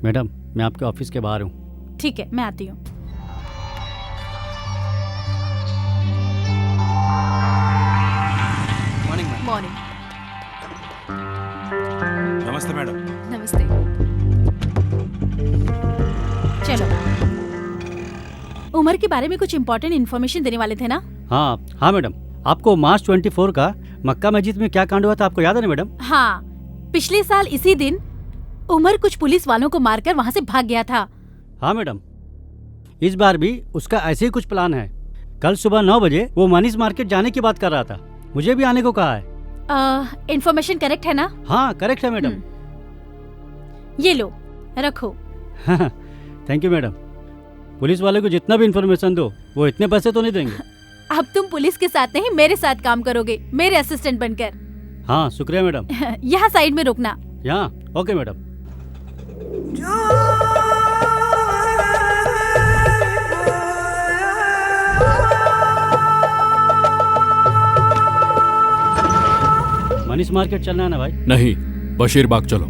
Madam मैं आपके office के बाहर हूँ। ठीक है, मैं आती हूँ। मॉर्निंग। नमस्ते मैडम। नमस्ते। चलो, उमर के बारे में कुछ इम्पोर्टेंट इन्फॉर्मेशन देने वाले थे ना? हाँ मैडम, आपको मार्च 24 का मक्का मस्जिद में क्या कांड हुआ था आपको याद है ना मैडम? हाँ, पिछले साल इसी दिन उमर कुछ पुलिस वालों को मारकर वहाँ से भाग गया था। हाँ मैडम, इस बार भी उसका ऐसे ही कुछ प्लान है। कल सुबह 9 बजे वो मनीष मार्केट जाने की बात कर रहा था, मुझे भी आने को कहा है। इन्फॉर्मेशन करेक्ट है ना? हाँ करेक्ट है मैडम। ये लो, रखो। Thank you madam. पुलिस वाले को जितना भी इन्फॉर्मेशन दो वो इतने पैसे तो नहीं देंगे। अब तुम पुलिस के साथ नहीं मेरे साथ काम करोगे, मेरे असिस्टेंट बनकर। हाँ शुक्रिया मैडम। यहाँ साइड में रुकना। यहाँ ओके मैडम। मनीष मार्केट चलना है ना भाई? नहीं, बशीर बाग चलो।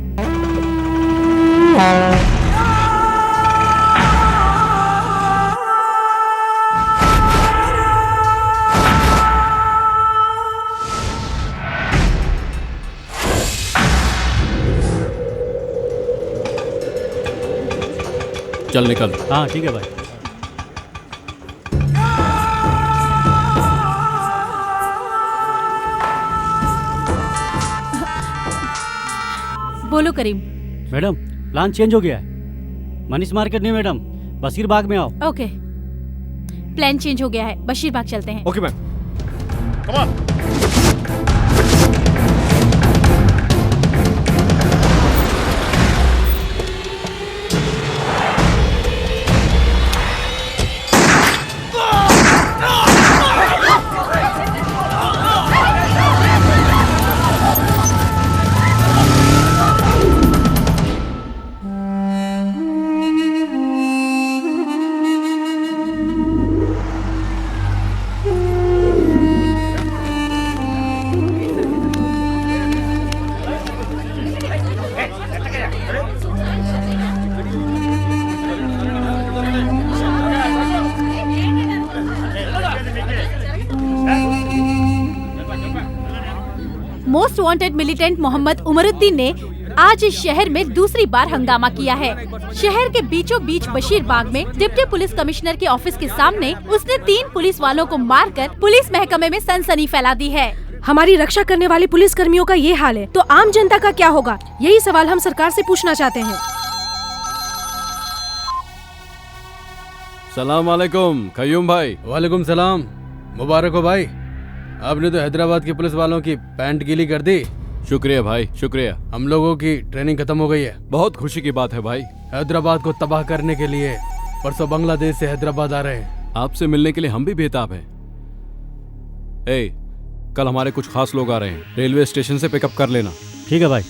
चल निकल। हाँ ठीक है भाई। बोलो करीम। मैडम प्लान चेंज हो गया है। मनीष मार्केट नहीं मैडम, बशीर बाग में आओ। ओके, प्लान चेंज हो गया है, बशीर बाग चलते हैं। Okay ma'am, come on. Most wanted militant Mohammad Umaruddin ने आज इस शहर में दूसरी बार हंगामा किया है। शहर के बीचों बीच बशीर बाग में डिप्टी पुलिस कमिश्नर के ऑफिस के सामने उसने 3 पुलिस वालों को मारकर पुलिस महकमे में सनसनी फैला दी है। हमारी रक्षा करने वाले पुलिस कर्मियों का ये हाल है तो आम जनता का क्या होगा? यही सवाल हम सरकार से पूछना चाहते हैं। सलाम वालेकुम कयूम भाई। वालेकुम सलाम। मुबारक हो भाई, आपने तो हैदराबाद के पुलिस वालों की पैंट गीली कर दी। शुक्रिया भाई, शुक्रिया। हम लोगों की ट्रेनिंग खत्म हो गई है। बहुत खुशी की बात है भाई। हैदराबाद को तबाह करने के लिए परसों बांग्लादेश से हैदराबाद आ रहे हैं। आपसे मिलने के लिए हम भी बेताब हैं। कल हमारे कुछ खास लोग आ रहे हैं, रेलवे स्टेशन से पिकअप कर लेना। ठीक है भाई।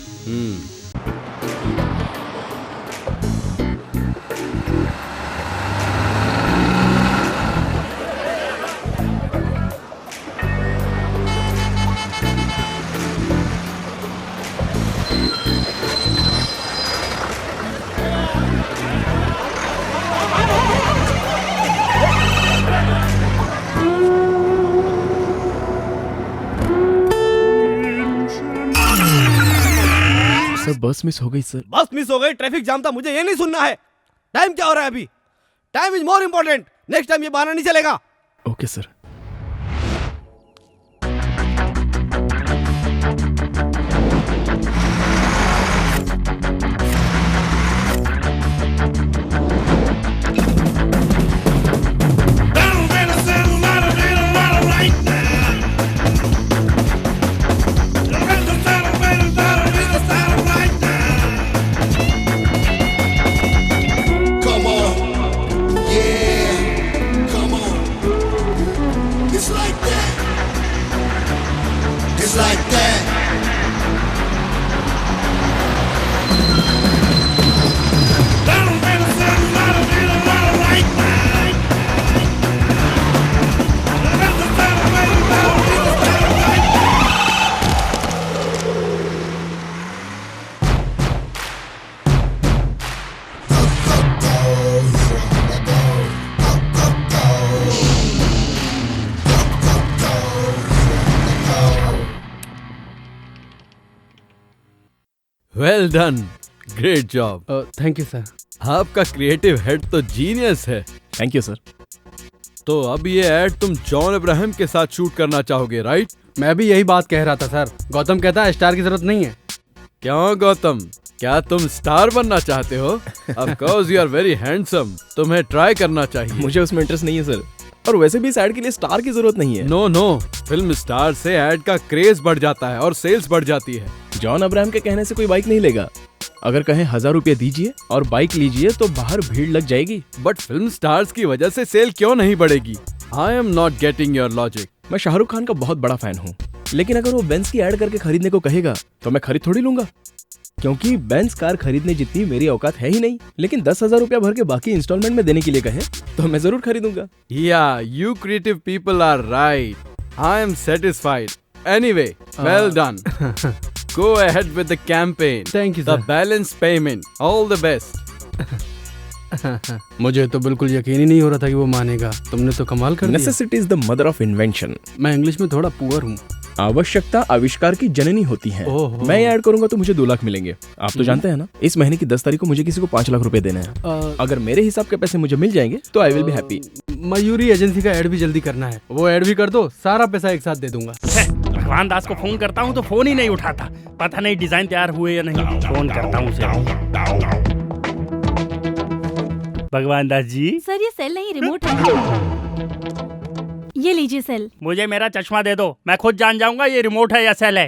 सर बस मिस हो गई सर। बस मिस हो गई, ट्रैफिक जाम था, मुझे ये नहीं सुनना है। टाइम क्या हो रहा है अभी? Time is more important. Next time ये बहाना नहीं चलेगा। Okay sir. Well done, great job. Thank you sir. आपका क्रिएटिव हेड तो जीनियस है। Thank you sir. तो अब ये एड तुम जॉन अब्राहम के साथ शूट करना चाहोगे, राइट? मैं भी यही बात कह रहा था सर। गौतम कहता है स्टार की जरूरत नहीं है। क्यों गौतम, क्या तुम स्टार बनना चाहते हो? Of course you are very handsome, तुम्हें ट्राई करना चाहिए। मुझे उसमें इंटरेस्ट नहीं है सर, और वैसे भी इस एड के लिए स्टार की जरूरत नहीं है। नो नो, फिल्म स्टार से एड का क्रेज बढ़ जाता है और सेल्स बढ़ जाती है। जॉन अब्राहम के कहने से कोई बाइक नहीं लेगा। अगर कहें 1000 रुपया दीजिए और बाइक लीजिए तो बाहर भीड़ लग जाएगी। बट फिल्म स्टार्स की वजह से सेल क्यों नहीं बढ़ेगी? I am not getting your logic. मैं शाहरुख खान का बहुत बड़ा फैन हूँ, लेकिन अगर वो बेंज की एड करके खरीदने को कहेगा तो मैं खरीद थोड़ी लूंगा, क्योंकि बेंज कार खरीदने जितनी मेरी औकात है ही नहीं। लेकिन 10,000 रुपया भर के बाकी इंस्टॉलमेंट में देने के लिए कहे तो मैं जरूर खरीदूंगा। Yeah, you creative people are right. I am satisfied. Anyway, well done. Go ahead with the campaign. Thank you, The sir. balance payment. All the best. मुझे तो बिल्कुल यकीन ही नहीं हो रहा था कि वो मानेगा। तुमने तो कमाल कर दिया। Necessity is the mother of invention. मैं इंग्लिश में थोड़ा पुअर हूँ। आवश्यकता आविष्कार की जननी होती है। ओहो। मैं ऐड करूंगा तो मुझे 2 लाख मिलेंगे। आप तो जानते हैं ना, इस महीने की 10 तारीख को मुझे किसी को 5 लाख रुपए देने हैं। अगर मेरे हिसाब के पैसे मुझे मिल जाएंगे तो I will be happy. Mayuri agency का ऐड भी जल्दी करना है। वो ऐड भी कर दो, सारा पैसा एक साथ दे दूंगा। भगवान दास को फोन करता हूँ तो फोन ही नहीं उठाता। पता नहीं डिजाइन तैयार हुए या नहीं। फोन करता हूँ उसे। भगवान दास जी, सर ये सेल नहीं रिमोट है। ये लीजिए सेल। मुझे मेरा चश्मा दे दो, मैं खुद जान जाऊंगा ये रिमोट है या सेल है।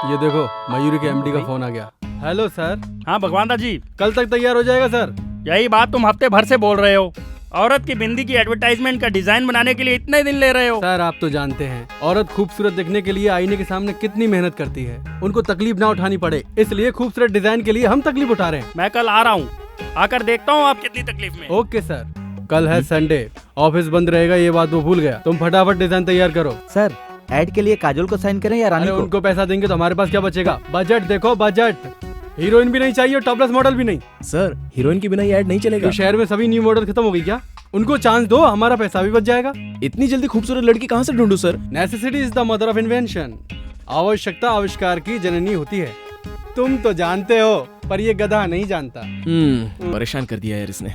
ये देखो, मयूरी के एमडी का फोन आ गया। Hello sir. हाँ भगवान दास जी, कल तक तैयार हो जाएगा सर। यही बात तुम हफ्ते भर से बोल रहे हो। औरत की बिंदी की एडवर्टाइजमेंट का डिजाइन बनाने के लिए इतने दिन ले रहे हो। सर आप तो जानते हैं, औरत खूबसूरत दिखने के लिए आईने के सामने कितनी मेहनत करती है। उनको तकलीफ ना उठानी पड़े, इसलिए खूबसूरत डिजाइन के लिए हम तकलीफ उठा रहे हैं। मैं कल आ रहा हूँ, आकर देखता हूँ आप कितनी तकलीफ में। Okay sir. कल है संडे, ऑफिस बंद रहेगा, ये बात वो भूल गया। तुम फटाफट डिजाइन तैयार करो। सर ऐड के लिए काजोल को साइन करें या रानी अरे को? उनको पैसा देंगे तो हमारे पास क्या बचेगा? बजट देखो, बजट। हीरोइन भी नहीं चाहिए, टॉपलेस मॉडल भी नहीं। सर हीरोइन के बिना ये ऐड नहीं चलेगा। तो शहर में सभी न्यू मॉडल खत्म हो गई क्या? उनको चांस दो, हमारा पैसा भी बच जाएगा। इतनी जल्दी खूबसूरत लड़की कहाँ से ढूंढूं sir? Necessity is the mother of invention. आवश्यकता आविष्कार की जननी होती है। तुम तो जानते हो, पर ये गधा नहीं जानता। परेशान कर दिया यार इसने।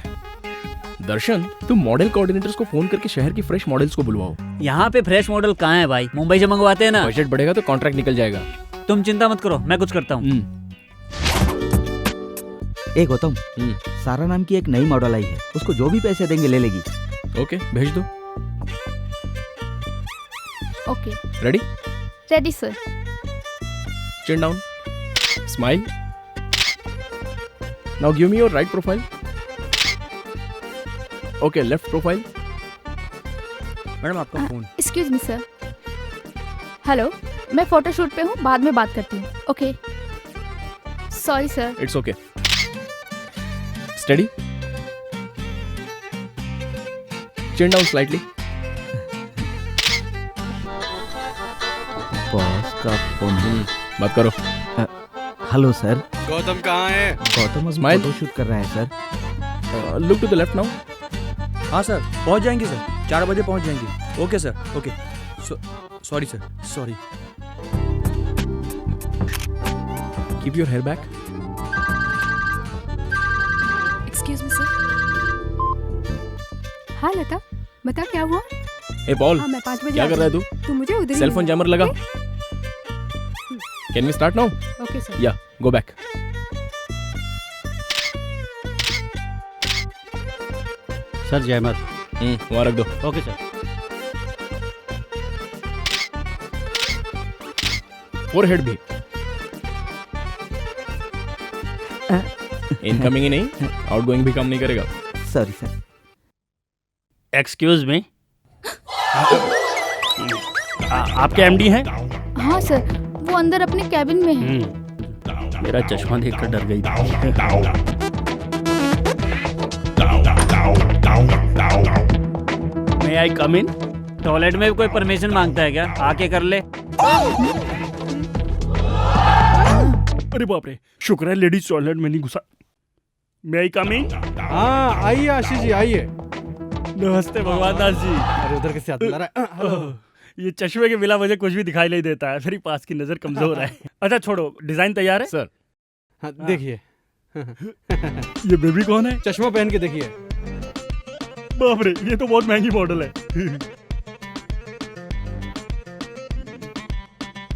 दर्शन, तुम मॉडल कोऑर्डिनेटर्स को फोन करके शहर की फ्रेश मॉडल्स को बुलवाओ। यहाँ पे फ्रेश मॉडल कहाँ है भाई? मुंबई से मंगवाते हैं ना। बजट बढ़ेगा तो कॉन्ट्रैक्ट निकल जाएगा। तुम चिंता मत करो, मैं कुछ करता हूँ। ए गौतम, सारा नाम की एक नई मॉडल आई है, उसको जो भी पैसे देंगे ले लेगी। ओके, भेज दो। Okay, ready? Ready sir. Chin down, smile. Now give me your right profile. Okay, left profile. Madam आपका phone. Excuse me sir. Hello, मैं फोटोशूट पे हूँ, बाद में बात करती हूँ। Okay, sorry sir. It's okay. Steady, chin down slightly. Boss का फोन। बात करो। Hello sir. गौतम कहाँ है? गौतम अभी Smile. फोटो शूट कर रहा है sir. Look to the left now. हाँ सर, पहुंच जाएंगे सर, 4 बजे पहुंच जाएंगे। Okay sir, okay. Sorry sir, sorry. Keep your hair back. Excuse me sir. हाँ लता, बता क्या हुआ? ए पॉल, हाँ, मैं 5 बजे क्या कर रहा है तू? तू मुझे उधर सेल फोन जैमर लगा। Can we start now? Okay sir. Yeah go back. Sir जयमत। वहाँ रख दो। Okay sir. फोरहेड भी। इनकमिंग ही नहीं, आउटगोइंग भी काम नहीं करेगा। Sorry sir. एक्सक्यूज मी, आपके एमडी हैं? हाँ सर, वो अंदर अपने कैबिन में है। मेरा चश्मा देखकर डर गई थी। May I come in? Toilet में कोई परमिशन मांगता है क्या? आके कर ले। अरे बाप रे, शुक्र है लेडीज टॉयलेट में नहीं घुसा। May I come in? हाँ आइए आशीष जी, आइए। नमस्ते भगवान दास जी। अरे उधर कैसे हाथ मिला रहा है? ये चश्मे के बिना मुझे कुछ भी दिखाई नहीं देता है, मेरी पास की नजर कमजोर है। अच्छा छोड़ो, डिजाइन तैयार है सर। हाँ, देखिए। ये बेबी कौन है? चश्मा पहन के देखिए। बाप रे, ये तो बहुत महंगी मॉडल है।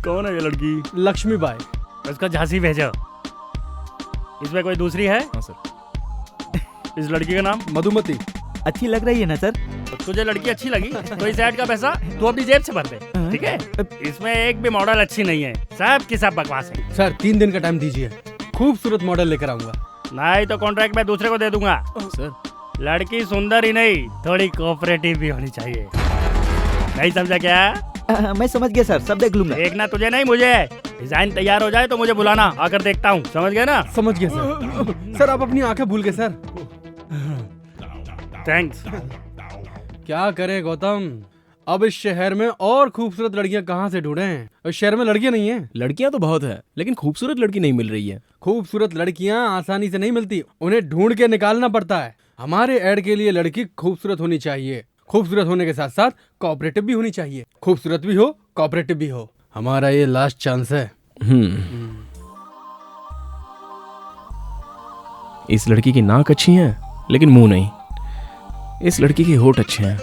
कौन है ये लड़की? लक्ष्मीबाई। इसका झांसी भेजो। इसमें कोई दूसरी है? हाँ सर। इस लड़की का नाम? मधुमती। अच्छी लग रही है ना सर? तुझे लड़की अच्छी लगी तो इस ऐड का पैसा तू अपनी जेब से भर दे, ठीक है? इसमें एक भी मॉडल अच्छी नहीं है, सब की सब बकवास है। सर 3 दिन का टाइम दीजिए, खूबसूरत मॉडल लेकर आऊंगा। नहीं तो कॉन्ट्रैक्ट मैं दूसरे को दे दूंगा। सर लड़की सुंदर ही नहीं, थोड़ी कोऑपरेटिव भी होनी चाहिए। नहीं समझा क्या? मैं समझ गया सर, सब देख लूंगा। देखना तुझे नहीं मुझे। डिजाइन तैयार हो जाए तो मुझे बुलाना, आकर देखता हूँ। समझ गए ना? समझ गया सर। सर आप अपनी आंखें भूल गए सर। थैंक्स। क्या करे गौतम, अब इस शहर में और खूबसूरत लड़कियां कहाँ से ढूंढें? इस शहर में लड़कियां नहीं हैं। लड़कियां तो बहुत है, लेकिन खूबसूरत लड़की नहीं मिल रही है। खूबसूरत लड़कियां आसानी से नहीं मिलती, उन्हें ढूंढ के निकालना पड़ता है। हमारे ऐड के लिए लड़की खूबसूरत होनी चाहिए, खूबसूरत होने के साथ साथ कोऑपरेटिव भी होनी चाहिए। खूबसूरत भी हो, कोऑपरेटिव भी हो। हमारा ये लास्ट चांस है। इस लड़की की नाक अच्छी है, लेकिन मुंह नहीं। इस लड़की के होठ अच्छे हैं।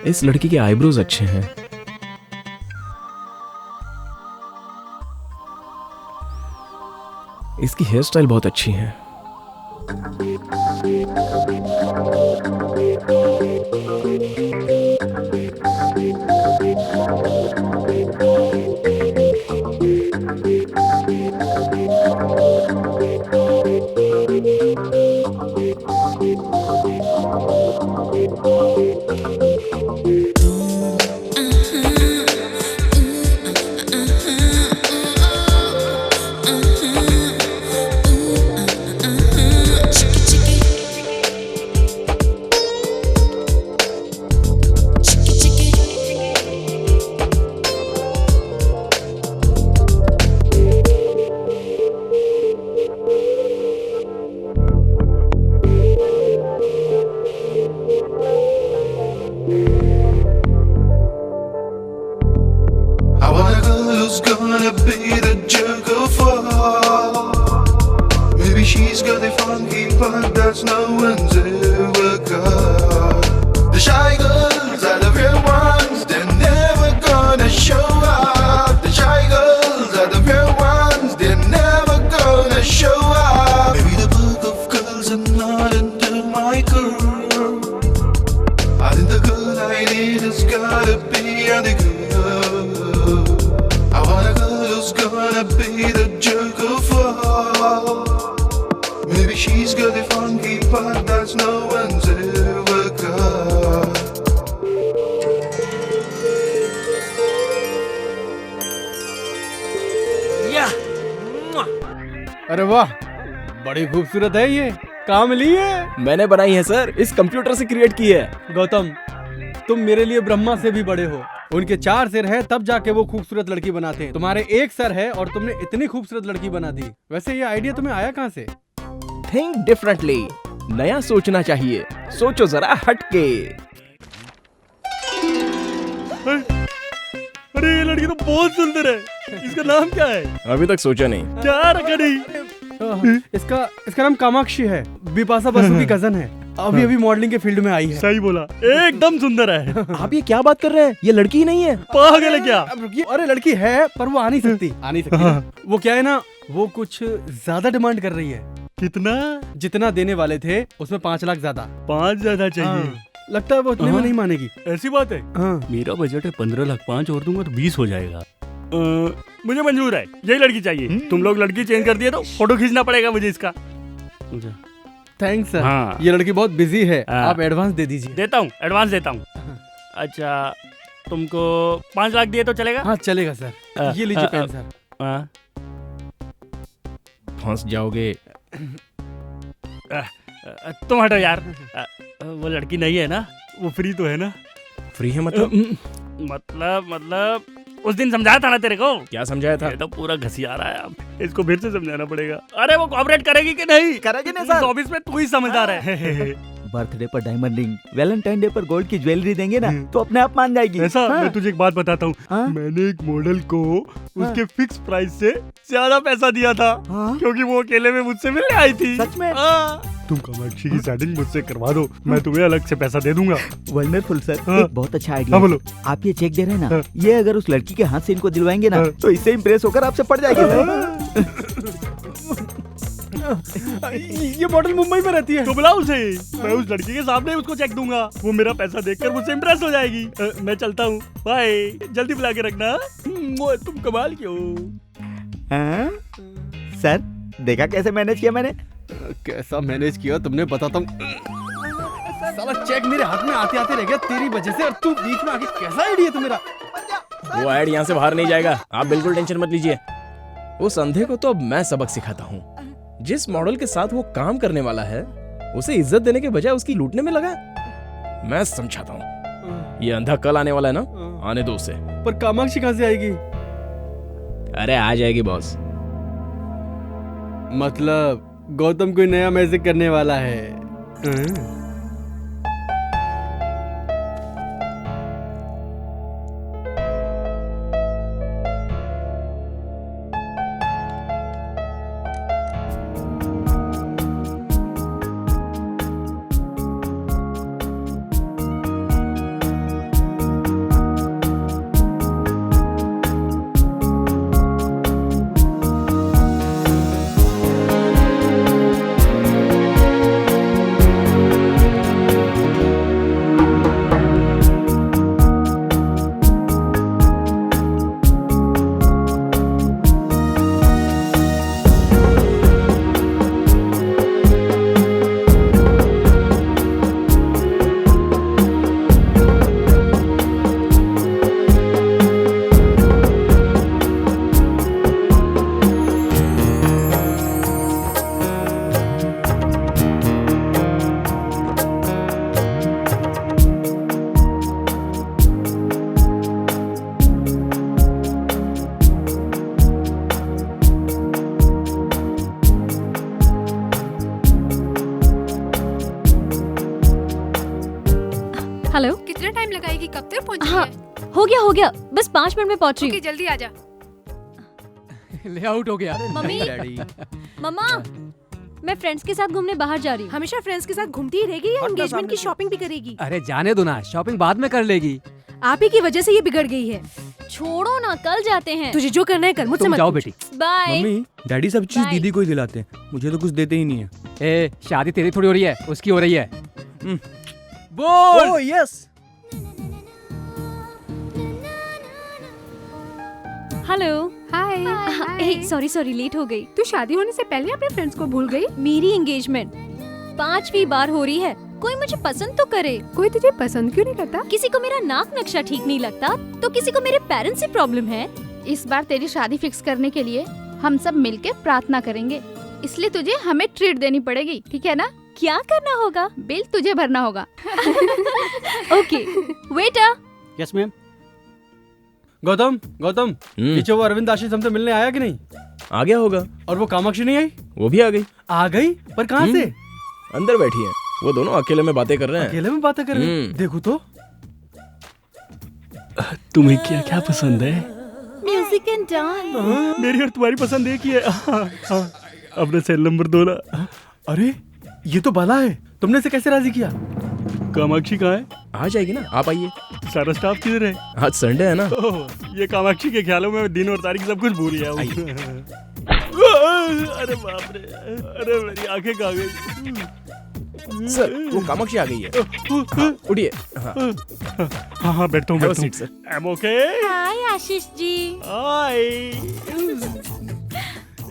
इस लड़की के आईब्रोज अच्छे हैं। इसकी हेयर स्टाइल बहुत अच्छी है। अरे वाह, बड़ी खूबसूरत है ये। कहाँ मिली है? मैंने बनाई है सर, इस कंप्यूटर से क्रिएट की है। गौतम, तुम मेरे लिए ब्रह्मा से भी बड़े हो। उनके 4 सिर है, तब जाके वो खूबसूरत लड़की बनाते हैं। तुम्हारे 1 सर है और तुमने इतनी खूबसूरत लड़की बना दी। वैसे ये आइडिया तुम्हें आया कहाँ से? थिंक डिफरेंटली, नया सोचना चाहिए। सोचो जरा हटके। अरे ये लड़की तो बहुत सुंदर है, इसका नाम क्या है? अभी तक सोचा नहीं। क्या रखा नहीं? इसका नाम कामाक्षी है, बिपाशा बसु की कजन है। अभी मॉडलिंग के फील्ड में आई है। सही बोला, एकदम सुंदर है। आप ये क्या बात कर रहे हैं? ये लड़की ही नहीं है। पागल है क्या? अरे लड़की है, पर वो आ नहीं सकती। वो क्या है ना, वो कुछ ज्यादा डिमांड कर रही है। कितना? जितना देने वाले थे उसमें 5 लाख ज्यादा। 5 ज्यादा चाहिए? लगता है वो उतने में नहीं मानेगी। ऐसी बात है? मेरा बजट है 15 लाख, 5 और दूंगा तो 20 हो जाएगा। मुझे मंजूर है, यही लड़की चाहिए। तुम लोग लड़की चेंज कर दिए तो फोटो खींचना पड़ेगा मुझे इसका। Thanks sir. हाँ। ये लड़की बहुत बिजी है, आप एडवांस दे दीजिए। देता हूँ, एडवांस देता हूँ। अच्छा, तुमको 5 लाख दिए तो चलेगा? हाँ चलेगा सर। ये लीजिए पेन सर। फंस जाओगे। तुम हटो यार। वो लड़की नहीं है ना? वो फ्री तो है ना? फ्री है मतलब? मतलब उस दिन समझाया था ना तेरे को। क्या समझाया था? ये तो पूरा घसिया रहा है अब, इसको फिर से समझाना पड़ेगा। अरे वो कोऑपरेट करेगी कि नहीं? करेगी नहीं सर। ऑफिस में तू ही समझदार है। बर्थडे पर डायमंड रिंग, वैलेंटाइन डे पर गोल्ड की ज्वेलरी देंगे ना तो अपने आप मान जाएगी। ऐसा? हाँ। मैं तुझे एक बात बताता हूँ, मैंने एक मॉडल को उसके फिक्स प्राइस से ज्यादा पैसा दिया था, क्योंकि वो अकेले में मुझसे मिलने आई थी। सच में? तुम कामाक्षी की सेटिंग मुझसे करवा दो, मैं तुम्हें अलग से पैसा दे दूंगा। वंडरफुल सर, एक बहुत अच्छा आइडिया। हाँ बोलो। आप ये चेक दे रहे हैं ना, ये अगर उस लड़की के हाथ से इनको दिलवाएंगे ना तो इससे इम्प्रेस होकर आपसे पड़ जाएगी सर। ये मॉडल मुंबई में रहती है। तो बुलाओ उसे, मैं उस लड़की के सामने उसको चेक दूंगा, वो मेरा पैसा देखकर मुझसे इम्प्रेस हो जाएगी। मैं चलता हूँ, बाय, जल्दी बुला के रखना। तुम कमाल क्यों? सर देखा कैसे मैनेज किया मैंने? कैसा मैनेज किया तुमने, बताता हूँ। साला चेक मेरे हाथ में आते आते रह गया तेरी वजह से, और तू बीच में आके कैसा आइडिया तू मेरा। वो ऐड यहाँ से बाहर नहीं जाएगा, आप बिल्कुल टेंशन मत लीजिए। उस अंधे को तो अब मैं सबक सिखाता हूँ। जिस मॉडल के साथ वो काम करने वाला है उसे इज्जत देने के बजाय उसकी लूटने में लगा। मैं समझाता हूँ। ये अंधा कल आने वाला है ना, आने दो उसे। पर कामाक्षी कहाँ से आएगी? अरे आ जाएगी बॉस। मतलब गौतम कोई नया मैजिक करने वाला है। हेलो, कितना टाइम लगाएगी? कब तक पहुंचेगी? हाँ, हो गया, बस 5 मिनट में पहुंच रही हूँ। जल्दी आजा। ले आउट हो गया। मम्मी, मम्मा, मैं फ्रेंड्स के साथ घूमने बाहर जा रही हूँ। हमेशा फ्रेंड्स के साथ घूमती ही रहेगी या एंगेजमेंट की शॉपिंग भी करेगी? अरे जाने दो ना, शॉपिंग बाद में कर लेगी। आप ही की वजह से ये बिगड़ गई है। छोड़ो ना, कल जाते हैं। तुझे जो करना है कर, मुझसे तुम मत जाओ पूछ। बेटी। बाय। मम्मी, डैडी सब चीज Bye. दीदी को ही दिलाते हैं, मुझे तो कुछ देते ही नहीं है। ए, शादी तेरी थोड़ी हो रही है, उसकी हो रही है। बोल। Oh yes. हेलो। हाय। सॉरी लेट हो गई। तू शादी होने से पहले अपने फ्रेंड्स को भूल गई? मेरी एंगेजमेंट 5वीं बार हो रही है, कोई मुझे पसंद तो करे। कोई तुझे पसंद क्यों नहीं करता? किसी को मेरा नाक नक्शा ठीक नहीं लगता, तो किसी को मेरे पेरेंट्स से प्रॉब्लम है। इस बार तेरी शादी फिक्स करने के लिए हम सब मिलके प्रार्थना करेंगे, इसलिए तुझे हमें ट्रीट देनी पड़ेगी, ठीक है ना? क्या करना होगा? बिल तुझे भरना होगा। Okay, waiter. Yes ma'am. Gautam, पीछे वो अरविंद आशीष हमसे मिलने आया कि नहीं? आ गया होगा। और वो कामाक्षी नहीं आई? वो भी आ गई। आ गई? पर कहाँ से? अंदर बैठी है, वो दोनों अकेले में बातें कर रहे हैं। अकेले में बातें कर रहे हैं? देखो तो। तुम्हें क्या क्या पसंद है? Music and dance. मेरी और तुम्हारी पसंद एक ही है। अपने सेल नंबर 2 ना। अरे ये तो बाला है, तुमने इसे कैसे राजी किया? कामाक्षी कहाँ है? आ जाएगी ना, आप आइए। सारा स्टाफ किधर है? आज संडे है ना। ये कामाक्षी के ख्यालों में दिन और तारीख सब कुछ भूल गया हूँ। अरे बाप रे, अरे मेरी आंखें कहाँ गई? सर वो कामाक्षी आ गई है। हाँ, उठिए। हाँ बैठता हूँ सीट सर। I'm okay? हाय आशीष जी। हाय।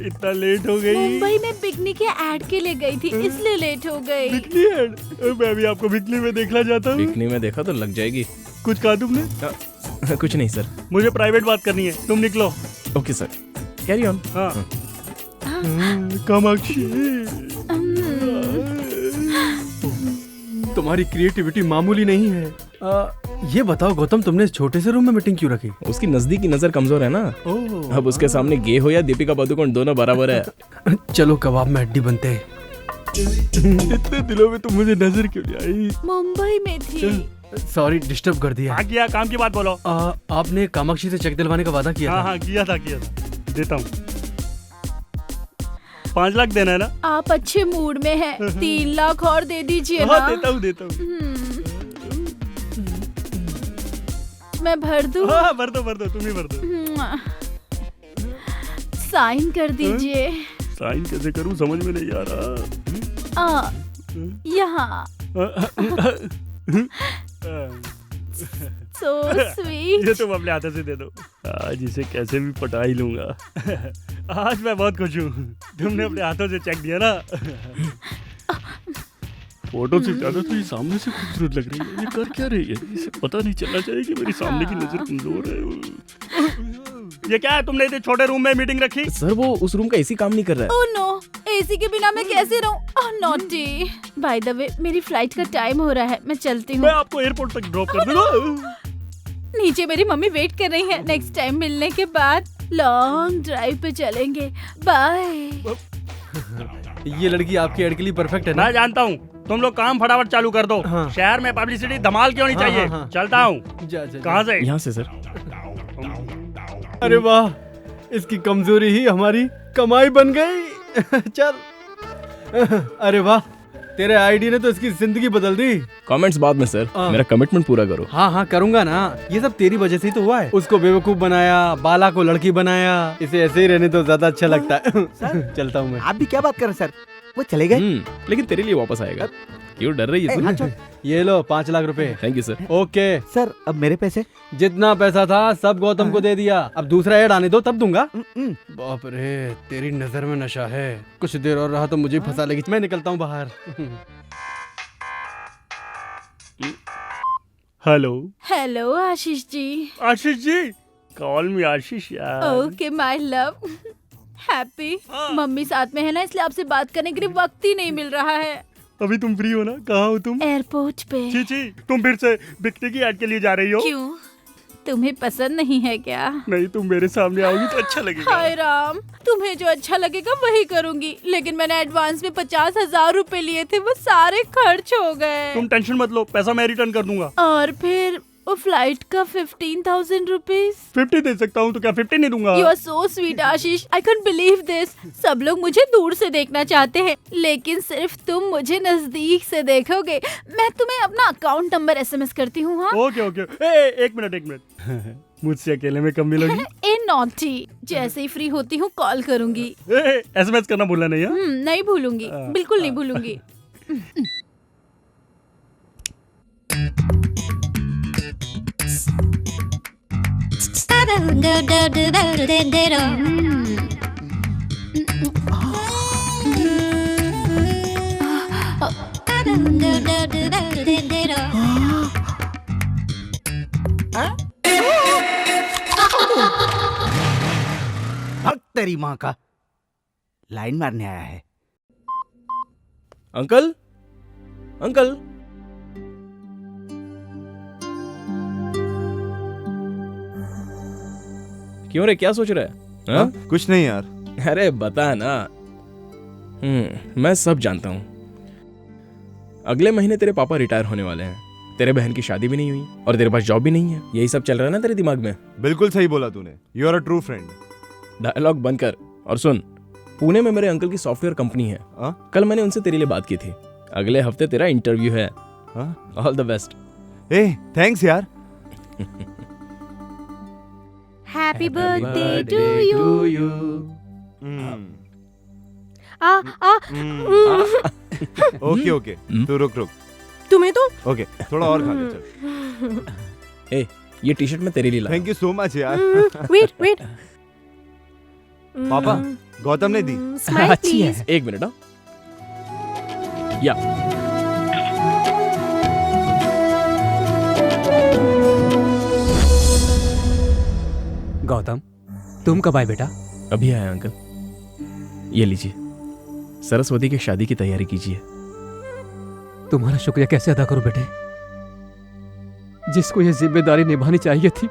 इतना लेट हो गई? मुंबई में बिकनी के ऐड के लिए गई थी, इसलिए लेट हो गई। Bikini add? मैं भी आपको बिकनी में देखना चाहता हूँ। बिकनी में देखा तो लग जाएगी। कुछ कहा तुमने? कुछ नहीं सर। मुझे प्राइवेट बात करनी है, तुम निकलो। Okay sir, carry on. हाँ। कामाक्षी। तुम्हारी क्रिएटिविटी मामूली नहीं है। ये बताओ गौतम, तुमने इस छोटे से रूम में मीटिंग क्यों रखी? उसकी नजदीकी नजर कमजोर है ना। अब उसके सामने गे हो या दीपिका पादुकोण दोनों बराबर है। चलो कबाब में हड्डी बनते हैं। इतने दिनों में तुम मुझे नजर क्यों नहीं आई? मुंबई में थी। सॉरी डिस्टर्ब कर दिया। हाँ किया, काम की बात बोलो। आपने कामाक्षी से चेक दिलवाने का वादा किया था। हाँ किया था। देता हूँ। 5 लाख देना है ना? आप अच्छे मूड में हैं। 3 लाख और दे दीजिए ना। देता हूँ। मैं भर दूँ? हाँ भर दो, तुम ही भर दो। साइन कर दीजिए। साइन कैसे करूँ समझ में नहीं आ रहा। यहाँ। So sweet. ये तुम अपने हाथों से दे दो। आज इसे कैसे भी पटा ही लूंगा। आज मैं बहुत खुश हूँ। तुमने अपने हाथों से चेक दिया ना। फोटो से ज्यादा तो ये सामने से खूबसूरत लग रही है। ये कर क्या रही है? इसे पता नहीं चलना चाहिए कि मेरी सामने की नजर कमजोर है। ये क्या है, तुमने इतने छोटे रूम में मीटिंग रखी? सर वो उस रूम का एसी काम नहीं कर रहा है। ओह नो, एसी के बिना मैं कैसे रहूं? ओह नॉटी। बाय द वे मेरी फ्लाइट का टाइम हो रहा है, मैं चलती हूँ। मैं आपको एयरपोर्ट तक ड्रॉप कर दूंगा। नीचे मेरी मम्मी वेट कर रही है। नेक्स्ट टाइम मिलने के बाद लॉन्ग ड्राइव पे चलेंगे। बाय। ये लड़की आपके एड के लिए परफेक्ट है ना? मैं जानता हूँ। तुम लोग काम फटाफट चालू कर दो। हाँ। शहर में पब्लिसिटी धमाल क्यों नहीं चाहिए? हाँ। चलता हूँ। कहाँ से? यहाँ से सर। अरे वाह, इसकी कमजोरी ही हमारी कमाई बन गई। चल। अरे वाह, तेरे आईडी ने तो इसकी जिंदगी बदल दी। कमेंट्स बाद में सर, मेरा कमिटमेंट पूरा करो। हाँ करूंगा ना। ये सब तेरी वजह से ही तो हुआ है। उसको बेवकूफ बनाया, बाला को लड़की बनाया। इसे ऐसे ही रहने तो ज्यादा अच्छा लगता है। चलता हूँ मैं। आप भी क्या बात कर रहे सर? वो चले गए। लेकिन तेरे लिए वापस आएगा। क्यों डर रही है? ये लो 5 लाख रुपए। Thank you sir. Okay sir, अब मेरे पैसे? जितना पैसा था सब गौतम को दे दिया। अब दूसरा ऐड आने दो तब दूंगा। बाप रे, तेरी नजर में नशा है। कुछ देर और रहा तो मुझे फंसा लेगी। मैं निकलता हूँ बाहर। हेलो आशीष जी। आशीष जी, कॉल मी आशीष यार। Okay my love. Happy. Mummy साथ में है ना, इसलिए आपसे बात करने के लिए वक्त ही नहीं मिल रहा है। अभी तुम फ्री हो ना? कहाँ हो तुम? एयरपोर्ट पे। छी, तुम फिर से बिकने की ऐड के लिए जा रही हो? क्यों, तुम्हें पसंद नहीं है क्या? नहीं, तुम मेरे सामने आओगी तो अच्छा लगेगा। हाय राम, तुम्हें जो अच्छा लगेगा वही करूंगी। लेकिन मैंने एडवांस में 50,000 रुपए लिए थे, वो सारे खर्च हो गए। तुम टेंशन मत लो, पैसा मैं रिटर्न कर दूंगा। और फिर वो फ्लाइट का 15,000 रुपीज। 50 दे सकता हूँ तो क्या 50 नहीं दूंगा? You are so sweet Ashish, I can't believe this। सब लोग मुझे दूर से देखना चाहते हैं, लेकिन सिर्फ तुम मुझे नजदीक से देखोगे। मैं तुम्हें अपना अकाउंट नंबर SMS करती हूँ। हाँ ओके। एक मिनट। मुझसे अकेले में कब मिलोगी? ए नॉटी, जैसे ही फ्री होती हूँ कॉल करूंगी। SMS करना भूलना नहीं है? नहीं भूलूंगी, बिल्कुल नहीं भूलूंगी। भक्त तेरी माँ का, लाइन मारने आया है। Uncle, uncle. क्यों रे, क्या सोच रहा है? हाँ? कुछ नहीं यार। अरे बता ना। मैं सब जानता हूँ। अगले महीने तेरे पापा रिटायर होने वाले हैं। तेरे बहन की शादी भी नहीं हुई और तेरे पास जॉब भी नहीं है। यही सब चल रहा है ना तेरे दिमाग में? बिल्कुल सही बोला तूने। You are a true friend. Dialogue बंद कर और सुन। पुणे में मेरे अंकल की सॉफ्टवेयर कंपनी है। कल मैंने उनसे तेरे लिए बात की थी। अगले हफ्ते तेरा इंटरव्यू है। All the best. ए थैंक्स यार। Happy birthday to you. Okay तू रुक। तुम्हें तो ओके, थोड़ा और खा ले चल। ए, ये टी शर्ट मैं तेरे लिए लाया। थैंक यू सो मच यार। वेट। पापा, गौतम ने दी। अच्छी है। एक मिनट। या गौतम, तुम कब आए बेटा? अभी आया अंकल। ये लीजिए, सरस्वती की शादी की तैयारी कीजिए। तुम्हारा शुक्रिया कैसे अदा करूं बेटे? जिसको ये जिम्मेदारी निभानी चाहिए थी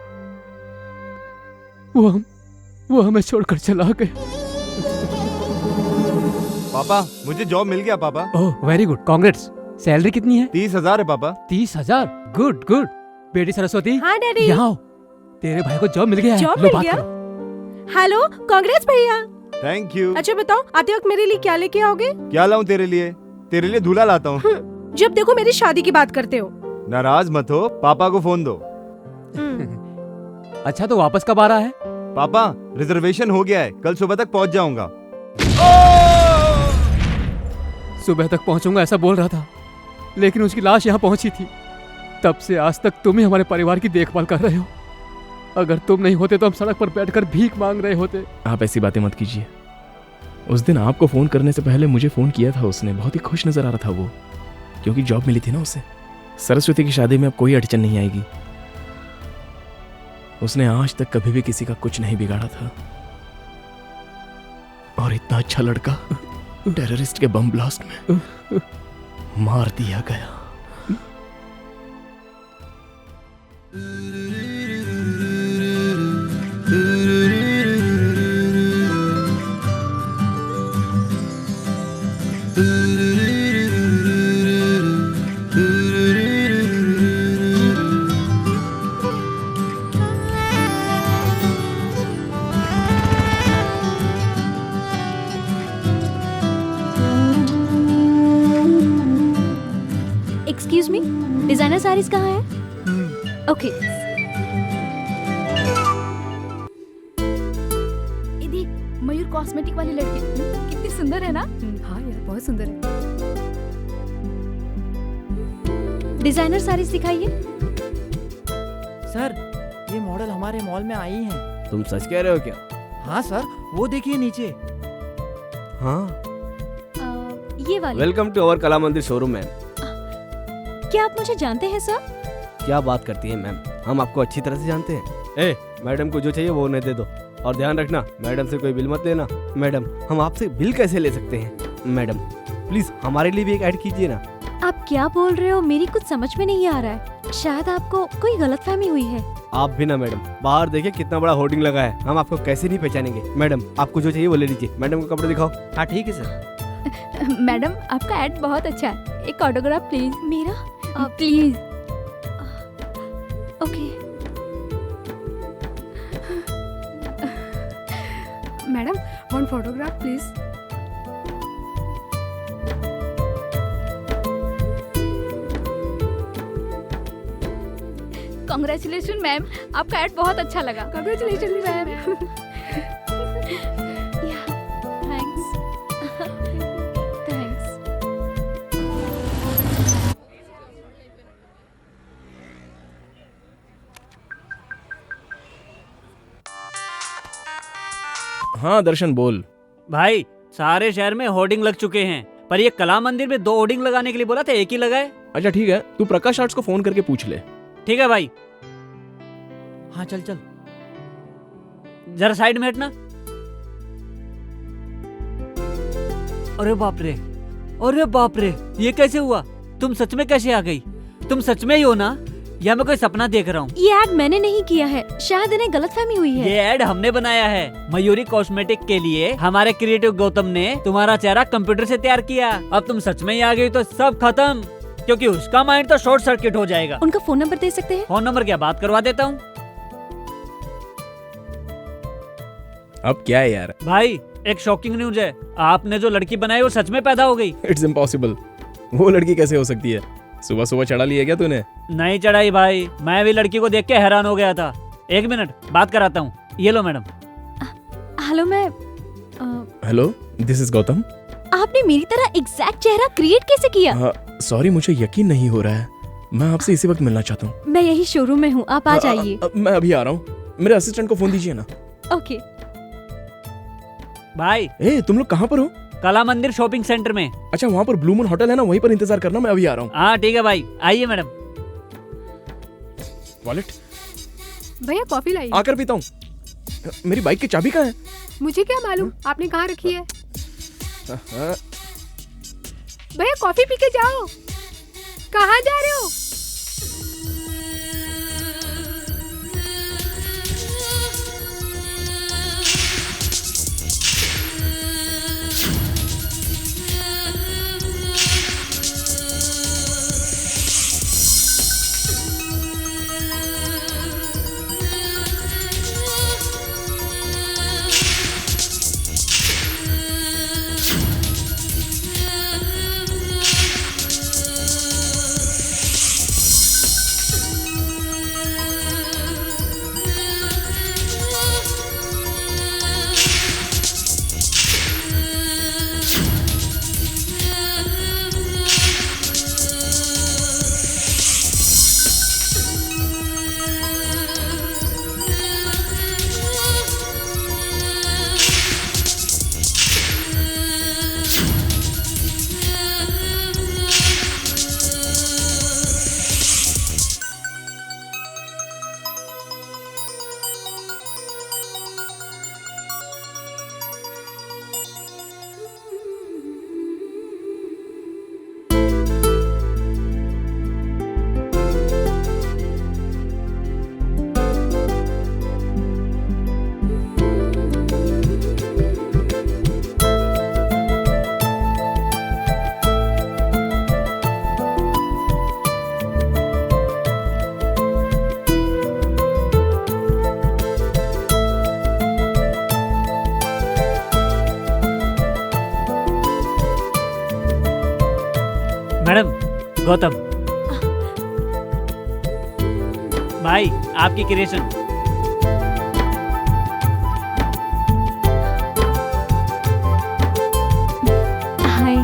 वो हमें छोड़कर चला गया। पापा मुझे जॉब मिल गया पापा। Oh very good, congrats. Salary कितनी है? 30,000 है पापा। 30,000? Good good. बेटी सरस्वती, हाँ डैडी। यहाँ आओ, तेरे भाई को जॉब मिल गया है। जॉब लो मिल बात गया? करो। हेलो कांग्रेस भैया। Thank you. अच्छा बताओ, आते वक्त मेरे लिए क्या लेके आओगे? क्या लाऊं तेरे लिए? तेरे लिए दूल्हा लाता हूँ। जब देखो मेरी शादी की बात करते हो। नाराज मत हो, पापा को फोन दो। अच्छा तो वापस कब आ रहा है? पापा रिजर्वेशन हो गया है, कल सुबह तक पहुंच जाऊंगा। सुबह तक पहुंचूंगा ऐसा बोल रहा था, लेकिन उसकी लाश यहाँ पहुंची थी। तब से आज तक तुम ही हमारे परिवार की देखभाल कर रहे हो। अगर तुम नहीं होते तो हम सड़क पर बैठकर भीख मांग रहे होते। आप ऐसी बातें मत कीजिए। उस दिन आपको फोन करने से पहले मुझे फोन किया था उसने। बहुत ही खुश नजर आ रहा था वो, क्योंकि जॉब मिली थी ना उसे। सरस्वती की शादी में अब कोई अड़चन नहीं आएगी। उसने आज तक कभी भी किसी का कुछ नहीं बिगाड़ा था। और इतना अच्छा लड़का टेररिस्ट के बम ब्लास्ट में मार दिया गया। एक्सक्यूज मी, डिजाइनर साड़ीज कहाँ है? ओके। ये देख, मयूर कॉस्मेटिक वाली लड़की कितनी सुंदर है ना? हाँ यार बहुत सुंदर है। डिजाइनर साड़ीज दिखाइए। सर ये मॉडल हमारे मॉल में आई हैं। तुम सच कह रहे हो क्या? हाँ सर, वो देखिए नीचे। हाँ। ये वाली। वेलकम टू अवर कला मंदिर शोरूम मैम। क्या आप मुझे जानते हैं सर? क्या बात करती है मैम, हम आपको अच्छी तरह से जानते हैं। ए मैडम को जो चाहिए वो उन्हें दे दो, और ध्यान रखना मैडम से कोई बिल मत लेना। मैडम हम आपसे बिल कैसे ले सकते हैं? मैडम प्लीज हमारे लिए भी एक ऐड कीजिए ना। आप क्या बोल रहे हो? मेरी कुछ समझ में नहीं आ रहा है। शायद आपको कोई गलतफहमी हुई है। आप भी ना मैडम, बाहर देखिए कितना बड़ा होर्डिंग लगा है, हम आपको कैसे नहीं पहचानेंगे। मैडम आपको जो चाहिए वो ले लीजिए। मैडम को कपड़े दिखाओ। हाँ ठीक है सर। मैडम आपका एड बहुत अच्छा है, एक ऑटोग्राफ प्लीज। मेरा? Please. Okay. Madam one photograph please. Congratulation ma'am, आपका एड बहुत अच्छा लगा। Congratulation ma'am. थैंक्स। थैंक्स। हाँ दर्शन बोल। भाई सारे शहर में होर्डिंग लग चुके हैं, पर ये कला मंदिर में 2 होर्डिंग लगाने के लिए बोला था, एक ही लगाए। अच्छा ठीक है, तू प्रकाश आर्ट्स को फोन करके पूछ ले। ठीक है भाई। हाँ चल चल। जरा साइड में हटना। अरे बाप रे, अरे बाप रे, ये कैसे हुआ? तुम सच में कैसे आ गई? तुम सच में ही हो ना, या मैं कोई सपना देख रहा हूँ? ये एड मैंने नहीं किया है, शायद इन्हें गलतफहमी हुई है। ये एड हमने बनाया है मयूरी कॉस्मेटिक के लिए। हमारे क्रिएटिव गौतम ने तुम्हारा चेहरा कंप्यूटर से तैयार किया। अब तुम सच में ही आ गई तो सब खत्म, क्योंकि उसका माइंड तो शॉर्ट सर्किट हो जाएगा। उनका फोन नंबर दे सकते हैं? फोन नंबर क्या, बात करवा देता हूँ। अब क्या है यार? भाई एक शॉकिंग न्यूज है, आपने जो लड़की बनाई वो सच में पैदा हो गई। It's impossible. वो लड़की कैसे हो सकती है? सुबह सुबह चढ़ा लिया क्या तूने? नहीं चढ़ाई भाई, मैं भी लड़की को देख के हैरान हो गया था। 1 मिनट बात कराता हूँ। ये लो मैडम। हेलो मैं हेलो, दिस इज गौतम। आपने मेरी तरह एग्जैक्ट चेहरा क्रिएट कैसे किया? सॉरी, मुझे यकीन नहीं हो रहा है। मैं आपसे इसी वक्त मिलना चाहता हूँ। मैं यही शोरूम में हूँ, आप आ जाइए। मैं अभी आ रहा हूँ। मेरे असिस्टेंट को फोन दीजिए ना। ओके। भाई तुम लोग कहाँ पर हो? कला मंदिर शॉपिंग सेंटर में। अच्छा, वहाँ पर ब्लू मून होटल है ना, वहीं पर इंतजार करना, मैं अभी आ रहा हूँ। हाँ ठीक है भाई, आइए मैडम। वॉलेट भैया कॉफी लाइए। आकर पीता हूँ। मेरी बाइक की चाबी कहाँ है? मुझे क्या मालूम आपने कहाँ रखी है। भैया कॉफी पी के जाओ। कहाँ जा रहे हो? मैडम, गौतम भाई, आपकी creation. Hi.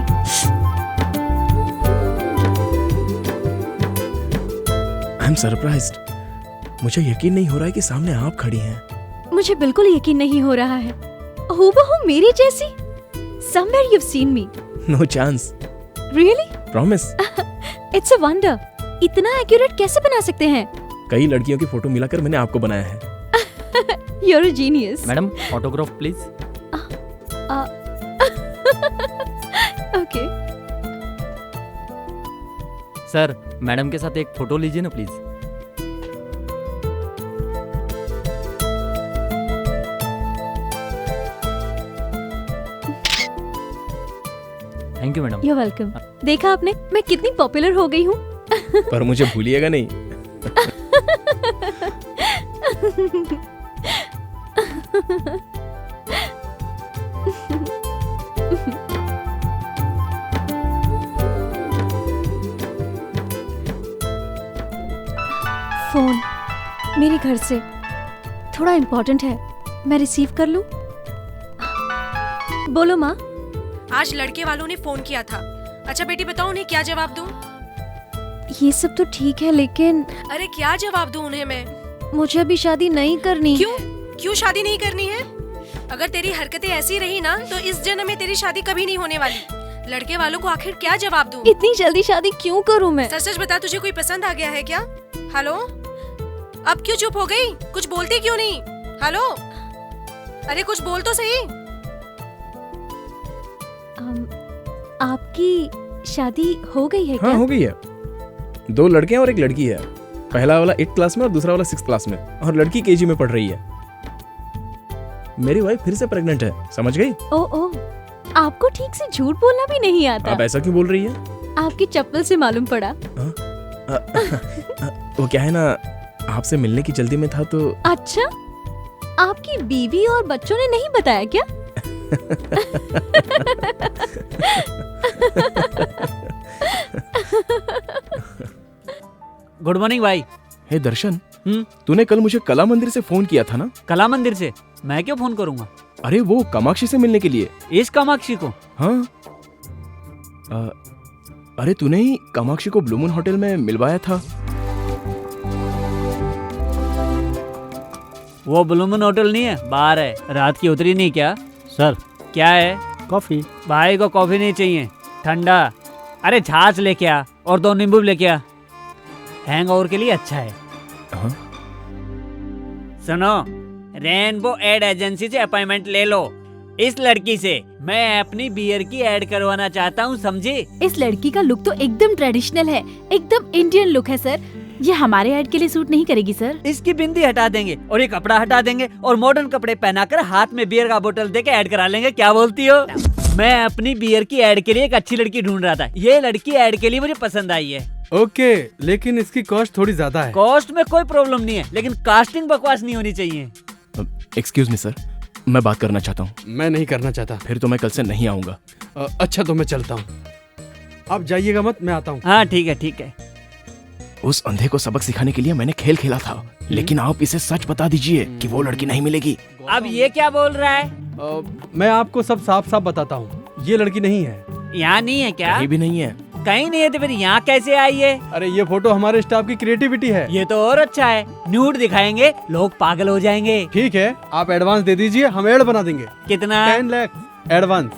I am surprised. मुझे यकीन नहीं हो रहा है कि सामने आप खड़ी हैं। मुझे बिल्कुल यकीन नहीं हो रहा है। हूबहू मेरी जैसी। Somewhere you've seen me. No chance. Really? Promise. It's a wonder. इतना एक्यूरेट कैसे बना सकते हैं? कई लड़कियों की फोटो मिलाकर मैंने आपको बनाया है। You're a genius. Madam, autograph please. Okay. Sir, madam के साथ एक फोटो लीजिए ना please. Thank you madam. You're welcome. देखा आपने, मैं कितनी पॉपुलर हो गई हूँ। पर मुझे भूलिएगा नहीं। फोन मेरे घर से थोड़ा इम्पोर्टेंट है, मैं रिसीव कर लूं? बोलो माँ। आज लड़के वालों ने फोन किया था। अच्छा बेटी बताओ उन्हें क्या जवाब दूं? ये सब तो ठीक है लेकिन अरे क्या जवाब दूं उन्हें मैं? मुझे अभी शादी नहीं करनी। क्यों शादी नहीं करनी है? अगर तेरी हरकतें ऐसी रही ना तो इस जन्म में तेरी शादी कभी नहीं होने वाली। लड़के वालों को आखिर क्या जवाब दूं? इतनी जल्दी शादी क्यों करूं मैं? सच सच बता, तुझे कोई पसंद आ गया है क्या? हेलो, अब क्यों चुप हो गई? कुछ बोलती क्यों नहीं? हेलो, अरे कुछ बोल तो सही। आपकी शादी हो गई है क्या? हाँ, हो गई है। 2 लड़के हैं और 1 लड़की है। पहला वाला 8th क्लास में और दूसरा वाला 6th क्लास में, और लड़की केजी में पढ़ रही है। मेरी वाइफ फिर से प्रेग्नेंट है, समझ गई? ओ, आपको ठीक से झूठ बोलना भी नहीं आता। आप ऐसा क्यों बोल रही है? आपकी चप्पल से मालूम पड़ा। वो क्या है ना, आपसे मिलने की जल्दी में था तो। अच्छा, आपकी बीवी और बच्चों ने नहीं बताया क्या? गुड मॉर्निंग भाई। हे दर्शन, तूने कल मुझे कला मंदिर से फोन किया था ना? कला मंदिर से? मैं क्यों फोन करूंगा? अरे वो कामाक्षी से मिलने के लिए। इस कामाक्षी को? हाँ। अरे तूने ही कामाक्षी को ब्लू मून होटल में मिलवाया था। वो ब्लू मून होटल नहीं है, बाहर है। रात की उतरी नहीं क्या? सर। क्या है? कॉफी। भाई को कॉफी नहीं चाहिए, ठंडा। अरे छाछ लेके आ और 2 नींबू लेके आ, हैंगओवर के लिए अच्छा है। सुनो, रेनबो एड एजेंसी से अपॉइंटमेंट ले लो। इस लड़की से मैं अपनी बियर की ऐड करवाना चाहता हूँ, समझे? इस लड़की का लुक तो एकदम ट्रेडिशनल है, एकदम इंडियन लुक है सर। ये हमारे ऐड के लिए सूट नहीं करेगी सर। इसकी बिंदी हटा देंगे और ये कपड़ा हटा देंगे और मॉडर्न कपड़े पहनाकर हाथ में बियर का बोतल देके ऐड करा लेंगे। क्या बोलती हो? मैं अपनी बियर की ऐड के लिए एक अच्छी लड़की ढूंढ रहा था, ये लड़की ऐड के लिए मुझे पसंद आई है। ओके, लेकिन इसकी कॉस्ट थोड़ी ज्यादा है। कॉस्ट में कोई प्रॉब्लम नहीं है, लेकिन कास्टिंग बकवास नहीं होनी चाहिए। एक्सक्यूज मी सर, मैं बात करना चाहता हूँ। मैं नहीं करना चाहता। फिर तो मैं कल से नहीं आऊंगा। अच्छा तो मैं चलता हूँ, आप जाइएगा मत, मैं आता हूँ। हाँ ठीक है ठीक है। उस अंधे को सबक सिखाने के लिए मैंने खेल खेला था, लेकिन आप इसे सच बता दीजिए कि वो लड़की नहीं मिलेगी। अब ये क्या बोल रहा है? मैं आपको सब साफ साफ बताता हूँ, ये लड़की नहीं है। यहाँ नहीं है क्या? कहीं भी नहीं है। कहीं नहीं है तो फिर यहाँ कैसे आई है? अरे ये फोटो हमारे स्टाफ की क्रिएटिविटी है। ये तो और अच्छा है, न्यूड दिखाएंगे, लोग पागल हो जाएंगे। ठीक है, आप एडवांस दे दीजिए, हम एड बना देंगे। कितना? 10 लाख एडवांस।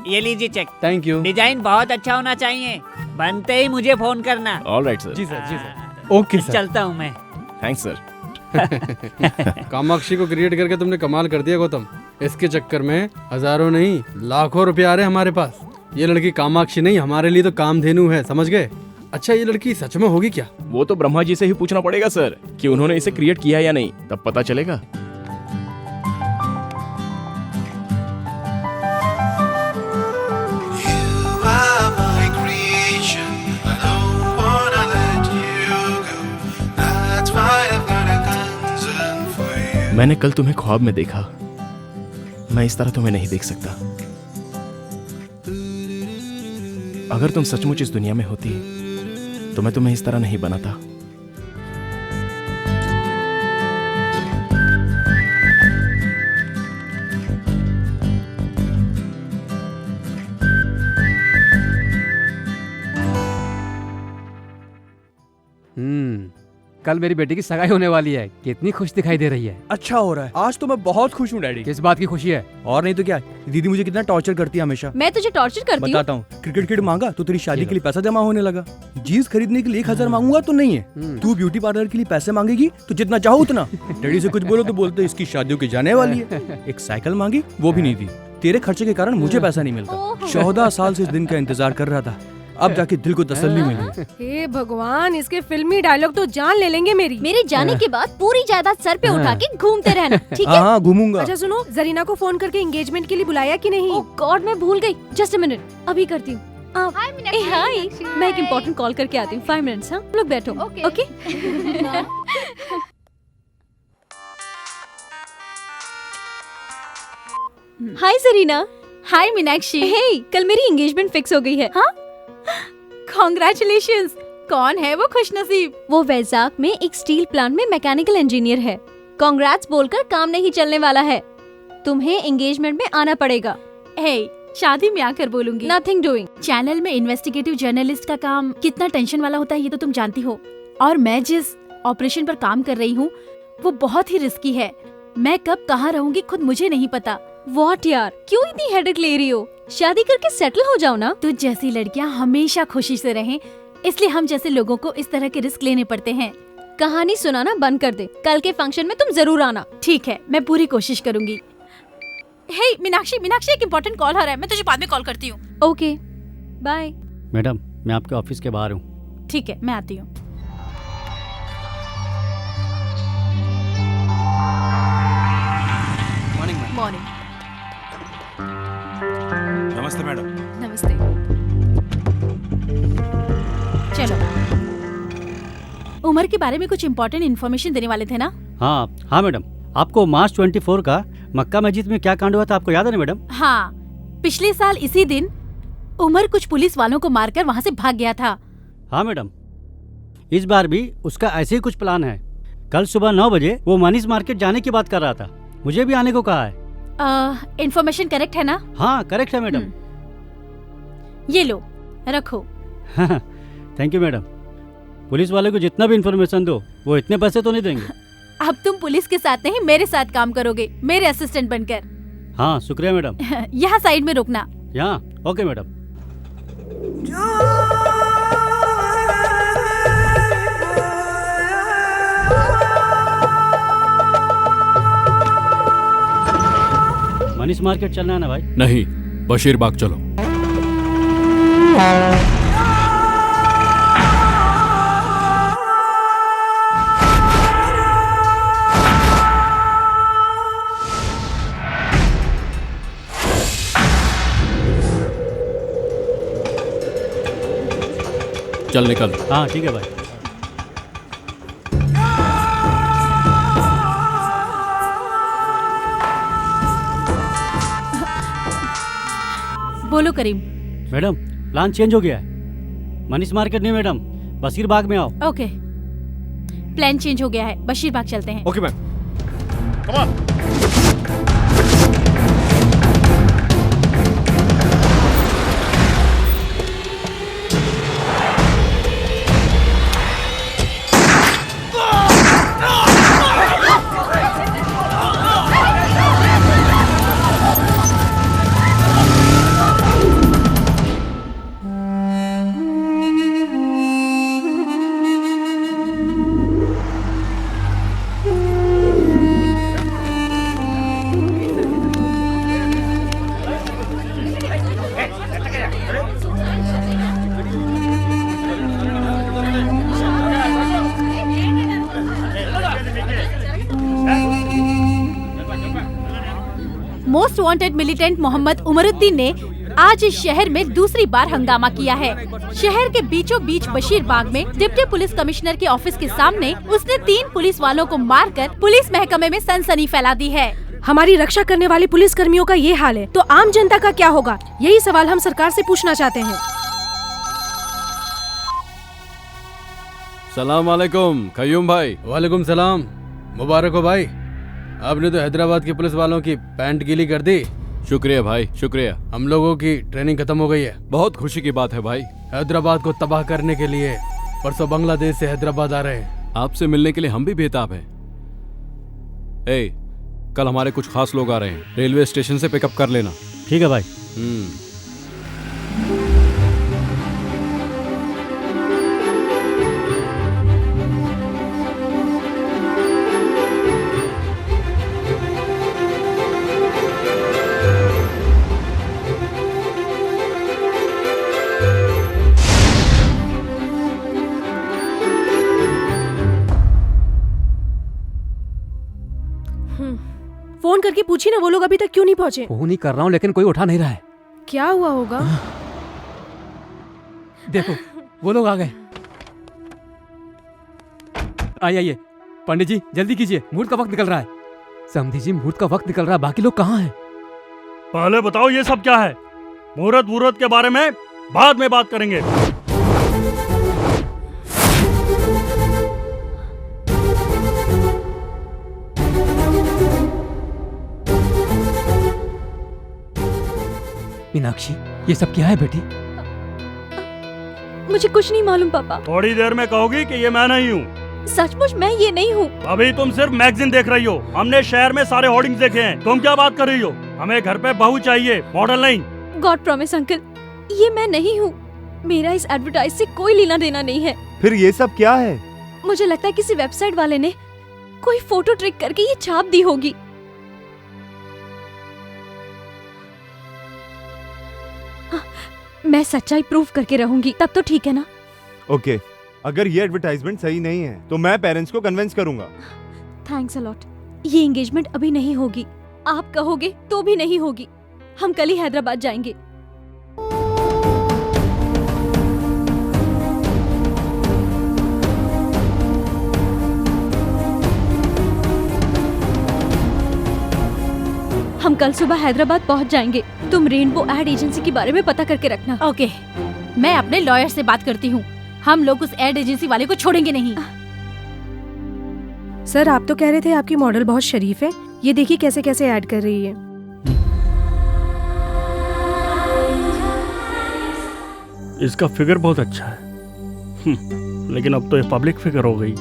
ये लीजिए चेक। Thank you. डिजाइन बहुत अच्छा होना चाहिए, बनते ही मुझे फोन करना। Alright sir. जी सर, जी सर। Okay sir. चलता हूँ मैं। Thanks sir. कामाक्षी को क्रिएट करके तुमने कमाल कर दिया गौतम। इसके चक्कर में हजारों नहीं लाखों रुपए आ रहे हैं हमारे पास। ये लड़की कामाक्षी नहीं, हमारे लिए तो कामधेनु है, समझ गए? अच्छा ये लड़की सच में होगी क्या? वो तो ब्रह्मा जी से ही पूछना पड़ेगा सर कि उन्होंने इसे क्रिएट किया या नहीं, तब पता चलेगा। मैंने कल तुम्हें ख्वाब में देखा, मैं इस तरह तुम्हें नहीं देख सकता। अगर तुम सचमुच इस दुनिया में होती तो मैं तुम्हें इस तरह नहीं बनाता। कल मेरी बेटी की सगाई होने वाली है, कितनी खुश दिखाई दे रही है। अच्छा हो रहा है, आज तो मैं बहुत खुश हूँ डैडी। किस बात की खुशी है? और नहीं तो क्या, दीदी मुझे कितना टॉर्चर करती है हमेशा। मैं तुझे टॉर्चर करती हूँ? बताता हूँ, क्रिकेट किट मांगा तो तेरी शादी के लिए पैसा जमा होने लगा। जीन्स खरीदने के लिए 1000 मांगूंगा तो नहीं है। तू ब्यूटी पार्लर के लिए पैसे मांगेगी तो जितना चाहो उतना। डैडी से कुछ बोलो तो बोलते इसकी शादियों की जाने वाली है। एक साइकिल मांगी, वो भी नहीं दी। तेरे खर्चे के कारण मुझे पैसा नहीं मिलता। 14 साल से इस दिन का इंतजार कर रहा था, अब जाके दिल को तसल्ली मिली। हे भगवान, इसके फिल्मी डायलॉग तो जान ले लेंगे मेरी। मेरे जाने के बाद पूरी जायदाद सर पे उठा के घूमते रहना, ठीक है? हाँ घूमूंगा। अच्छा सुनो, जरीना को फोन करके एंगेजमेंट के लिए बुलाया कि नहीं? ओह गॉड, मैं भूल गई। जस्ट अ मिनट, अभी करती हूँ। हाय, मैं एक इम्पोर्टेंट कॉल करके आती हूँ। 5 मिनट्स। हाँ लोग बैठो। ओके। हाय जरीना। हाय मीनाक्षी। हे, कल मेरी एंगेजमेंट फिक्स हो गई है। हाँ? Congratulations! कौन है वो खुशनसीब? वो वैजाग में एक स्टील प्लांट में मैकेनिकल इंजीनियर है। कांग्रेट्स बोलकर काम नहीं चलने वाला है, तुम्हें एंगेजमेंट में आना पड़ेगा। हे, शादी में आकर बोलूंगी। Nothing doing. चैनल में इन्वेस्टिगेटिव जर्नलिस्ट का काम कितना टेंशन वाला होता है ये तो तुम जानती हो, और मैं जिस ऑपरेशन पर काम कर रही हूँ वो बहुत ही रिस्की है। मैं कब कहाँ रहूंगी खुद मुझे नहीं पता। व्हाट यार, क्यों इतनी हेडेक ले रही हो? शादी करके सेटल हो जाओ ना। तुझ जैसी लड़कियां हमेशा खुशी से रहें, इसलिए हम जैसे लोगों को इस तरह के रिस्क लेने पड़ते हैं। कहानी सुनाना बंद कर दे, कल के फंक्शन में तुम जरूर आना। ठीक है, मैं पूरी कोशिश करूंगी। हे मीनाक्षी, एक इम्पोर्टेंट कॉल आ रहा है, मैं तुझे बाद में कॉल करती हूँ। Okay bye. मैडम, मैं आपके ऑफिस के बाहर हूँ। ठीक है, मैं आती हूँ। मॉर्निंग। नमस्ते मैडम। नमस्ते। चलो, उमर के बारे में कुछ इम्पोर्टेंट इन्फॉर्मेशन देने वाले थे ना? हाँ मैडम, आपको मार्च 24 का मक्का मस्जिद में क्या कांड हुआ था आपको याद है ना मैडम? हाँ, पिछले साल इसी दिन उमर कुछ पुलिस वालों को मारकर वहाँ से भाग गया था। हाँ मैडम, इस बार भी उसका ऐसे ही कुछ प्लान है। कल सुबह 9 बजे वो मनीष मार्केट जाने की बात कर रहा था, मुझे भी आने को कहा है। इन्फॉर्मेशन करेक्ट है ना? हाँ करेक्ट है मैडम। ये लो, रखो। Thank you madam. पुलिस वाले को जितना भी इन्फॉर्मेशन दो वो इतने पैसे तो नहीं देंगे। अब तुम पुलिस के साथ नहीं मेरे साथ काम करोगे, मेरे असिस्टेंट बनकर। हाँ शुक्रिया मैडम। यहाँ साइड में रुकना। यहाँ ओके मैडम। मनीष मार्केट चलना है ना भाई? नहीं, बशीर बाग चलो। चल निकल। हाँ ठीक है भाई। बोलो करीम। मैडम प्लान चेंज हो गया है। मनीष मार्केट नहीं मैडम, बशीर बाग में आओ। ओके, प्लान चेंज हो गया है, बशीर बाग चलते हैं। Okay ma'am. Most wanted militant Mohammad Umaruddin ने आज इस शहर में दूसरी बार हंगामा किया है। शहर के बीचों बीच बशीर बाग में डिप्टी पुलिस कमिश्नर के ऑफिस के सामने उसने 3 पुलिस वालों को मारकर पुलिस महकमे में सनसनी फैला दी है। हमारी रक्षा करने वाले पुलिस कर्मियों का ये हाल है तो आम जनता का क्या होगा? यही सवाल हम सरकार से पूछना चाहते हैं। सलाम वालेकुम कयूम भाई। वालेकुम सलाम। मुबारक हो भाई, आपने तो हैदराबाद के पुलिस वालों की पैंट गीली कर दी। शुक्रिया भाई, शुक्रिया। हम लोगों की ट्रेनिंग खत्म हो गई है। बहुत खुशी की बात है भाई। हैदराबाद को तबाह करने के लिए परसों बांग्लादेश से हैदराबाद आ रहे हैं। आपसे मिलने के लिए हम भी बेताब हैं। कल हमारे कुछ खास लोग आ रहे हैं, रेलवे स्टेशन से पिकअप कर लेना। ठीक है भाई। फोन करके पूछी ना, वो लोग अभी तक क्यों नहीं पहुँचे? फोन ही कर रहा हूँ लेकिन कोई उठा नहीं रहा है। क्या हुआ होगा? देखो वो लोग आ गए। आइए पंडित जी जल्दी कीजिए, मुहूर्त का वक्त निकल रहा है। समधी जी मुहूर्त का वक्त निकल रहा है, बाकी लोग कहाँ हैं? पहले बताओ ये सब क्या है? मुहूर्त के बारे में बाद में बात करेंगे। मीनाक्षी ये सब क्या है बेटी? मुझे कुछ नहीं मालूम पापा। थोड़ी देर में कहोगी कि ये मैं नहीं हूँ। सचमुच मैं ये नहीं हूँ। अभी तुम सिर्फ मैगजीन देख रही हो, हमने शहर में सारे होर्डिंग्स देखे हैं। तुम क्या बात कर रही हो? हमें घर पे बहू चाहिए, मॉडल नहीं। गॉड प्रॉमिस अंकल, ये मैं नहीं हूँ। मेरा इस एडवर्टाइज से कोई लेना देना नहीं है। फिर ये सब क्या है? मुझे लगता है किसी वेबसाइट वाले ने कोई फोटो ट्रिक करके ये छाप दी होगी। मैं सच्चाई प्रूफ करके रहूंगी, तब तो ठीक है ना? ओके, अगर ये एडवर्टाइजमेंट सही नहीं है तो मैं पेरेंट्स को कन्विंस करूंगा। Thanks a lot. ये एंगेजमेंट अभी नहीं होगी, आप कहोगे तो भी नहीं होगी। हम कल ही हैदराबाद जाएंगे। हम कल सुबह हैदराबाद पहुंच जाएंगे। तुम रेनबो एड एजेंसी के बारे में पता करके रखना। ओके, मैं अपने लॉयर से बात करती हूँ। हम लोग उस एड एजेंसी वाले को छोड़ेंगे नहीं। सर आप तो कह रहे थे आपकी मॉडल बहुत शरीफ है, ये देखिए कैसे कैसे ऐड कर रही है। इसका फिगर बहुत अच्छा है, लेकिन अब तो ये पब्लिक फिगर हो गई।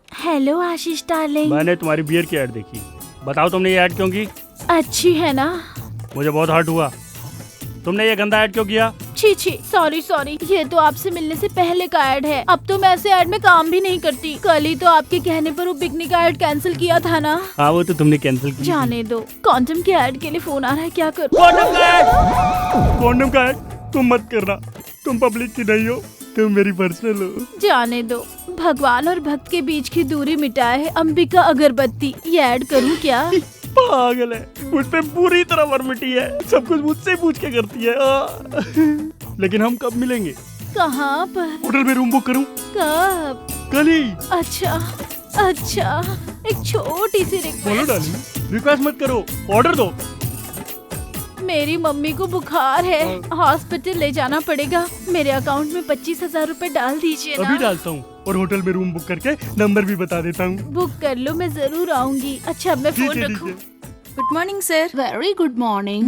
हेलो आशीष डार्लिंग। मैंने तुम्हारी बियर की ऐड देखी, बताओ तुमने ये ऐड क्यों की? अच्छी है ना? मुझे बहुत हर्ट हुआ। तुमने ये गंदा ऐड क्यों किया? छी छी, सॉरी सॉरी, ये तो आपसे मिलने से पहले का ऐड है। अब तो मैं ऐसे ऐड में काम भी नहीं करती। कल ही तो आपके कहने पर वो पिकनिक का ऐड कैंसिल किया था ना। हाँ वो तो तुमने कैंसिल किया। जाने दो, कॉन्डम के ऐड के लिए फोन आ रहा है, क्या करूं? कॉन्डम का ऐड तुम मत करना, तुम पब्लिक की नहीं हो, तुम मेरी पर्सनल हो। जाने दो, भगवान और भक्त के बीच की दूरी मिटाए है अंबिका अगरबत्ती। ये ऐड करूं क्या? पागल है, मुझ पे पूरी तरह वर्मिटी है, सब कुछ मुझसे पूछ के करती है। लेकिन हम कब मिलेंगे? कहाँ पर? होटल में रूम बुक करूं? कब? कल ही। अच्छा अच्छा, एक छोटी सी बोलो रिक्वेस्ट। डार्लिंग, रिक्वेस्ट मत करो, ऑर्डर दो। मेरी मम्मी को बुखार है, हॉस्पिटल ले जाना पड़ेगा। मेरे अकाउंट में 25,000 रूपए डाल दीजिए ना। अभी डालता हूँ और होटल में रूम बुक करके नंबर भी बता देता हूँ। बुक कर लो, मैं जरूर आऊंगी। अच्छा अब मैं फोन रखूं। Good morning sir. Very good morning.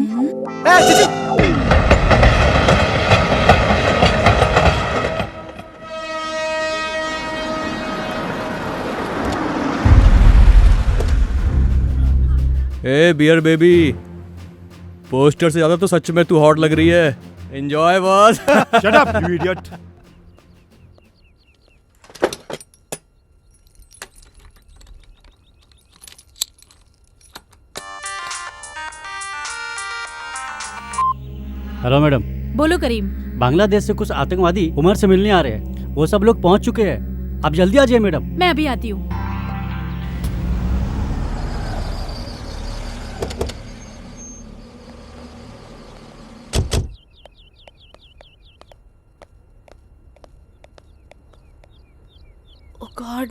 ए बियर बेबी, पोस्टर से ज्यादा तो सच में तू हॉट लग रही है। Enjoy boss. Shut up you idiot. Hello madam. बोलो करीम। बांग्लादेश से कुछ आतंकवादी उमर से मिलने आ रहे हैं, वो सब लोग पहुंच चुके हैं, आप जल्दी आ जाइए मैडम। मैं अभी आती हूँ। Oh God.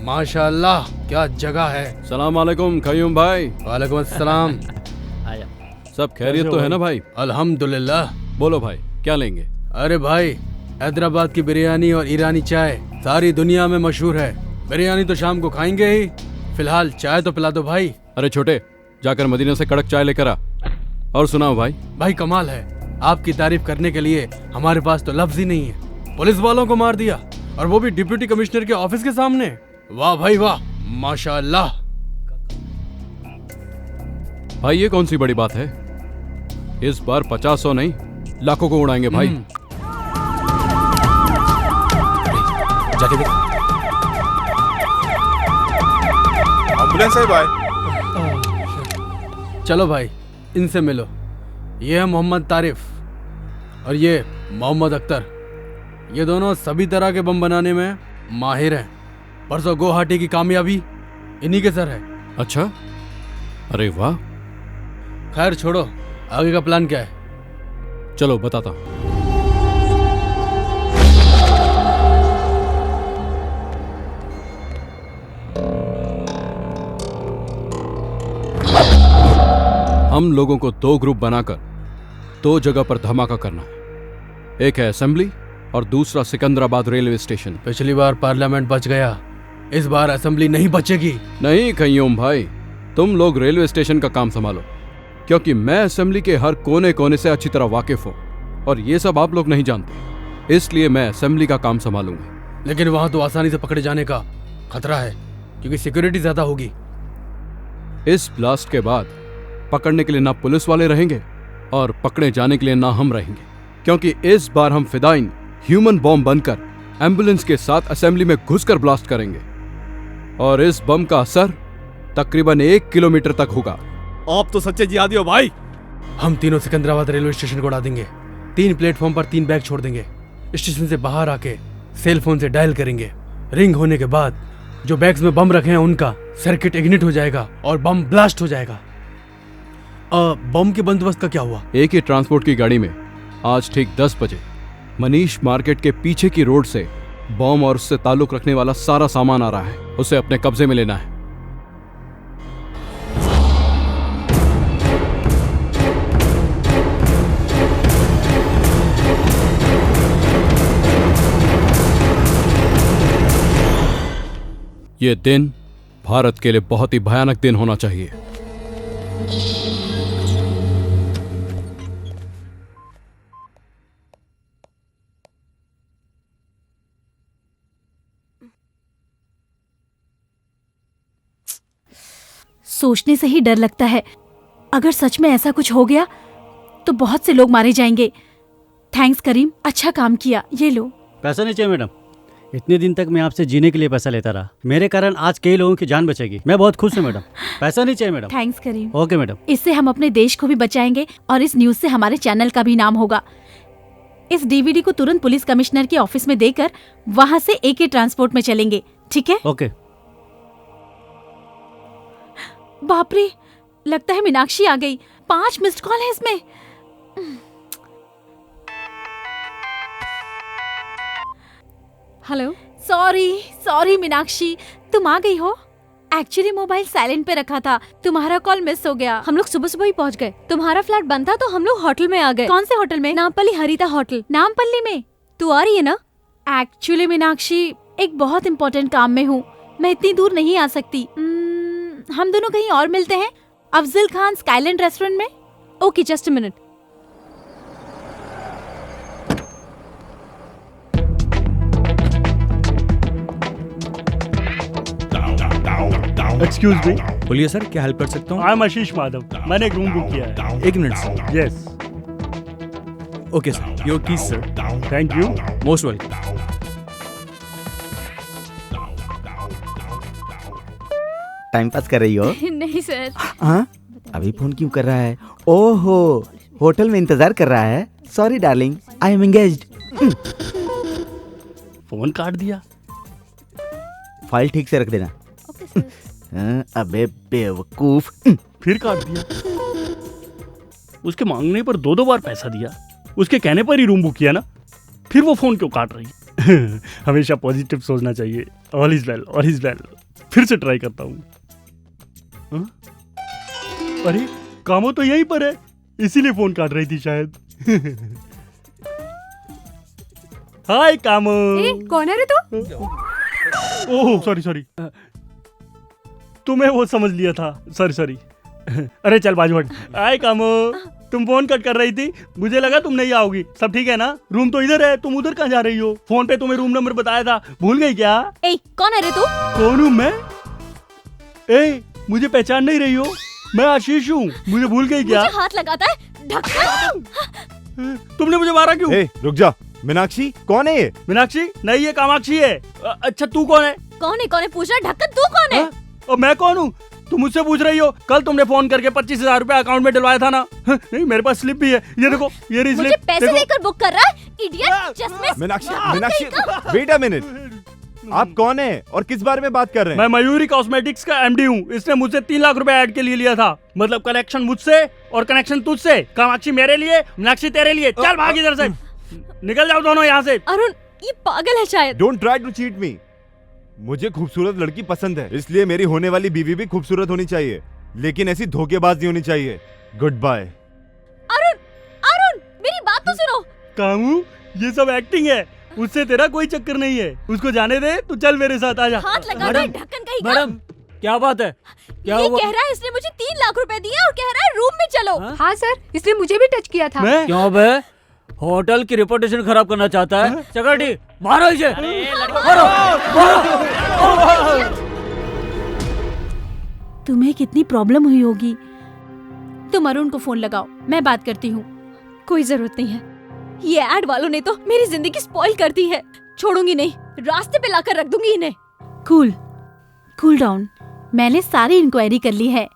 माशाल्लाह क्या जगह है। सलाम वालेकुम कयूम भाई। वालेकुम अस्सलाम। सब खैरियत तो है ना भाई? अल्हम्दुलिल्लाह। बोलो भाई क्या लेंगे? अरे भाई, हैदराबाद की बिरयानी और ईरानी चाय सारी दुनिया में मशहूर है। बिरयानी तो शाम को खाएंगे ही, फिलहाल चाय तो पिला दो भाई। अरे छोटे, जाकर मदीना से कड़क चाय लेकर आ। और सुनाओ भाई। भाई कमाल है, आपकी तारीफ करने के लिए हमारे पास तो लफ्ज ही नहीं है। पुलिस वालों को मार दिया, और वो भी डिप्टी कमिश्नर के ऑफिस के सामने। वाह भाई वाह, माशाल्लाह। भाई ये कौन सी बड़ी बात है? इस बार 50-100 नहीं, लाखों को उड़ाएंगे भाई। जाके देख। एम्बुलेंस है भाई। चलो भाई, इनसे मिलो। ये है मोहम्मद तारिफ और ये मोहम्मद अख्तर। ये दोनों सभी तरह के बम बनाने में माहिर हैं। परसों गुवाहाटी की कामयाबी इन्हीं के सर है। अच्छा, अरे वाह। खैर छोड़ो, आगे का प्लान क्या है? चलो बताता हूँ। हम लोगों को 2 ग्रुप बनाकर 2 जगह पर धमाका करना है। एक है असेंबली और दूसरा सिकंदराबाद रेलवे स्टेशन। पिछली बार पार्लियामेंट बच गया, इस बार असेंबली नहीं बचेगी। नहीं कयूम भाई, तुम लोग रेलवे स्टेशन का काम संभालो, क्योंकि मैं असेंबली के हर कोने कोने से अच्छी तरह वाकिफ हूँ और ये सब आप लोग नहीं जानते, इसलिए मैं असेंबली का काम संभालूंगा। लेकिन वहां तो आसानी से पकड़े जाने का खतरा है, क्योंकि सिक्योरिटी ज्यादा होगी। इस ब्लास्ट के बाद पकड़ने के लिए ना पुलिस वाले रहेंगे और पकड़े जाने के लिए ना हम रहेंगे, क्योंकि इस बार हम फिदाइन ह्यूमन बॉम्ब बनकर एम्बुलेंस के साथ असेंबली में घुसकर ब्लास्ट करेंगे और इस बम का असर तकरीबन 1 किलोमीटर तक होगा। आप तो सच्चे जिहादी हो भाई। हम तीनों सिकंदराबाद रेलवे स्टेशन को उड़ा देंगे। 3 प्लेटफॉर्म पर 3 बैग छोड़ देंगे। स्टेशन से बाहर आके सेल फोन से डायल करेंगे। रिंग होने के बाद जो बैग्स में बम रखे हैं उनका सर्किट इग्निट हो जाएगा और बम ब्लास्ट हो जाएगा। बम के बंदोबस्त का क्या हुआ? एक ही ट्रांसपोर्ट की गाड़ी में आज ठीक 10 बजे मनीष मार्केट के पीछे की रोड से बम और उससे ताल्लुक रखने वाला सारा सामान आ रहा है, उसे अपने कब्जे में लेना है। ये दिन भारत के लिए बहुत ही भयानक दिन होना चाहिए। सोचने से ही डर लगता है, अगर सच में ऐसा कुछ हो गया तो बहुत से लोग मारे जाएंगे। थैंक्स करीम, अच्छा काम किया। ये लो। पैसा नहीं चाहिए मैडम, इतने दिन तक मैं आपसे जीने के लिए पैसा लेता रहा, मेरे कारण आज कई लोगों की जान बचेगी। मैं बहुत खुश हूँ मैडम। पैसा नहीं चाहिए madam. Thanks Karim. Okay madam. इससे हम अपने देश को भी बचाएंगे और इस न्यूज से हमारे चैनल का भी नाम होगा। इस डीवीडी को तुरंत पुलिस कमिश्नर के ऑफिस में देकर वहाँ से एके ट्रांसपोर्ट में चलेंगे, ठीक है? ओके। बाप रे, लगता है मीनाक्षी आ गई। 5 मिस्ड कॉल है इसमें। हेलो। सॉरी मीनाक्षी, तुम आ गई हो? एक्चुअली मोबाइल साइलेंट पे रखा था, तुम्हारा कॉल मिस हो गया। हम लोग सुबह सुबह ही पहुंच गए। तुम्हारा फ्लैट बंद था तो हम लोग होटल में आ गए। कौन से होटल में? नामपल्ली हरिता होटल। नामपल्ली में? तू आ रही है ना? एक्चुअली मीनाक्षी, एक बहुत इम्पोर्टेंट काम में हूँ, मैं इतनी दूर नहीं आ सकती। हम दोनों कहीं और मिलते हैं, अफजल खान स्काईलैंड रेस्टोरेंट में। Okay, just a minute. Excuse me. बोलिए सर, क्या हेल्प कर सकता हूँ? आई एम आशीष माधव, मैंने एक रूम बुक किया है। 1 minute sir. Yes. Okay sir, your keys sir. Thank you. Most welcome. Time pass कर रही हो? नहीं सर। हाँ, अभी फोन क्यों कर रहा है? ओहो, होटल में इंतजार कर रहा है। Sorry darling, I am engaged. Phone काट दिया। फाइल ठीक से रख देना। अबे बेवकूफ। फिर काट दिया। उसके मांगने पर 2 बार पैसा दिया, उसके कहने पर ही रूम बुक किया ना, फिर वो फोन क्यों काट रही है? हमेशा पॉजिटिव सोचना चाहिए। All is well, all is well. फिर से ट्राई करता हूँ। अरे कामो तो यहीं पर है, इसीलिए फोन काट रही थी शायद। हाय कामो। कौन है रे तू? ओह सॉरी, तुम्हें वो समझ लिया था। सॉरी। अरे चल बाजू हट। हाय कामो, तुम फोन कट कर रही थी, मुझे लगा तुम नहीं आओगी। सब ठीक है ना? रूम तो इधर है, तुम उधर कहाँ जा रही हो? फोन पे तुम्हें रूम नंबर बताया था, भूल गई क्या? कौन है रे तू? कौन हूँ मैं? मुझे पहचान नहीं रही हो? मैं आशीष हूँ, मुझे भूल गई क्या? मुझे हाथ लगाता है, ढक्कन। तुमने मुझे मारा क्यों? रुक जा। मीनाक्षी कौन है ये? मीनाक्षी नहीं, ये कामाक्षी है। अच्छा तू कौन है? कौन है पूछ रहा? ढक्कन तू कौन है? और मैं कौन हूँ? तुम मुझसे पूछ रही हो? कल तुमने फोन करके 25,000 रुपए अकाउंट में डलवाया था ना? नहीं, मेरे पास स्लिप भी है, ये देखो, ये रही मुझे स्लिप। पैसे देकर बुक कर रहा है, इडियट। चश्मे। मीनाक्षी वेट अ मिनट, आप कौन है और किस बारे में बात कर रहे हैं? मैं मयूरी कॉस्मेटिक्स का एमडी हूँ। इसने मुझसे 3 लाख रुपए ऐड के लिए लिया था। मतलब कनेक्शन मुझसे और कनेक्शन तुझसे। कामाक्षी मेरे लिए, मीनाक्षी तेरे लिए। चल भाग इधर से, निकल जाओ दोनों यहाँ से। अरुण, ये पागल है शायद। Don't try to cheat me. मुझे खूबसूरत लड़की पसंद है, इसलिए मेरी होने वाली बीवी भी खूबसूरत होनी चाहिए, लेकिन ऐसी धोखेबाज नहीं होनी चाहिए। Good bye. अरुण, मेरी बात तो सुनो। कामू, ये सब एक्टिंग है, उससे तेरा कोई चक्कर नहीं है। उसको जाने दे, तू चल मेरे साथ आजा। हाथ लगा दे, ढक्कन कहीं का। मैडम क्या बात है? क्या ये हुआ? कह रहा है इसने मुझे 3 लाख रुपए दिए और कह रहा है रूम में चलो। हाँ सर, इसने मुझे भी टच किया था। क्यों बे? होटल की रेपुटेशन खराब करना चाहता है? चकरटी मारो इसे। तुम्हें कितनी प्रॉब्लम हुई होगी। तुम अरुण को फोन लगाओ, मैं बात करती हूँ। कोई जरूरत नहीं है, ये एड वालों ने तो मेरी जिंदगी स्पॉइल कर दी है। छोड़ूंगी नहीं, रास्ते पे लाकर रख दूंगी इन्हें। Cool down. मैंने सारी इंक्वायरी कर ली है,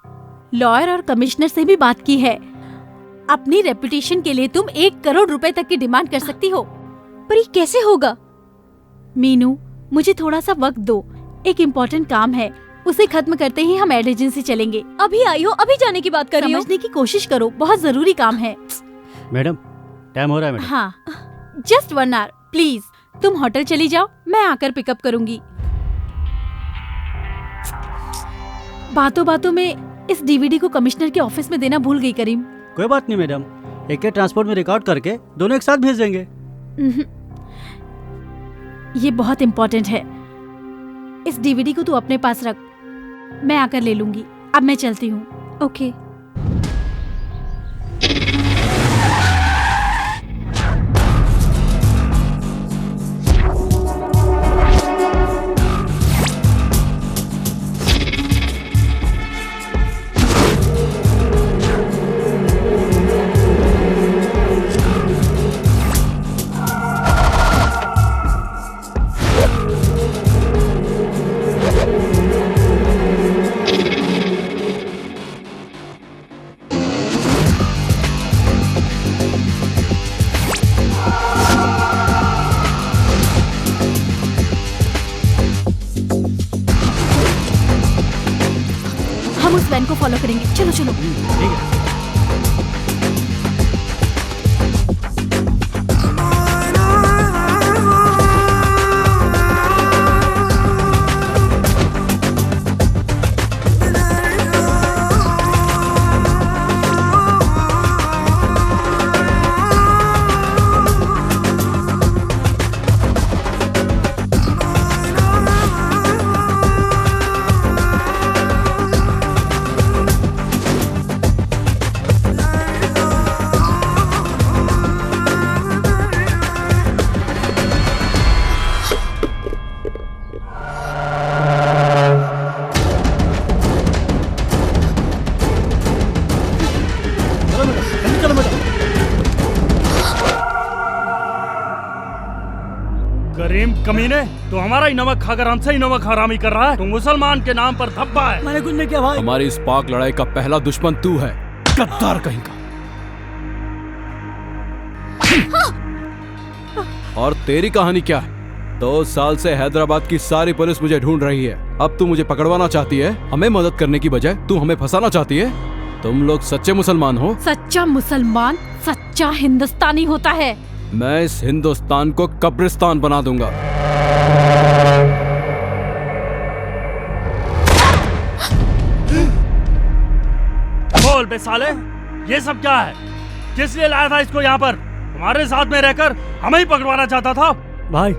लॉयर और कमिश्नर से भी बात की है। अपनी रेपुटेशन के लिए तुम 1 करोड़ रुपए तक की डिमांड कर सकती हो। पर ये कैसे होगा? मीनू, मुझे थोड़ा सा वक्त दो, एक इम्पोर्टेंट काम है, उसे खत्म करते ही हम एड एजेंसी चलेंगे। अभी आई हो, अभी जाने की बात कर रही हो? समझने की कोशिश करो, बहुत जरूरी काम है। मैडम टाइम हो रहा है मैडम। हाँ, जस्ट 1 आवर प्लीज। तुम होटल चली जाओ, मैं आकर पिकअप करूंगी। बातों बातों में इस डीवीडी को कमिश्नर के ऑफिस में देना भूल गई करीम। कोई बात नहीं मैडम, एक ट्रांसपोर्ट में रिकॉर्ड करके दोनों एक साथ भेज देंगे। ये बहुत इम्पोर्टेंट है, इस डीवीडी को तू अपने पास रख, मैं आकर ले लूंगी। अब मैं चलती हूँ। ओके। हम उस वैन को फॉलो करेंगे। चलो चलो। ठीक है। करीम कमीने, तो हमारा ही नमक खाकर हमसे ही नमक हरामी कर रहा है। तू मुसलमान के नाम पर धब्बा है। मैंने कुछ नहीं किया भाई। हमारी इस पाक लड़ाई का पहला दुश्मन तू है, गद्दार कहीं का। और तेरी कहानी क्या है? 2 साल से हैदराबाद की सारी पुलिस मुझे ढूंढ रही है। अब तू मुझे पकड़वाना चाहती है? हमें मदद करने की बजाय तू हमें फंसाना चाहती है? तुम लोग सच्चे मुसलमान हो? सच्चा मुसलमान सच्चा हिंदुस्तानी होता है। मैं इस हिंदुस्तान को कब्रिस्तान बना दूंगा। बोल बे साले, ये सब क्या है? किस लिए लाया था इसको यहाँ पर? हमारे साथ में रहकर हमें ही पकड़वाना चाहता था। भाई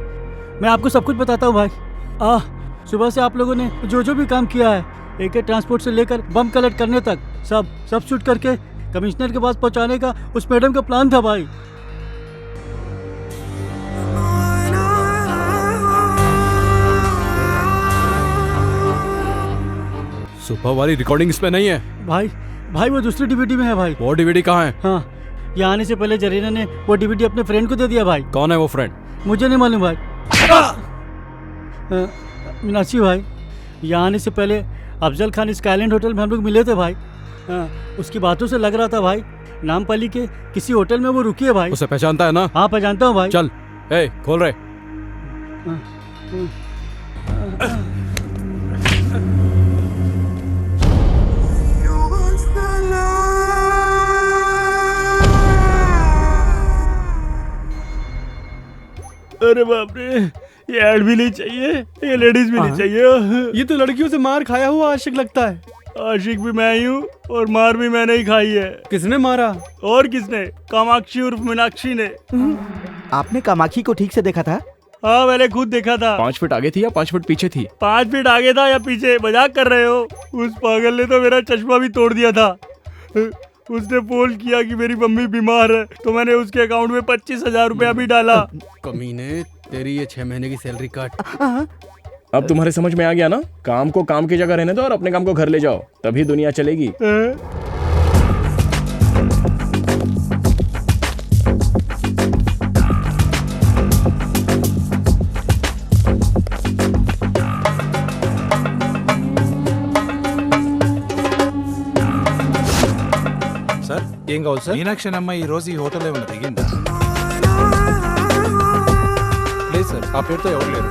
मैं आपको सब कुछ बताता हूँ भाई। सुबह से आप लोगों ने जो भी काम किया है, AK ट्रांसपोर्ट से लेकर बम कलेक्ट करने तक, सब शूट करके कमिश्नर के पास पहुँचाने का उस मैडम का प्लान था भाई। सुबह वाली रिकॉर्डिंग इसमें नहीं है भाई वो दूसरी डीवीडी में है भाई। वो डीवीडी कहाँ है? हाँ, यहाँ आने से पहले जरीना ने वो डीवीडी अपने फ्रेंड को दे दिया भाई। कौन है वो फ्रेंड? मुझे नहीं मालूम भाई। मीनाक्षी भाई, यहाँ आने से पहले अफजल खान स्काईलैंड होटल में हम लोग मिले थे भाई। उसकी बातों से लग रहा था भाई नामपल्ली के किसी होटल में वो रुकी है भाई। उसे पहचानता है ना? हाँ पहचानता हूँ भाई। चल खोल रहे। अरे बाप रे, ये ऐड भी नहीं चाहिए, ये लेडीज भी नहीं चाहिए। ये तो लड़कियों से मार खाया हुआ आशिक लगता है। आशिक भी मैं ही हूँ और मार भी मैंने ही खाई है। किसने मारा? और किसने? कामाक्षी उर्फ मीनाक्षी ने। आपने कामाक्षी को ठीक से देखा था? हाँ मैंने खुद देखा था। 5 फीट आगे थी या 5 फीट पीछे थी? 5 फीट आगे था या पीछे? मजाक कर रहे हो? उस पागल ने तो मेरा चश्मा भी तोड़ दिया था। उसने फोन किया कि मेरी मम्मी बीमार है, तो मैंने उसके अकाउंट में 25,000 रुपया भी डाला। कमीने, तेरी ये 6 महीने की सैलरी काट। अब तुम्हारे समझ में आ गया ना? काम को काम की जगह रहने दो और अपने काम को घर ले जाओ, तभी दुनिया चलेगी। ఏం కావాలి సార్? మీనాక్షి అమ్మ ఈ రోజు ఈ హోటల్ ఏమైనా దిగిందా? లేదు సార్, ఆ పేరుతో ఎవరు లేరు.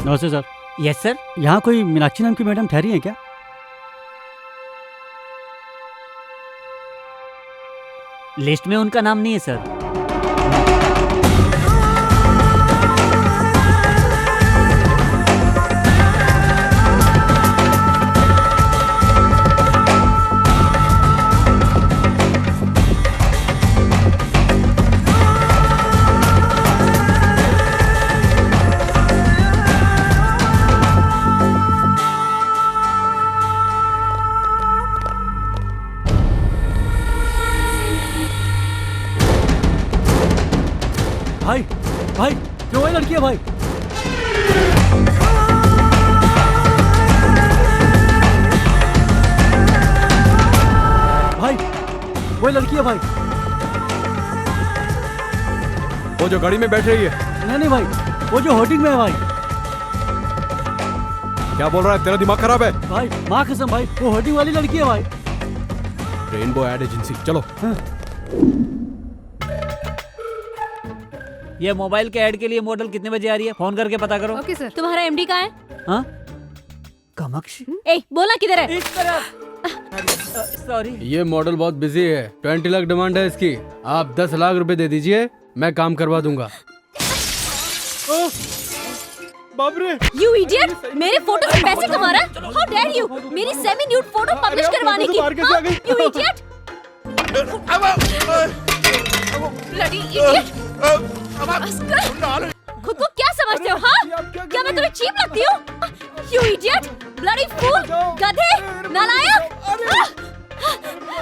नमस्ते सर। Yes sir. यहाँ कोई मीनाक्षी नाम की मैडम ठहरी है क्या? लिस्ट में उनका नाम नहीं है सर। भाई भाई क्यों वही लड़की है भाई? भाई वही लड़की है भाई। वो जो गाड़ी में बैठ रही है? नहीं भाई, वो जो होर्डिंग में है भाई। क्या बोल रहा है? तेरा दिमाग खराब है? भाई माँ कसम भाई, वो होर्डिंग वाली लड़की है भाई। रेनबो एड एजेंसी, चलो। ये मोबाइल के ऐड के लिए मॉडल कितने बजे आ रही है? फोन करके पता करो। Okay sir. तुम्हारा एमडी कहाँ है? हाँ? कामाक्षी? ए, बोला किधर है? सॉरी। ये मॉडल बहुत बिजी है, 20 लाख डिमांड है इसकी। आप 10 लाख रुपए दे दीजिए, मैं काम करवा दूंगा। बाप रे! You idiot! मेरे फोटो से पैसे कमा रहा है? How dare you! मेरी सेमी न्यूड फोटो पब्लिश करवाने की? हाँ? You idiot! Bloody idiot! खुद को क्या समझते हो? हाँ? क्या मैं तुम्हें चीप लगती हूँ? You idiot! Bloody fool! गधे! नालायक!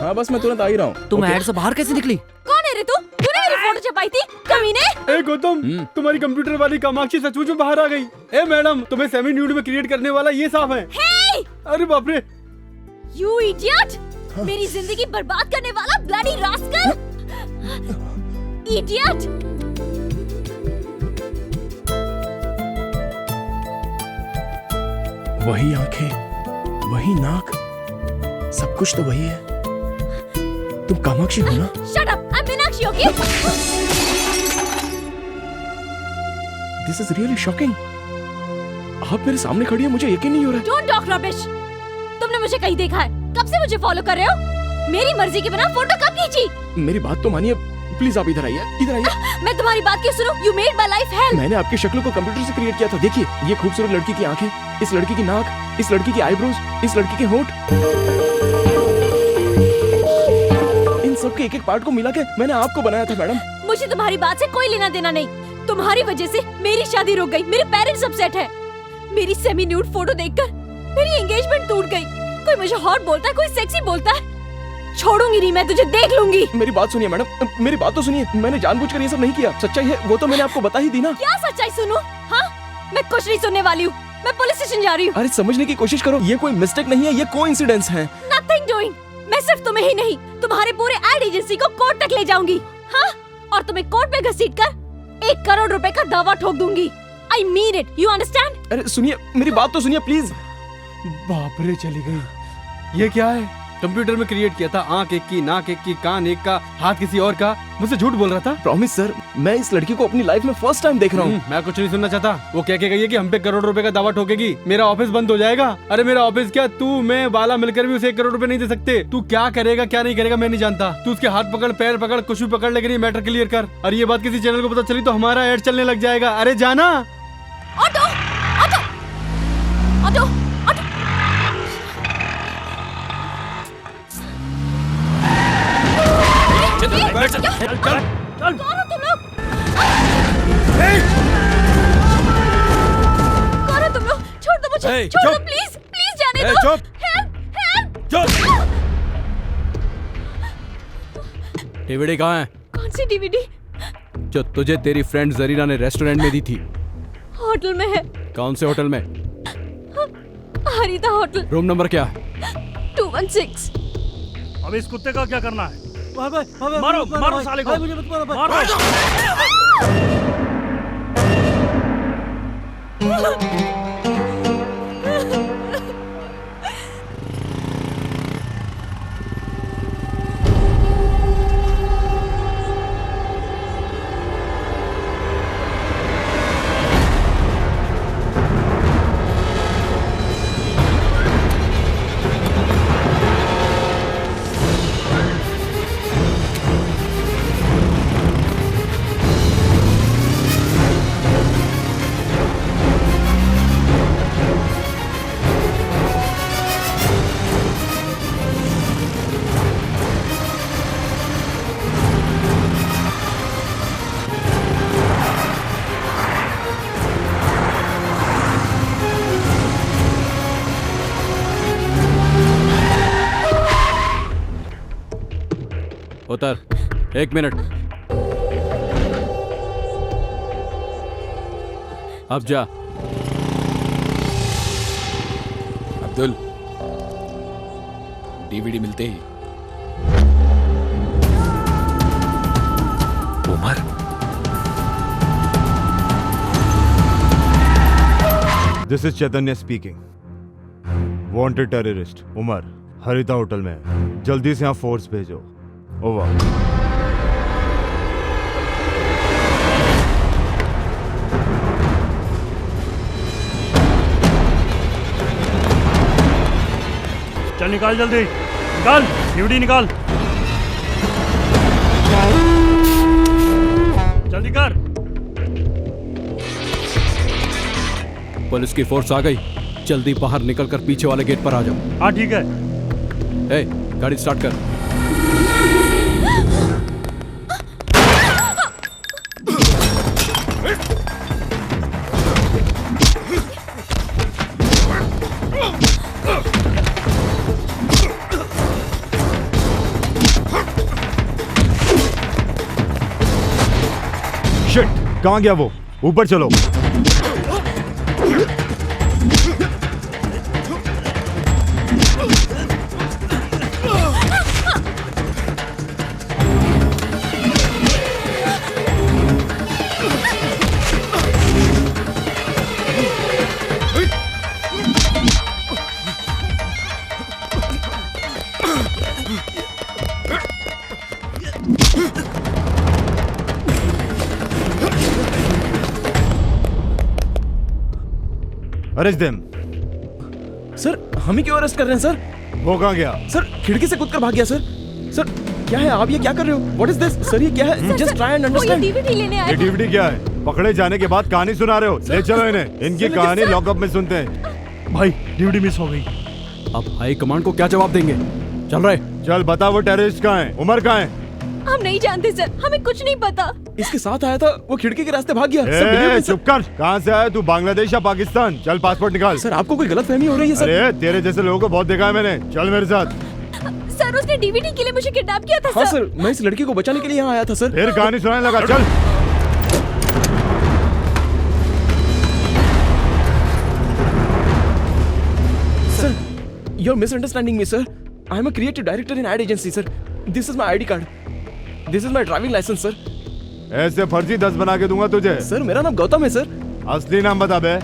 हाँ बस मैं तुरंत आ ही रहा हूँ। तुम ऐड से बाहर कैसे निकली? कौन है रे तू? तूने मेरी फोटो छपाई थी? कमीने! ए गौतम, तुम्हारी कंप्यूटर वाली कामाक्षी सचमुच में बाहर आ गई। ए मैडम, तुम्हें सेमी न्यूड में क्रिएट करने वाला ये साफ है। Hey! अरे बाप रे! You idiot! मेरी जिंदगी बर्बाद करने वाला bloody rascal! Idiot! वही आंखें, वही नाक, सब कुछ तो वही है। तुम कामाक्षी हो ना? Shut up! I'm Meenakshi, okay? This is really shocking. आप मेरे सामने खड़ी है, मुझे यकीन नहीं हो रहा। Don't talk rubbish. तुमने मुझे कहीं देखा है? कब से मुझे फॉलो कर रहे हो? मेरी मर्जी के बिना फोटो कब खींची? मेरी बात तो मानिए, प्लीज आप इधर आइए, इधर आइए। मैं तुम्हारी बात क्यों सुनूं? You made my life hell. मैंने आपकी शक्ल को कंप्यूटर से क्रिएट किया था। देखिए, ये खूबसूरत लड़की की आंखें, इस लड़की की नाक, इस लड़की की आईब्रोज, इस लड़की के होंठ, इन सब के एक-एक पार्ट को मिला के मैंने आपको बनाया था मैडम। मुझे तुम्हारी बात से कोई लेना देना नहीं। तुम्हारी वजह से मेरी शादी रुक गई, मेरे पेरेंट्स अपसेट है। मेरी सेमी न्यूड फोटो देखकर मेरी एंगेजमेंट टूट गई। कोई मुझे हॉट बोलता है, कोई सेक्सी बोलता है। छोड़ूंगी नहीं, मैं तुझे देख लूंगी। मेरी बात सुनिए मैडम, मेरी बात तो सुनिए। मैंने जानबूझकर ये सब नहीं किया। सच्चाई है वो तो मैंने आपको बता ही दी ना। क्या सच्चाई सुनूं? हाँ, मैं कुछ नहीं सुनने वाली हूँ। मैं पुलिस स्टेशन जा रही हूँ। अरे समझने की कोशिश करो, ये कोई मिस्टेक नहीं है, ये कोइंसिडेंस है। Nothing doing. मैं सिर्फ तुम्हें ही नहीं, तुम्हारे पूरे एड एजेंसी को कोर्ट तक ले जाऊंगी। हाँ, और तुम्हें कोर्ट में घसीटकर 1 करोड़ रुपए का दावा ठोक दूंगी। I mean it. You understand? अरे सुनिए, मेरी बात तो सुनिए प्लीज। बाप रे, चली गई। ये क्या है? कंप्यूटर में क्रिएट किया था, आंख एक की, नाक एक की, कान एक का, हाथ किसी और का। मुझसे झूठ बोल रहा था। प्रॉमिस सर, मैं इस लड़की को अपनी लाइफ में फर्स्ट टाइम देख रहा हूँ। मैं कुछ नहीं सुनना चाहता। वो क्या गई है कि हम पे 1 करोड़ रुपए का दावा ठोकेगी, मेरा ऑफिस बंद हो जाएगा। अरे मेरा ऑफिस क्या, तू मैं बाला मिलकर भी उसे 1 करोड़ रुपए नहीं दे सकते। तू क्या करेगा क्या नहीं करेगा मैं नहीं जानता। तू उसके हाथ पकड़, पैर पकड़, कुछ भी पकड़, लेकिन ये मैटर क्लियर कर। और ये बात किसी चैनल को पता चली तो हमारा एड चलने लग जाएगा। अरे जाना। Auto, auto, auto, auto. चल। कौन हो तुम लोग? कौन हो तुम लोग? छोड़ दो मुझे, छोड़ दो प्लीज, प्लीज जाने दो। चुप। Help, help. डीवीडी कहाँ है? कौन सी डीवीडी? जो तुझे तेरी फ्रेंड जरीना ने रेस्टोरेंट में दी थी। होटल में है। कौन से होटल में? हरिता होटल। रूम नंबर क्या? 216। अब इस कुत्ते का क्या करना है? भाई, मारो मारो साले को, मुझे मत मारो भाई। मारो। उतर, 1 मिनट। अब जा। अब्दुल, डीवीडी मिलते ही Umar, this is Chaitanya speaking. Wanted terrorist Umar Harita hotel में है। जल्दी से यहाँ फोर्स भेजो। ओवर। चल निकाल, जल्दी निकाल, डीवीडी निकाल, जल्दी कर। पुलिस की फोर्स आ गई, जल्दी बाहर निकलकर पीछे वाले गेट पर आ जाओ। हाँ ठीक है। ए, गाड़ी स्टार्ट कर। शिट, कहाँ गया वो? ऊपर चलो। Arrest them. सर, हम ही क्यों अरेस्ट कर रहे हैं सर? वो कहाँ गया? सर, खिड़की से कूदकर भाग गया सर। सर, क्या है? आप ये क्या कर रहे हो? What is this? सर, ये क्या है? Just try and understand. DVD लेने आया ये डीवीडी क्या है? पकड़े जाने के बाद कहानी सुना रहे हो? ले चलो इन्हें, इनकी कहानी लॉकअप में सुनते हैं। भाई, डीवीडी मिस हो गई। अब हाई कमांड को क्या जवाब देंगे? चल रहे। चल बता, वो टेररिस्ट कहाँ है? उमर कहाँ है? हम नहीं जानते सर, हमें कुछ नहीं पता। इसके साथ आया था, वो खिड़की के रास्ते भाग गया। चुप कर। कहाँ से आया तू? बांग्लादेश या पाकिस्तान? चल पासपोर्ट निकाल। सर, आपको कोई गलतफहमी हो रही है सर। अरे तेरे जैसे लोगों को बहुत देखा है मैंने। चल मेरे साथ। सर, उसने डीवीडी के लिए मुझे किडनैप किया था। हाँ सर, मैं इस लड़की को बचाने के लिए यहाँ आया था सर। फिर कहानी सुनाने लगा। चल। Sir, you're misunderstanding me, sir. I am a creative director in ad agency, sir. This is my ID card. This is my driving license, sir. ऐसे फर्जी 10 बना के दूंगा तुझे। सर, मेरा नाम गौतम है सर। असली नाम बता बे।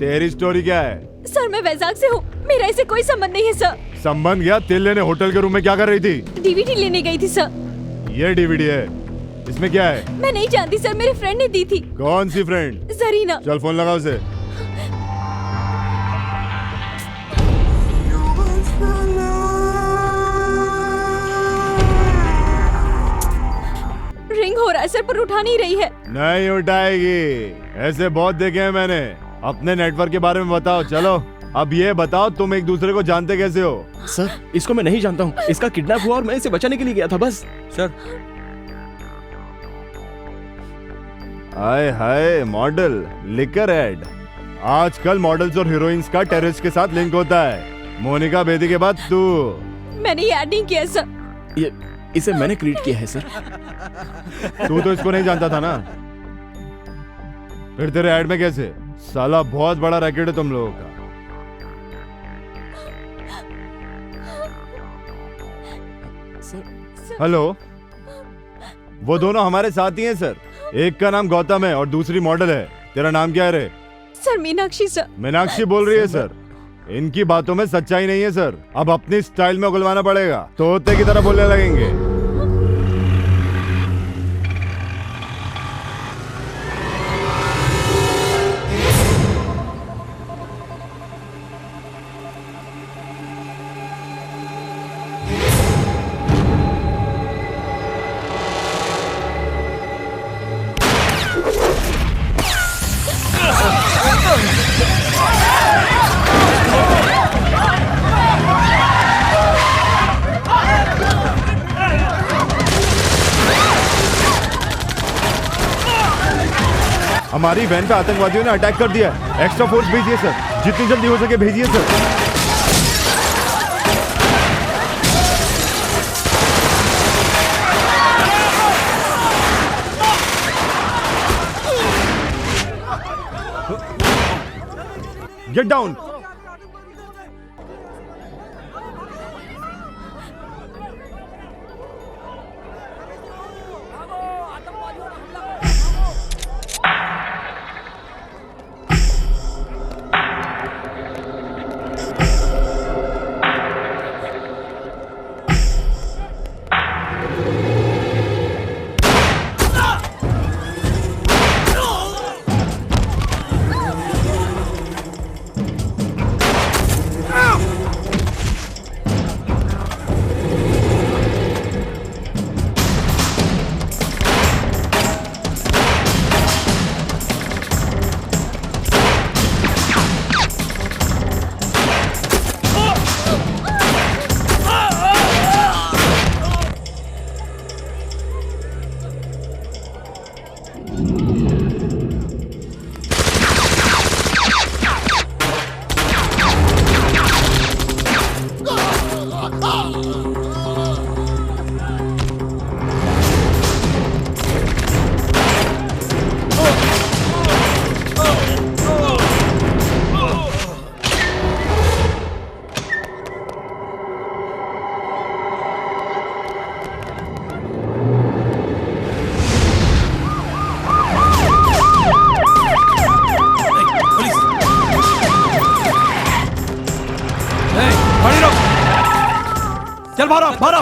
तेरी स्टोरी क्या है? सर, मैं वैजाग से हूँ, मेरा इससे कोई संबंध नहीं है सर। संबंध गया? तेल लेने होटल के रूम में क्या कर रही थी? डीवीडी लेने गई थी सर। ये डीवीडी है, इसमें क्या है? मैं नहीं जानती सर, मेरे फ्रेंड ने दी थी। कौन सी फ्रेंड? जरीना। चल फोन लगा उसे। रिंग हो रहा है सर, पर उठा नहीं रही है। नहीं उठाएगी, ऐसे बहुत देखे हैं मैंने। अपने नेटवर्क के बारे में बताओ। चलो अब ये बताओ, तुम एक दूसरे को जानते कैसे हो? सर, इसको मैं नहीं जानता हूँ। इसका किडनैप हुआ और मैं इसे बचाने के लिए गया था बस। सर, हाय हाय, मॉडल लिकर एड। आजकल मॉडल्स और हीरोइंस का टेररिस्ट के साथ लिंक होता है। मोनिका बेदी के बाद तू। मैंने ये ऐड नहीं किया सर। ये इसे मैंने क्रिएट किया है सर। तू तो इसको नहीं जानता था ना? फिर तेरे ऐड में कैसे? साला बहुत बड़ा रैकेट है तुम लोगों का। हेलो, वो दोनों हमारे साथी हैं सर। एक का नाम गौतम है और दूसरी मॉडल है। तेरा नाम क्या है रे? Sir, Meenakshi sir. मीनाक्षी बोल रही है सर। इनकी बातों में सच्चाई नहीं है सर। अब अपनी स्टाइल में उगलवाना पड़ेगा, तोते की तरह बोलने लगेंगे। हमारी वैन पे आतंकवादियों ने अटैक कर दिया है। एक्स्ट्रा फोर्स भेजिए सर, जितनी जल्दी हो सके भेजिए सर। Get down. चल भारो भारो।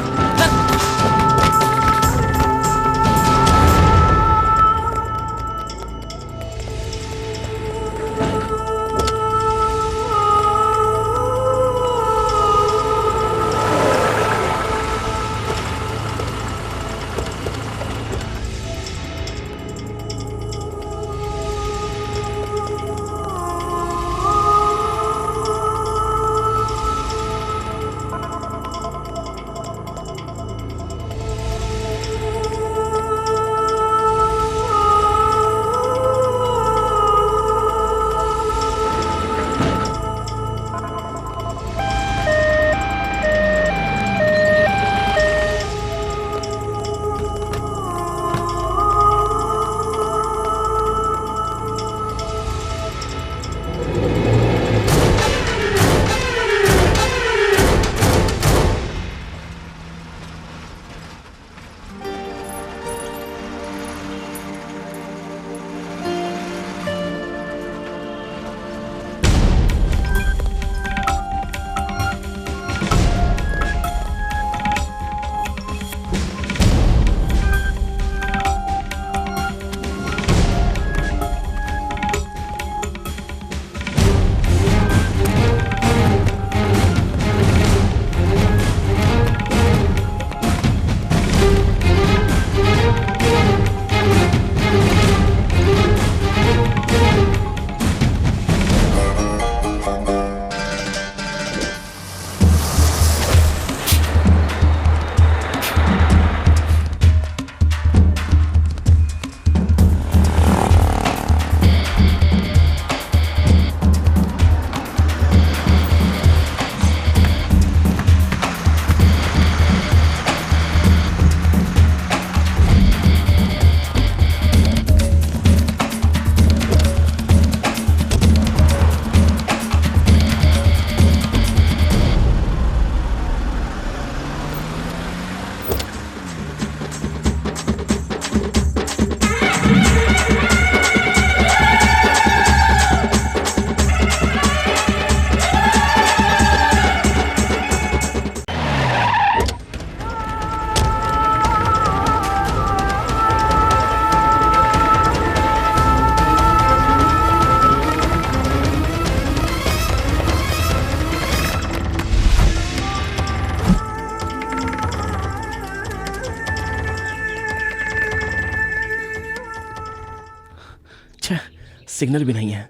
सिग्नल भी नहीं है।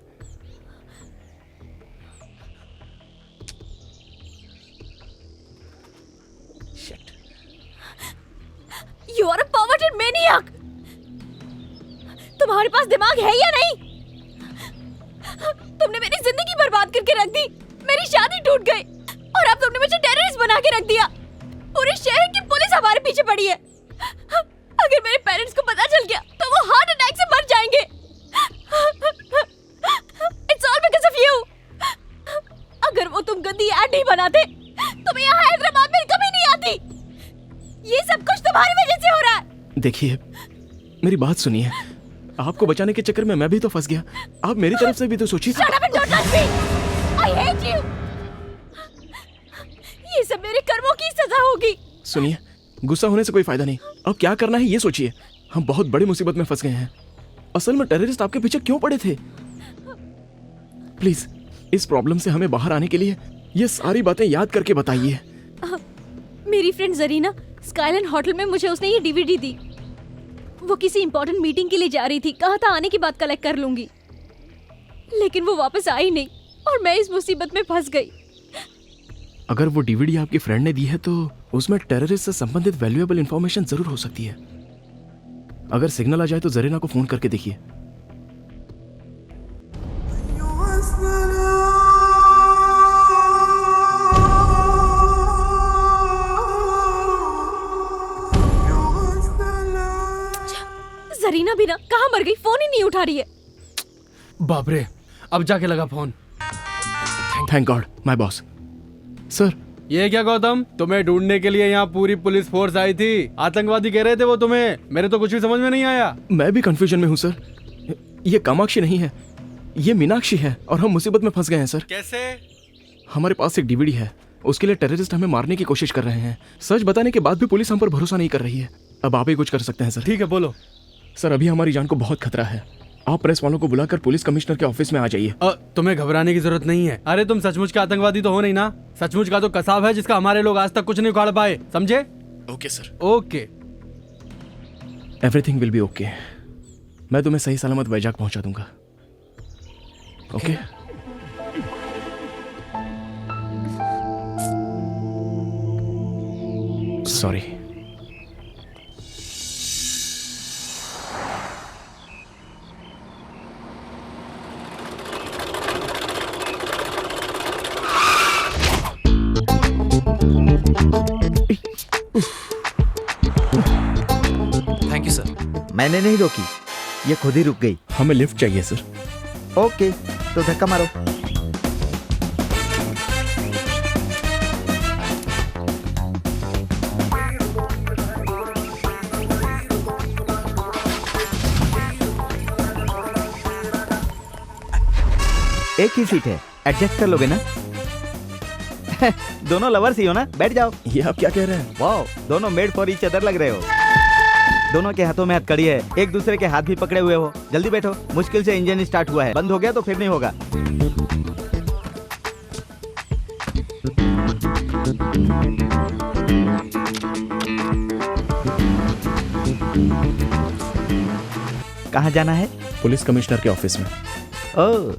You are a perverted maniac! तुम्हारे पास दिमाग है या नहीं? तुमने मेरी जिंदगी बर्बाद करके रख दी, मेरी शादी टूट गई और अब तुमने मुझे टेररिस्ट बना के रख दिया। पूरे शहर की पुलिस हमारे पीछे पड़ी है। अगर मेरे पेरेंट्स को पता चल गया तो वो हार्ट अटैक से मर जाएंगे। It's all because of you. तुम गंदी ऐड नहीं बनाते, तुम्हें यहाँ हैदराबाद में कभी नहीं आती। ये सब कुछ तुम्हारी वजह से हो रहा है। देखिए, मेरी बात सुनिए। आपको बचाने के चक्कर में मैं भी तो फंस गया। आप मेरी तरफ से भी तो सोचिए। Shut up and don't touch me! I hate you! ये सब मेरे कर्मों की सजा होगी। सुनिए, गुस्सा होने से कोई फायदा नहीं। अब क्या करना है ये सोचिए। हम बहुत बड़ी मुसीबत में फंस गए हैं। असल में टेररिस्ट आपके पीछे क्यों पड़े थे? प्लीज इस प्रॉब्लम से हमें बाहर आने के लिए ये सारी बातें याद करके बताइए। मेरी फ्रेंड जरीना स्काईलैंड होटल में मुझे उसने ये डीवीडी दी। वो किसी इंपॉर्टेंट मीटिंग के लिए जा रही थी, कहा था आने के बाद कलेक्ट कर लूंगी, लेकिन वो वापस आई नहीं और मैं इस मुसीबत में फंस गई। अगर वो डीवीडी आपकी फ्रेंड ने दी है तो उसमें टेररिस्ट से संबंधित वैल्यूएबल इंफॉर्मेशन जरूर हो सकती है। अगर सिग्नल आ जाए तो जरीना को फोन करके देखिए। जरीना भी ना कहाँ मर गई, फोन ही नहीं उठा रही है। बाप रे, अब जाके लगा phone. Thank God my boss. Sir, ये क्या गौतम, तुम्हें ढूंढने के लिए यहाँ पूरी पुलिस फोर्स आई थी। आतंकवादी कह रहे थे वो तुम्हें। मेरे तो कुछ भी समझ में नहीं आया। मैं भी कंफ्यूजन में हूँ सर। ये कामाक्षी नहीं है, ये मीनाक्षी है और हम मुसीबत में फंस गए हैं सर। कैसे? हमारे पास एक डीवीडी है, उसके लिए टेररिस्ट हमें मारने की कोशिश कर रहे हैं। सच बताने के बाद भी पुलिस हम पर भरोसा नहीं कर रही है। अब आप ही कुछ कर सकते हैं सर। ठीक है, बोलो। सर, अभी हमारी जान को बहुत खतरा है। आप प्रेस वालों को बुलाकर पुलिस कमिश्नर के ऑफिस में आ जाइए। तुम्हें घबराने की जरूरत नहीं है। अरे तुम सचमुच के आतंकवादी तो हो नहीं ना। सचमुच का तो कसाब है जिसका हमारे लोग आज तक कुछ नहीं उखाड़ पाए, समझे? Okay sir. Okay, everything will be okay. मैं तुम्हें सही सलामत वैजाग पहुंचा दूंगा। Okay? Sorry. Thank you sir. मैंने नहीं रोकी, ये खुद ही रुक गई। हमें लिफ्ट चाहिए सर। ओके, तो धक्का मारो। एक ही सीट है, एडजस्ट कर लोगे ना? दोनों लवर्स ही हो ना, बैठ जाओ। ये आप क्या कह रहे हैं? वाओ, दोनों मेड फॉर ईच अदर लग रहे हो। दोनों के हाथों में हथकड़ी है, एक दूसरे के हाथ भी पकड़े हुए हो। जल्दी बैठो, मुश्किल से इंजन स्टार्ट हुआ है, बंद हो गया तो फिर नहीं होगा। कहाँ जाना है? पुलिस कमिश्नर के ऑफिस में। ओह,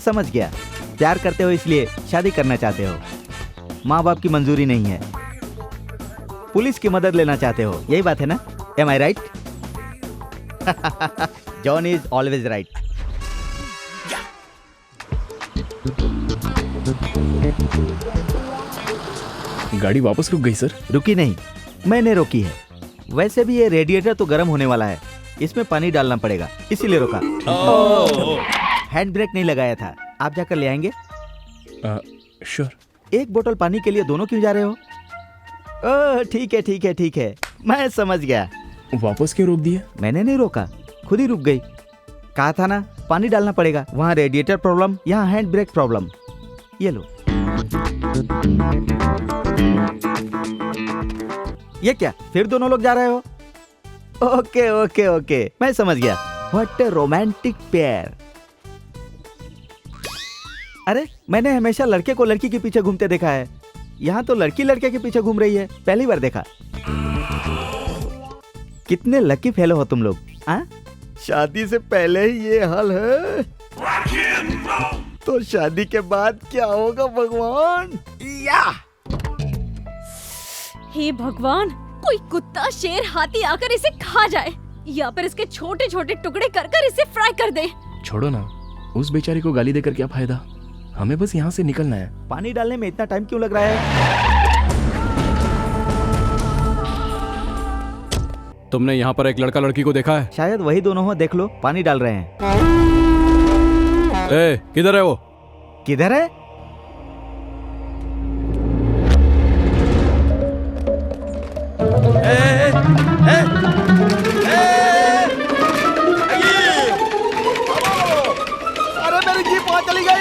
समझ गया। प्यार करते हो इसलिए शादी करना चाहते हो। माँ बाप की मंजूरी नहीं है, पुलिस की मदद लेना चाहते हो, यही बात है ना? Am I right? John is always right. गाड़ी वापस रुक गई सर। रुकी नहीं, मैंने रोकी है। वैसे भी ये रेडिएटर तो गर्म होने वाला है, इसमें पानी डालना पड़ेगा, इसीलिए रोका। हैंड ब्रेक नहीं लगाया था। आप जाकर ले आएंगे? श्योर। एक बोतल पानी के लिए दोनों क्यों जा रहे हो? ओह, ठीक है ठीक है ठीक है, मैं समझ गया। वापस क्यों रोक दिया? मैंने नहीं रोका, खुद ही रुक गई। कहा था ना पानी डालना पड़ेगा। वहाँ रेडिएटर प्रॉब्लम, यहाँ हैंड ब्रेक प्रॉब्लम। ये लो। ये क्या, फिर दोनों लोग जा रहे हो? ओके ओके ओके, मैं समझ गया। What a romantic pair. अरे, मैंने हमेशा लड़के को लड़की के पीछे घूमते देखा है, यहाँ तो लड़की लड़के के पीछे घूम रही है, पहली बार देखा। कितने लकी फेलो हो तुम लोग। शादी से पहले ही ये हाल है, तो शादी के बाद क्या होगा भगवान? या हे भगवान, कोई कुत्ता, शेर, हाथी आकर इसे खा जाए या फिर इसके छोटे छोटे टुकड़े कर कर इसे फ्राई कर दे। छोड़ो ना, उस बेचारी को गाली देकर क्या फायदा, हमें बस यहाँ से निकलना है। पानी डालने में इतना टाइम क्यों लग रहा है? तुमने यहाँ पर एक लड़का लड़की को देखा है? शायद वही दोनों हो, देख लो, पानी डाल रहे हैं। ए, किधर है वो? किधर है? अरे मेरी जीप वहां चली गई।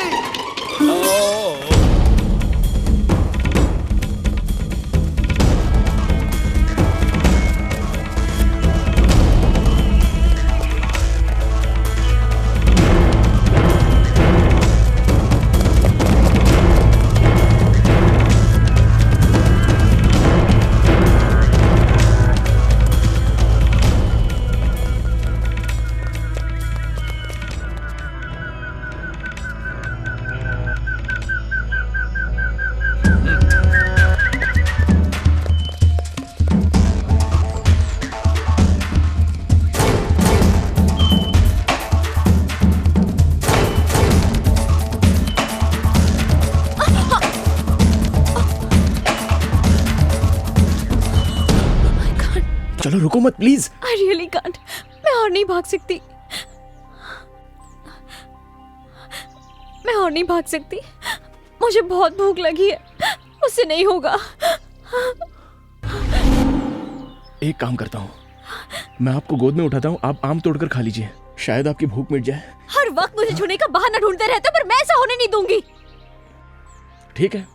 चलो रुको मत प्लीज। I really can't. मैं और नहीं भाग सकती। मैं और नहीं भाग सकती। मुझे बहुत भूख लगी है। मुझसे नहीं होगा। एक काम करता हूँ, मैं आपको गोद में उठाता हूँ, आप आम तोड़कर खा लीजिए, शायद आपकी भूख मिट जाए। हर वक्त मुझे छूने का बहाना ढूंढते रहते हो, पर मैं ऐसा होने नहीं दूंगी। ठीक है,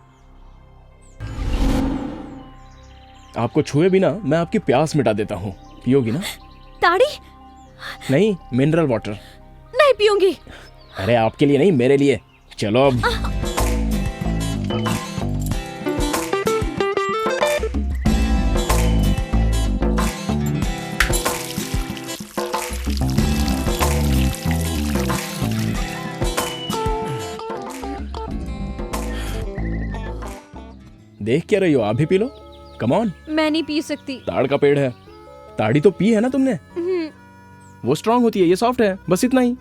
आपको छुए बिना मैं आपकी प्यास मिटा देता हूँ, पियोगी ना? ताड़ी? नहीं, मिनरल वाटर। नहीं पीऊंगी। अरे आपके लिए नहीं, मेरे लिए। चलो अब। देख क्या रही हो, आप भी पी लो। Come on. मैं नहीं पी सकती। ताड़ का पेड़ है, ताड़ी तो पी है ना तुमने? वो स्ट्रांग होती है, ये सॉफ्ट है, बस इतना ही।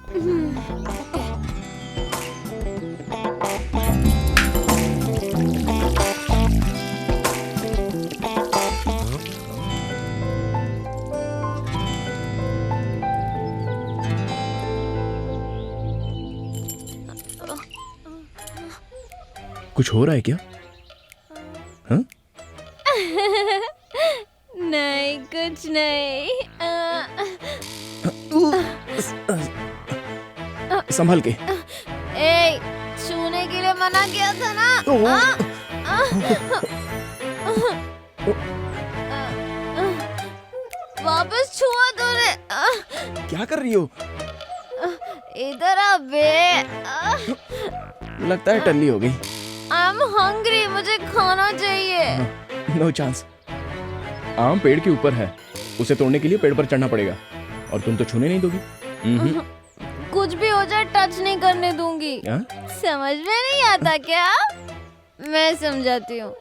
कुछ हो रहा है क्या? हाँ? नहीं, कुछ नहीं। संभल के। ए, छूने के लिए मना किया था ना? वापस छुआ तूने। क्या कर रही हो? इधर आ बे। लगता है टल्ली हो गई। आई एम हंग्री, मुझे खाना चाहिए। No chance. आम पेड़ के ऊपर है, उसे तोड़ने के लिए पेड़ पर चढ़ना पड़ेगा, और तुम तो छूने नहीं दोगी। कुछ भी हो जाए टच नहीं करने दूंगी। समझ में नहीं आता क्या? मैं समझाती हूँ।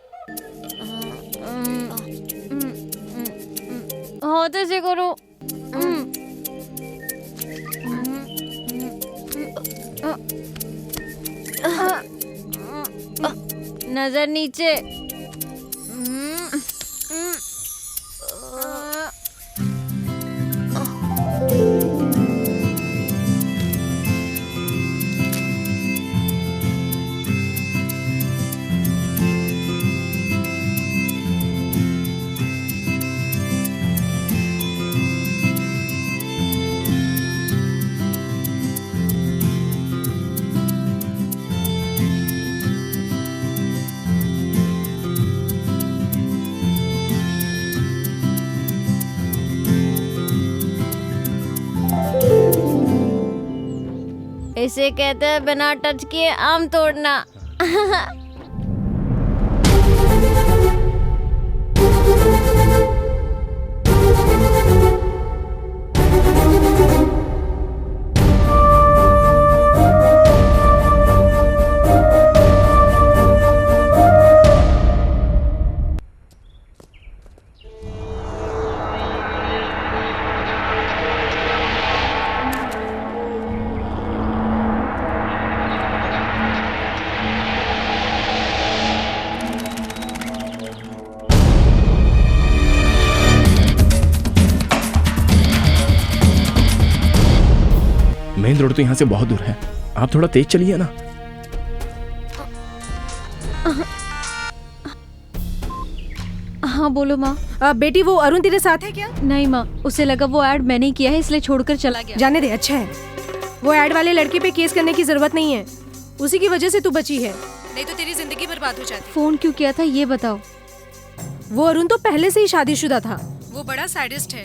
होते से करो। नजर नीचे। इसे कहते हैं बिना टच किए आम तोड़ना। मेन रोड तो यहाँ से बहुत दूर है, आप थोड़ा तेज चलिए ना। हाँ हाँ बोलो माँ। बेटी वो अरुण तेरे साथ है क्या? नहीं माँ, उसे लगा वो ऐड मैंने किया है इसलिए छोड़कर चला गया। जाने दे, अच्छा है। वो ऐड वाले लड़के पे केस करने की जरूरत नहीं है, उसी की वजह से तू बची है, नहीं तो तेरी जिंदगी बर्बाद हो जाती। फोन क्यों किया था ये बताओ। वो अरुण तो पहले से ही शादीशुदा था, वो बड़ा सैडिस्ट है।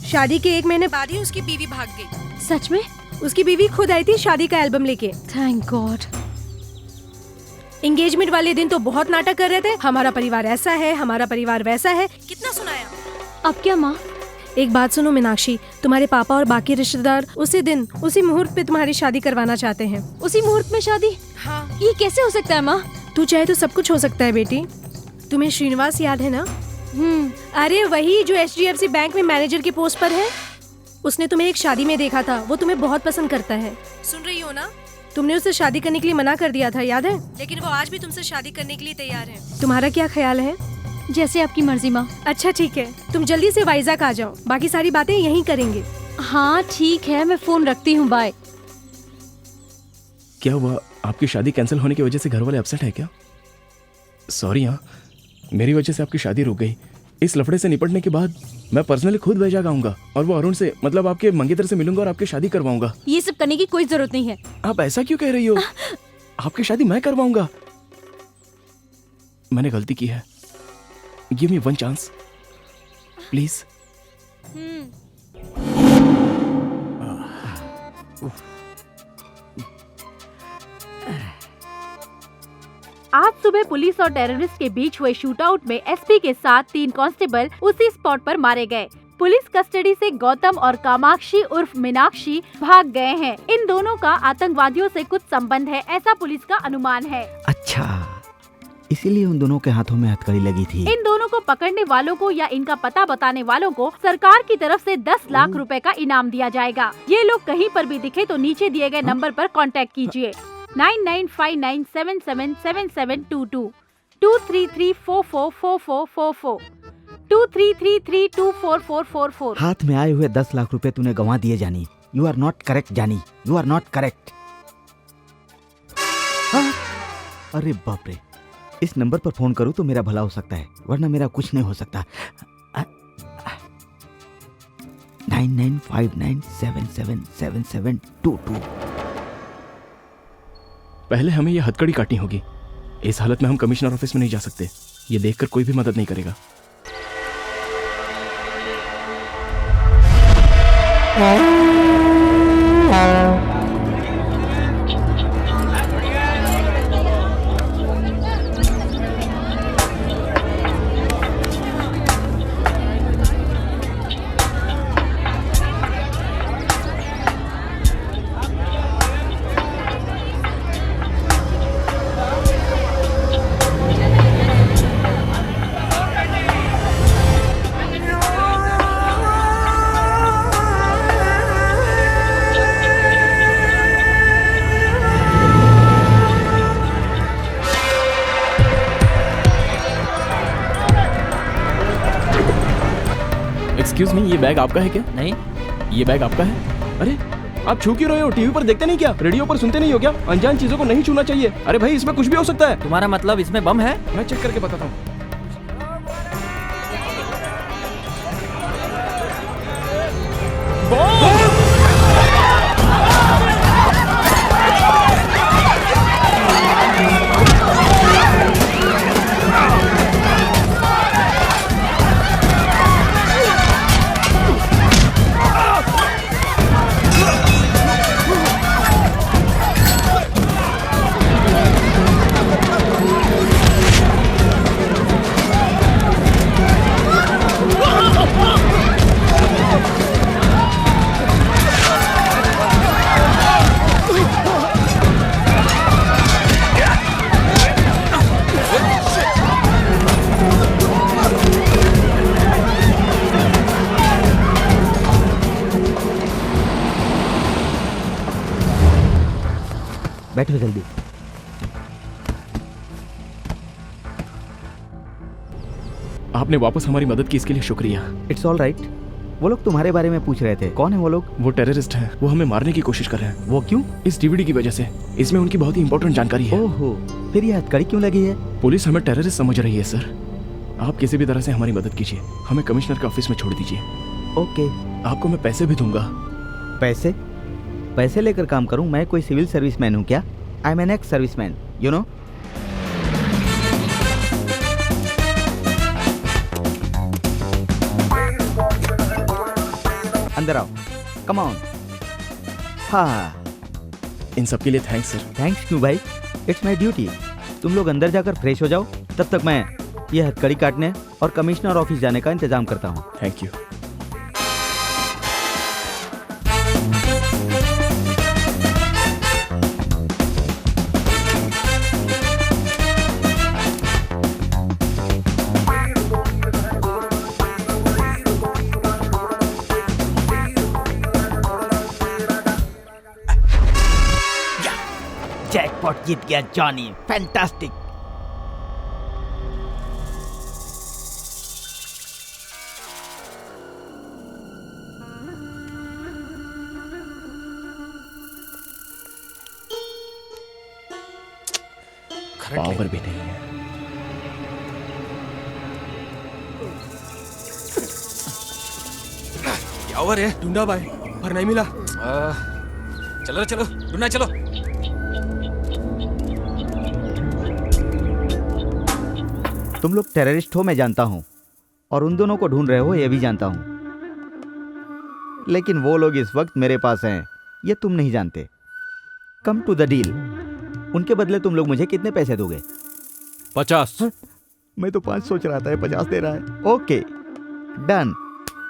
शादी के 1 महीने बाद ही उसकी बीवी भाग गई। सच में? उसकी बीवी खुद आई थी शादी का एल्बम लेके। Thank God. एंगेजमेंट वाले दिन तो बहुत नाटक कर रहे थे, हमारा परिवार ऐसा है, हमारा परिवार वैसा है। कितना सुनाया। अब क्या माँ? एक बात सुनो मीनाक्षी, तुम्हारे पापा और बाकी रिश्तेदार उसी दिन उसी मुहूर्त पे तुम्हारी शादी करवाना चाहते हैं। उसी मुहूर्त में शादी? हाँ। ये कैसे हो सकता है माँ? तू चाहे तो सब कुछ हो सकता है बेटी। तुम्हें श्रीनिवास याद है ना? अरे वही जो HDFC बैंक में मैनेजर के पोस्ट पर है। उसने तुम्हें एक शादी में देखा था, वो तुम्हें बहुत पसंद करता है। सुन रही हो ना? तुमने उससे शादी करने के लिए मना कर दिया था, याद है? लेकिन वो आज भी तुमसे शादी करने के लिए तैयार है। तुम्हारा क्या ख्याल है? जैसे आपकी मर्जी माँ। अच्छा ठीक है, तुम जल्दी से वाइजैक आ जाओ, बाकी सारी बातें यहीं करेंगे। हाँ ठीक है, मैं फोन रखती हूँ, बाय। क्या हुआ, आपकी शादी कैंसिल होने की वजह से घर वाले अपसेट है क्या? सॉरी हाँ, मेरी वजह से आपकी शादी रुक गई। इस लफड़े से निपटने के बाद मैं पर्सनली खुद वैजाग आऊंगा और वो अरुण से मतलब आपके मंगेतर से मिलूंगा और आपकी शादी करवाऊंगा। ये सब करने की कोई जरूरत नहीं है। आप ऐसा क्यों कह रही हो? आपकी शादी मैं करवाऊंगा। मैंने गलती की है, give me one chance please. आज सुबह पुलिस और टेररिस्ट के बीच हुए शूटआउट में एसपी के साथ 3 कांस्टेबल उसी स्पॉट पर मारे गए। पुलिस कस्टडी से गौतम और कामाक्षी उर्फ मीनाक्षी भाग गए हैं। इन दोनों का आतंकवादियों से कुछ संबंध है, ऐसा पुलिस का अनुमान है। अच्छा, इसीलिए उन दोनों के हाथों में हथकड़ी लगी थी। इन दोनों को पकड़ने वालों को या इनका पता बताने वालों को सरकार की तरफ से 10 लाख रुपए का इनाम दिया जाएगा। ये लोग कहीं पर भी दिखे तो नीचे दिए गए नंबर पर कांटेक्ट कीजिए 9959777722 233444444 233324444। हाथ में आए हुए 10 लाख रुपए तूने गंवा दिए जानी। यू आर नॉट करेक्ट जानी, यू आर नॉट करेक्ट। अरे बाप रे, इस नंबर पर फोन करूं तो मेरा भला हो सकता है, वरना मेरा कुछ नहीं हो सकता। 9959777722। पहले हमें यह हथकड़ी काटनी होगी। इस हालत में हम कमिश्नर ऑफिस में नहीं जा सकते, ये देखकर कोई भी मदद नहीं करेगा। एक्सक्यूज मी, ये बैग आपका है क्या? नहीं। ये बैग आपका है? अरे आप छू क्यों रहे हो? टीवी पर देखते नहीं क्या? रेडियो पर सुनते नहीं हो क्या? अनजान चीजों को नहीं छूना चाहिए। अरे भाई, इसमें कुछ भी हो सकता है। तुम्हारा मतलब इसमें बम है? मैं चेक करके बताता हूँ। बैठो जल्दी। आपने वापस हमारी मदद की, इसके लिए शुक्रिया। It's all right. वो लोग तुम्हारे बारे में पूछ रहे थे, कौन है वो लोग? वो टेररिस्ट हैं, वो हमें मारने की कोशिश कर रहे हैं। वो क्यों? इस डीवीडी की वजह से। इसमें उनकी बहुत ही इंपॉर्टेंट जानकारी है। ओहो, फिर ये हथकड़ी क्यों लगी है? पुलिस हमें टेररिस्ट समझ रही है सर। आप किसी भी तरह से हमारी मदद कीजिए, हमें कमिश्नर के ऑफिस में छोड़ दीजिए। ओके। आपको मैं पैसे भी दूंगा। पैसे? पैसे लेकर काम करूं? मैं कोई सिविल सर्विसमैन हूं क्या? I am an ex serviceman, you know. अंदर आओ, कम ऑन। हाँ, इन सब के लिए थैंक्स सर। थैंक्स क्यों भाई? It's my duty. तुम लोग अंदर जाकर फ्रेश हो जाओ, तब तक मैं ये हथकड़ी काटने और कमिश्नर ऑफिस जाने का इंतजाम करता हूँ। Thank you. जैकपॉट जीत गया जॉनी, फैंटास्टिक। पावर भी नहीं है। क्या हुआ रे? ढूंढा भाई पर नहीं मिला। चलो चलो ढूंढना चलो। तुम लोग टेररिस्ट हो मैं जानता हूं, और उन दोनों को ढूंढ रहे हो ये भी जानता हूं, लेकिन वो लोग इस वक्त मेरे पास हैं, ये तुम नहीं जानते। Come to the deal. उनके बदले तुम लोग मुझे कितने पैसे दोगे? 50। मैं तो 5 सोच रहा था, 50 दे रहा है। Okay done.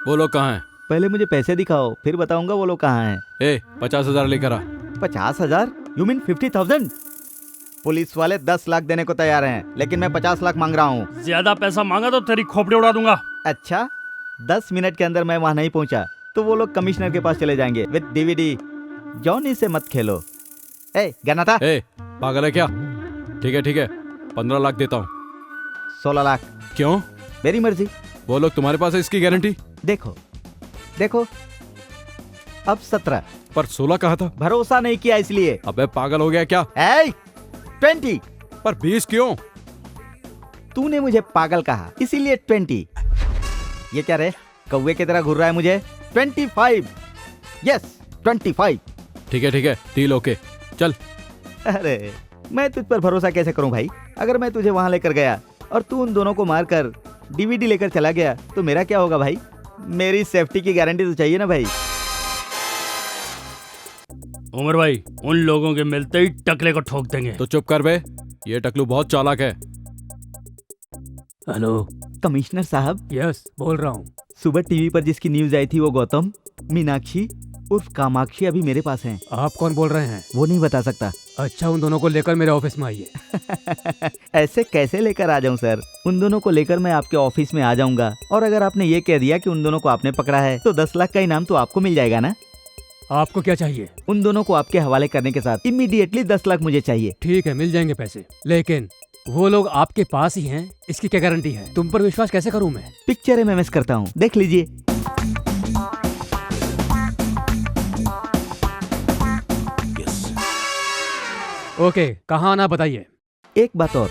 वो लोग कहाँ हैं? पहले मुझे पैसे दिखाओ, फिर बताऊंगा वो लोग कहाँ हैं। 50,000 लेकर आ। 50,000? You mean 50,000? पुलिस वाले 10 लाख देने को तैयार हैं, लेकिन मैं 50 लाख मांग रहा हूँ। ज्यादा पैसा मांगा तो तेरी खोपड़ी उड़ा दूंगा। अच्छा, 10 मिनट के अंदर मैं वहाँ नहीं पहुँचा तो वो लोग कमिश्नर के पास चले जाएंगे विद डीवीडी। जॉनी से मत खेलो। गाना था। पागल है क्या? ठीक है 15 लाख देता हूँ। 16 लाख। क्यों? मेरी मर्जी। वो लोग तुम्हारे पास है इसकी गारंटी? देखो अब 17। पर 16 कहा था। भरोसा नहीं किया इसलिए। अबे पागल हो गया क्या? 20। पर 20 क्यों? तूने मुझे पागल कहा इसीलिए 20। ये क्या रे, कौवे की तरह घूर रहा है मुझे? 25। यस 25। ठीक है डील ओके, चल। अरे मैं तुझ पर भरोसा कैसे करूं भाई? अगर मैं तुझे वहां लेकर गया और तू उन दोनों को मारकर डीवीडी लेकर चला गया तो मेरा क्या होगा भाई? मेरी सेफ्टी की गारंटी तो चाहिए ना भाई। उमर भाई, उन लोगों के मिलते ही टकले को ठोक देंगे। तो चुप कर बे, ये टकलू बहुत चालाक है। हेलो कमिश्नर साहब। यस बोल रहा हूँ। सुबह टीवी पर जिसकी न्यूज आई थी वो गौतम, मीनाक्षी उर्फ कामाक्षी अभी मेरे पास हैं। आप कौन बोल रहे हैं? वो नहीं बता सकता। अच्छा, उन दोनों को लेकर मेरे ऑफिस में आइए। ऐसे कैसे लेकर आ जाऊं सर? उन दोनों को लेकर मैं आपके ऑफिस में आ जाऊंगा, और अगर आपने ये कह दिया कि उन दोनों को आपने पकड़ा है तो 10 लाख का इनाम तो आपको मिल जाएगा ना? आपको क्या चाहिए? उन दोनों को आपके हवाले करने के साथ इमीडिएटली 10 लाख मुझे चाहिए। ठीक है, मिल जाएंगे पैसे, लेकिन वो लोग आपके पास ही हैं, इसकी क्या गारंटी है? तुम पर विश्वास कैसे करूं मैं? पिक्चर MMS करता हूँ, देख लीजिए। ओके, कहाँ आना बताइए। एक बात और,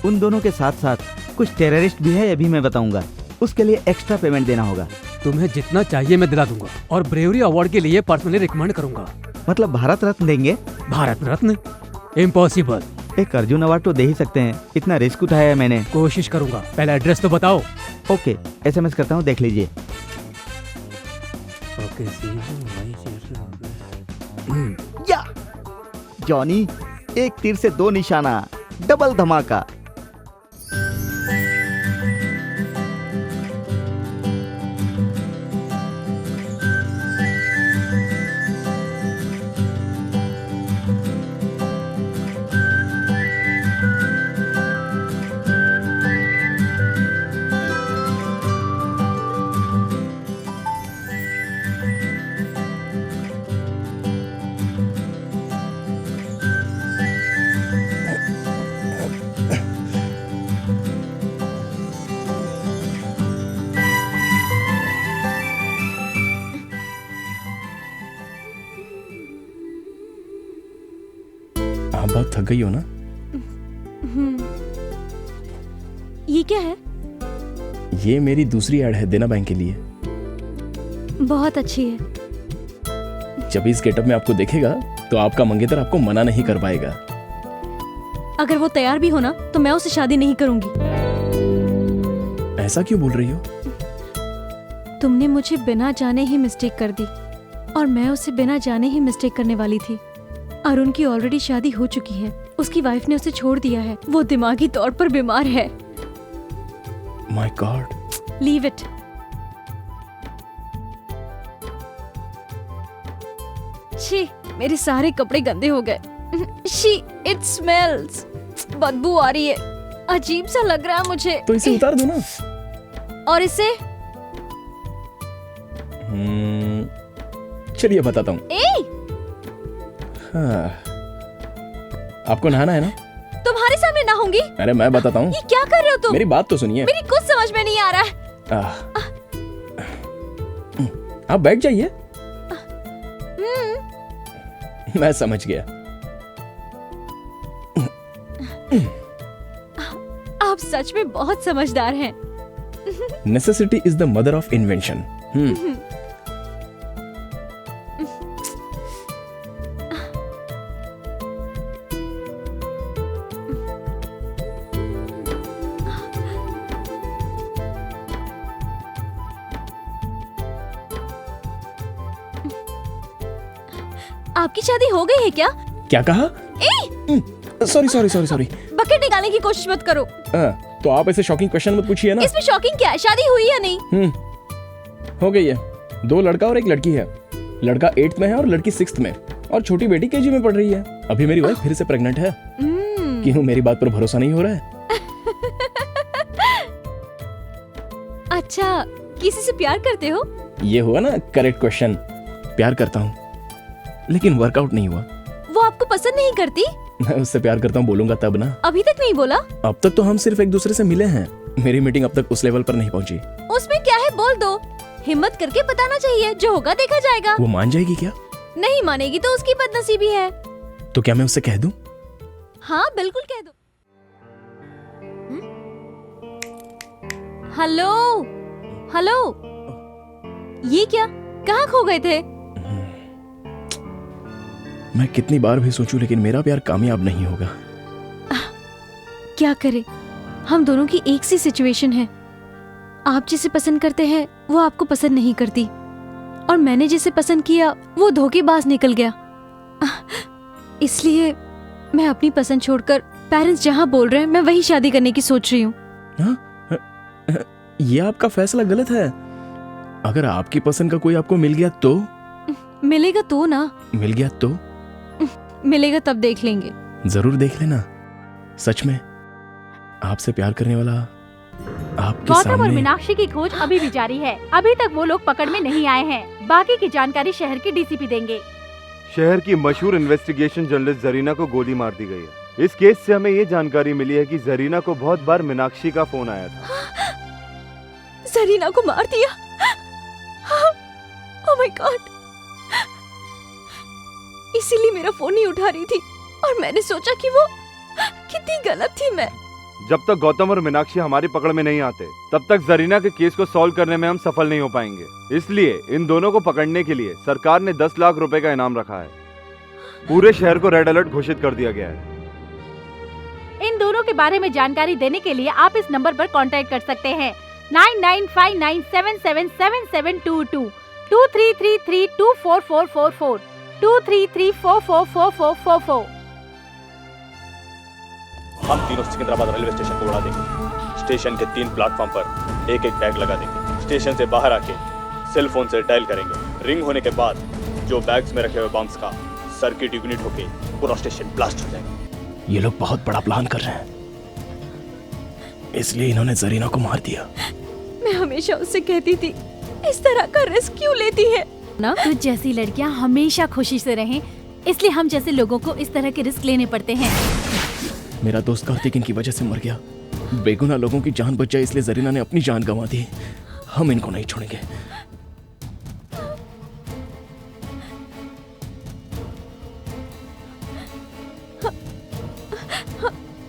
उन दोनों के साथ साथ कुछ टेररिस्ट भी है, ये भी मैं बताऊंगा। उसके लिए एक्स्ट्रा पेमेंट देना होगा। तुम्हें जितना चाहिए मैं दिला दूंगा, और ब्रेवरी अवार्ड के लिए पर्सनली रिकमेंड करूंगा। मतलब भारत रत्न देंगे? भारत रत्न? इम्पॉसिबल। एक अर्जुन अवार्ड तो दे ही सकते हैं, इतना रिस्क उठाया है मैंने। कोशिश करूंगा, पहले एड्रेस तो बताओ। ओके, SMS करता हूँ, देख लीजिए। या जॉनी, एक तीर से 2 निशाना, डबल धमाका। आप बहुत थक गई हो ना? ये क्या है? ये मेरी दूसरी ऐड है देना बैंक के लिए। बहुत अच्छी है। जब इस गेटअप में आपको देखेगा तो आपका मंगेतर आपको मना नहीं कर पाएगा। अगर वो तैयार भी हो ना तो मैं उससे शादी नहीं करूंगी। ऐसा क्यों बोल रही हो? तुमने मुझे बिना जाने ही मिस्टेक कर दी और मैं उसे बिना जाने ही मिस्टेक करने वाली थी। अरुण की ऑलरेडी शादी हो चुकी है, उसकी वाइफ ने उसे छोड़ दिया है, वो दिमागी तौर पर बीमार है। My God. Leave it. छी, मेरे सारे कपड़े गंदे हो गए। She, it smells. बदबू आ रही है, अजीब सा लग रहा है मुझे। तो इसे उतार दो ना। और इसे? चलिए बताता हूँ। हाँ। आपको नहाना है ना? तुम्हारे सामने नहाऊंगी? अरे मैं बताता हूँ। ये क्या कर रहे हो तुम? मेरी बात तो सुनिए। मेरी कुछ समझ में नहीं आ रहा है। आप बैठ जाइए। मैं समझ गया। आप सच में बहुत समझदार हैं। Necessity is the mother of invention. आपकी शादी हो गई है क्या? क्या कहा? Sorry sorry sorry sorry. Bucket निकालने की कोशिश मत करो। तो आप ऐसे शॉकिंग क्वेश्चन मत पूछिए ना। इसमें शॉकिंग क्या है? शादी हुई या नहीं? हो गई है। 2 लड़का और 1 लड़की है। लड़का 8th में है और लड़की 6th में, और छोटी बेटी KG में पढ़ रही है। अभी मेरी वाइफ फिर से प्रेग्नेंट है। क्यों, मेरी बात पर भरोसा नहीं हो रहा है? अच्छा, किसी से प्यार करते हो? ये हुआ ना करेक्ट क्वेश्चन। प्यार करता हूँ, लेकिन वर्कआउट नहीं हुआ। वो आपको पसंद नहीं करती? मैं उससे प्यार करता हूँ बोलूंगा तब ना। अभी तक नहीं बोला? अब तक तो हम सिर्फ एक दूसरे से मिले हैं। मेरी मीटिंग अब तक उस लेवल पर नहीं पहुंची। उसमें क्या है, बोल दो। हिम्मत करके बताना चाहिए, जो होगा देखा जाएगा। वो मान जाएगी क्या? नहीं मानेगी तो उसकी बदनसीबी है। तो क्या मैं उससे कह दूं? हाँ बिल्कुल कह दो। हेलो हेलो, ये क्या, कहाँ खो गए थे? मैं कितनी बार भी सोचूं लेकिन मेरा प्यार कामयाब नहीं होगा। क्या करें, हम दोनों की एक सी सिचुएशन है। आप जिसे पसंद करते हैं वो आपको पसंद नहीं करती, और मैंने जिसे पसंद किया वो धोखेबाज निकल गया। इसलिए मैं अपनी पसंद छोड़कर पेरेंट्स जहाँ बोल रहे हैं मैं वही शादी करने की सोच रही हूँ। ये आपका फैसला गलत है। अगर आपकी पसंद का कोई आपको मिल गया तो? मिलेगा तो ना। मिल गया तो? मिलेगा तब देख लेंगे। जरूर देख लेना। सच में आपसे प्यार करने वाला आपके गौतम और सामने। मीनाक्षी की खोज अभी भी जारी है। अभी तक वो लोग पकड़ में नहीं आए हैं। बाकी की जानकारी शहर के DCP देंगे। शहर की मशहूर इन्वेस्टिगेशन जर्नलिस्ट जरीना को गोली मार दी गई है। इस केस से हमें ये जानकारी मिली है कि जरीना को बहुत बार मीनाक्षी का फोन आया था। जरीना को मार दिया? Oh my God. इसीलिए मेरा फोन नहीं उठा रही थी, और मैंने सोचा कि वो कितनी गलत थी मैं। जब तक गौतम और मीनाक्षी हमारी पकड़ में नहीं आते तब तक जरीना के केस को सॉल्व करने में हम सफल नहीं हो पाएंगे। इसलिए इन दोनों को पकड़ने के लिए सरकार ने 10 लाख रुपए का इनाम रखा है। पूरे शहर को रेड अलर्ट घोषित कर दिया गया है। इन दोनों के बारे में जानकारी देने के लिए आप इस नंबर पर कांटेक्ट कर सकते हैं 9959777722 2333244444 2334444444। हम तीनों सिकंदराबाद रेलवे स्टेशन को उड़ा देंगे। स्टेशन के 3 प्लेटफॉर्म पर एक एक बैग लगा देंगे। स्टेशन से बाहर आके सेल फोन से डायल करेंगे। रिंग होने के बाद जो बैग्स में रखे हुए बम्स का सर्किट यूनिट होके पूरा स्टेशन ब्लास्ट हो जाएगा। ये लोग बहुत बड़ा प्लान कर रहे हैं, इसलिए इन्होंने जरीना को मार दिया। मैं हमेशा उससे कहती थी इस तरह का रिस्क क्यों लेती है ना। तुझ जैसी लड़कियां हमेशा खुशी से रहें, इसलिए हम जैसे लोगों को इस तरह के रिस्क लेने पड़ते हैं। मेरा दोस्त कार्तिक इनकी वजह से मर गया। बेगुनाह लोगों की जान बच जाए इसलिए जरीना ने अपनी जान गंवा दी। हम इनको नहीं छोड़ेंगे।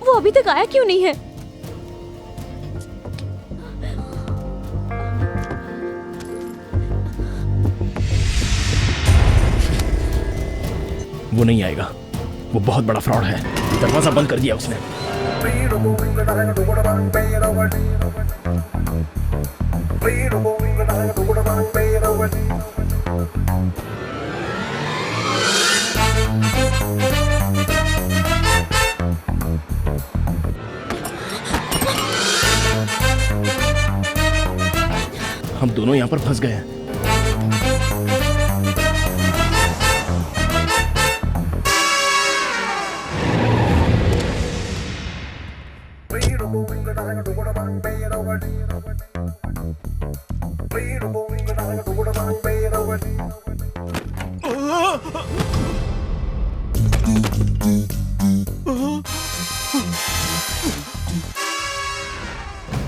वो अभी तक आया क्यों नहीं है? वो नहीं आएगा, वो बहुत बड़ा फ्रॉड है। दरवाजा बंद कर दिया उसने। हम दोनों यहाँ पर फंस गए हैं।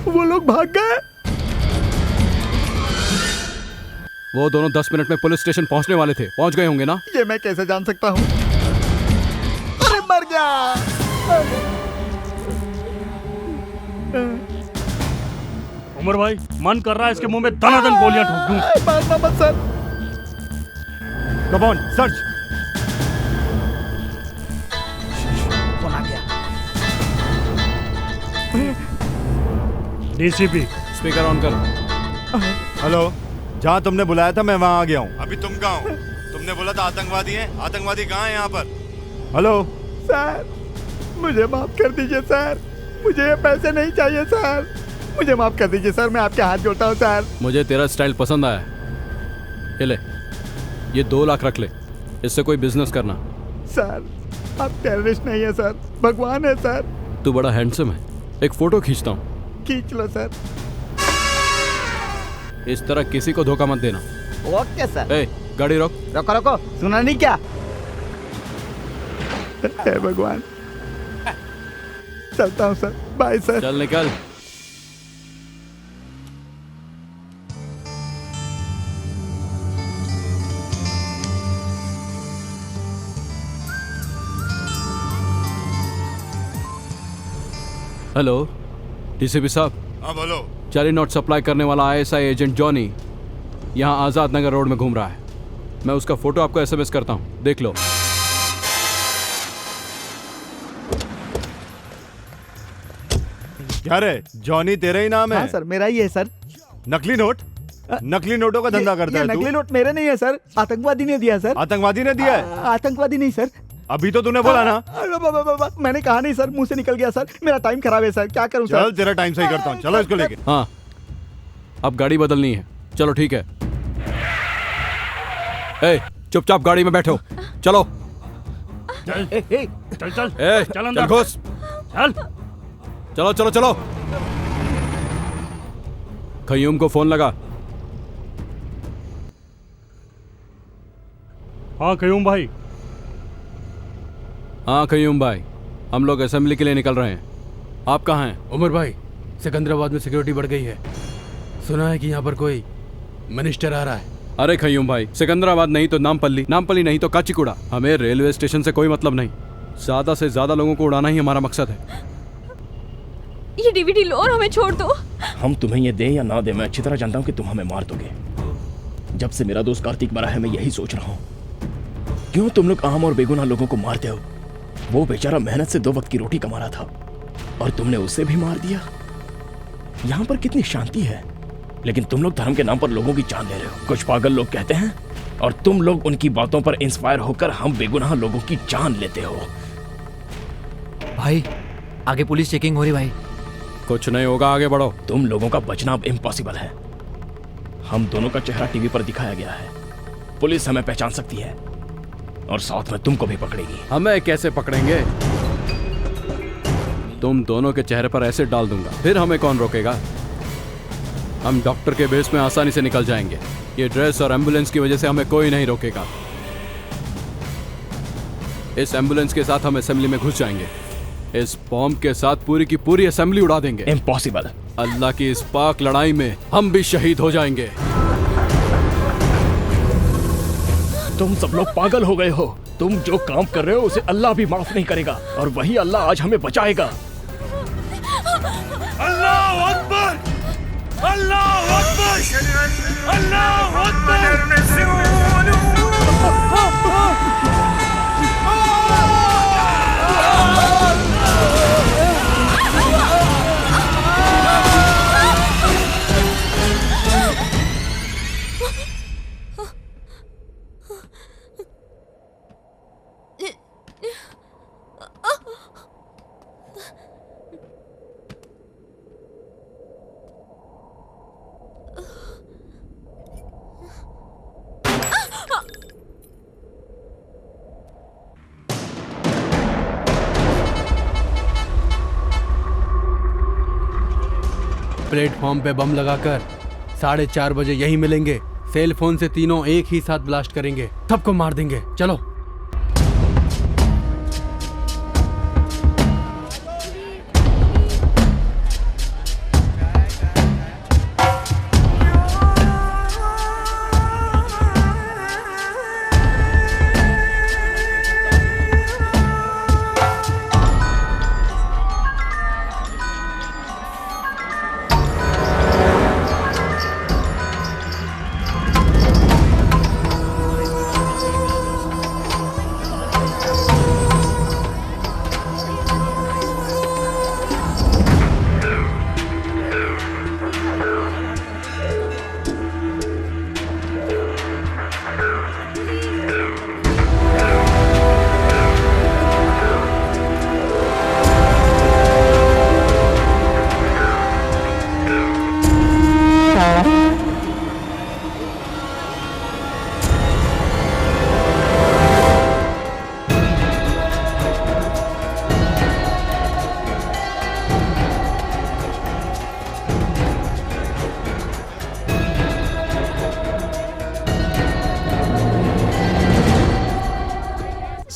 वो लोग भाग गए। वो दोनों 10 मिनट में पुलिस स्टेशन पहुंचने वाले थे। पहुंच गए होंगे ना? ये मैं कैसे जान सकता हूँ? अरे मर गया। उमर भाई, मन कर रहा है इसके मुंह में दनादन गोलियां ठोक दूं। मारना मत सर। Come on, search. कौन आ गया? डीसीपी, स्पीकर ऑन कर। हेलो, जहाँ तुमने बुलाया था मैं वहाँ आ गया हूँ। अभी तुम कहाँ हो? तुमने बोला था आतंकवादी हैं। आतंकवादी कहाँ हैं यहाँ पर? हेलो सर, मुझे माफ कर दीजिए सर। मुझे ये पैसे नहीं चाहिए सर। मुझे माफ कर दीजिए सर, मैं आपके हाथ जोड़ता हूँ सर। मुझे तेरा स्टाइल पसंद आया। ये ले, ये 2 लाख रख ले, इससे कोई बिजनेस करना। सर, आप टेररिस्ट नहीं है सर, भगवान है सर। तू बड़ा हैंडसम है, एक फोटो खींचता हूँ। खींच लो सर। इस तरह किसी को धोखा मत देना। Okay sir. ए, गाड़ी रोक। रोको रोको, सुना नहीं क्या? हे भगवान। चलता हूँ सर, बाय सर। चल निकल। हेलो डीसीपी साहब। हाँ बोलो। जाली नोट सप्लाई करने वाला आईएसआई एजेंट जॉनी यहाँ आजाद नगर रोड में घूम रहा है। मैं उसका फोटो आपको एसएमएस करता हूँ, देख लो। क्या रे, जॉनी तेरा ही नाम है? हाँ सर, मेरा ही है सर। नकली नोट? नकली नोटों का धंधा करता है तू? नकली नोट मेरे नहीं है सर, आतंकवादी ने दिया सर। आतंकवादी ने दिया है? आतंकवादी नहीं सर। अभी तो तूने बोला ना। मैंने कहा नहीं सर, मुंह से निकल गया सर। मेरा टाइम खराब है सर, क्या करूं सर? चल तेरा टाइम सही करता हूँ, चलो इसको लेके। हाँ, अब गाड़ी बदलनी है। चलो ठीक है। ए, चुपचाप गाड़ी में बैठो, चलो। चल चल चल ए, चल अंदर घुस। चल। चलो चलो चलो। खयूम को फोन लगा। हाँ खयूम भाई। हाँ खयूम भाई, हम लोग असेंबली के लिए निकल रहे हैं। आप कहाँ हैं? उमर भाई, सिकंदराबाद में सिक्योरिटी बढ़ गई है। सुना है कि यहाँ पर कोई मिनिस्टर आ रहा है। अरे खयूम भाई, सिकंदराबाद नहीं तो नामपल्ली, नामपल्ली नहीं तो काचीगुड़ा। हमें रेलवे स्टेशन से कोई मतलब नहीं। ज्यादा से ज्यादा लोगों को उड़ाना ही हमारा मकसद है। ये डीवीडी लो और हमें छोड़ दो। हम तुम्हें ये दें या ना दें, मैं अच्छी तरह जानता हूँ कि तुम हमें मार दोगे। जब से मेरा दोस्त कार्तिक मरा है, मैं यही सोच रहा हूँ, क्यों तुम लोग आम और बेगुनाह लोगों को मारते हो? वो बेचारा मेहनत से 2 वक्त की रोटी कमा रहा था और तुमने उसे भी मार दिया। यहाँ पर कितनी शांति है, लेकिन तुम लोग धर्म के नाम पर लोगों की जान ले रहे हो। कुछ पागल लोग कहते हैं और तुम लोग उनकी बातों पर इंस्पायर होकर हम बेगुनाह लोगों की जान लेते हो। भाई, आगे पुलिस चेकिंग हो रही भाई। कुछ नहीं होगा, आगे बढ़ो। तुम लोगों का बचना अब इम्पॉसिबल है। हम दोनों का चेहरा टीवी पर दिखाया गया है, पुलिस हमें पहचान सकती है और साथ में तुमको भी पकड़ेगी। हमें कैसे पकड़ेंगे? तुम दोनों के चेहरे पर एसिड डाल दूंगा, फिर हमें कौन रोकेगा? हम डॉक्टर के बेस में आसानी से निकल जाएंगे। ये ड्रेस और एम्बुलेंस की वजह से हमें कोई नहीं रोकेगा। इस एम्बुलेंस के साथ हम असेंबली में घुस जाएंगे। इस बॉम्ब के साथ पूरी की पूरी असेंबली उड़ा देंगे। इम्पॉसिबल। अल्लाह की इस पाक लड़ाई में हम भी शहीद हो जाएंगे। तुम सब लोग पागल हो गए हो। तुम जो काम कर रहे हो उसे अल्लाह भी माफ नहीं करेगा और वही अल्लाह आज हमें बचाएगा। अल्लाहु अकबर, अल्लाहु अकबर, अल्लाहु अकबर। प्लेटफॉर्म पे बम लगाकर 4:30 बजे यही मिलेंगे। सेल फोन से तीनों एक ही साथ ब्लास्ट करेंगे, सबको मार देंगे। चलो।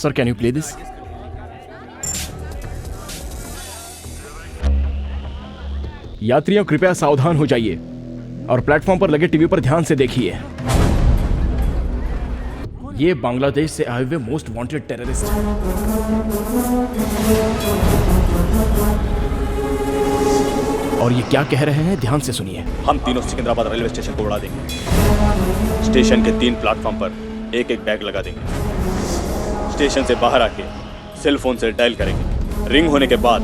Sir, can you play this? यात्रियों कृपया सावधान हो जाइए और प्लेटफॉर्म पर लगे टीवी पर ध्यान से देखिए। ये बांग्लादेश से आए हुए मोस्ट वांटेड टेररिस्ट हैं। और ये क्या कह रहे हैं, ध्यान से सुनिए। हम तीनों सिकंदराबाद रेलवे स्टेशन को उड़ा देंगे। स्टेशन के 3 प्लेटफॉर्म पर एक एक बैग लगा देंगे। स्टेशन से बाहर आके सेल फोन से डायल करेंगे। रिंग होने के बाद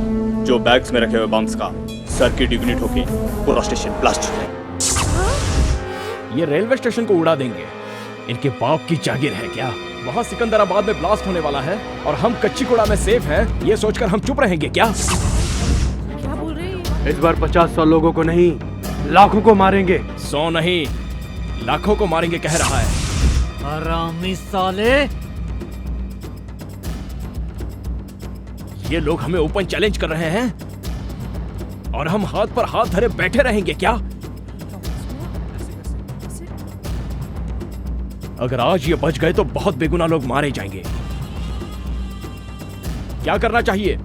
जो बैग्स में रखे हुए बम्स का सर्किट इग्निट होके पूरा स्टेशन ब्लास्ट हो जाएगा। ये रेलवे स्टेशन को उड़ा देंगे, इनके बाप की जागीर है क्या? वहाँ सिकंदराबाद में ब्लास्ट होने वाला है और हम कच्चीगुड़ा में सेफ हैं, ये सोचकर हम चुप रहेंगे क्या? क्या बोल रहे हैं? इस बार 50-100 लोगों को नहीं, लाखों को मारेंगे। 100 नहीं, लाखों को मारेंगे कह रहा है। हरामी साले! ये लोग हमें ओपन चैलेंज कर रहे हैं और हम हाथ पर हाथ धरे बैठे रहेंगे क्या? अगर आज ये बच गए तो बहुत बेगुनाह लोग मारे जाएंगे। क्या करना चाहिए?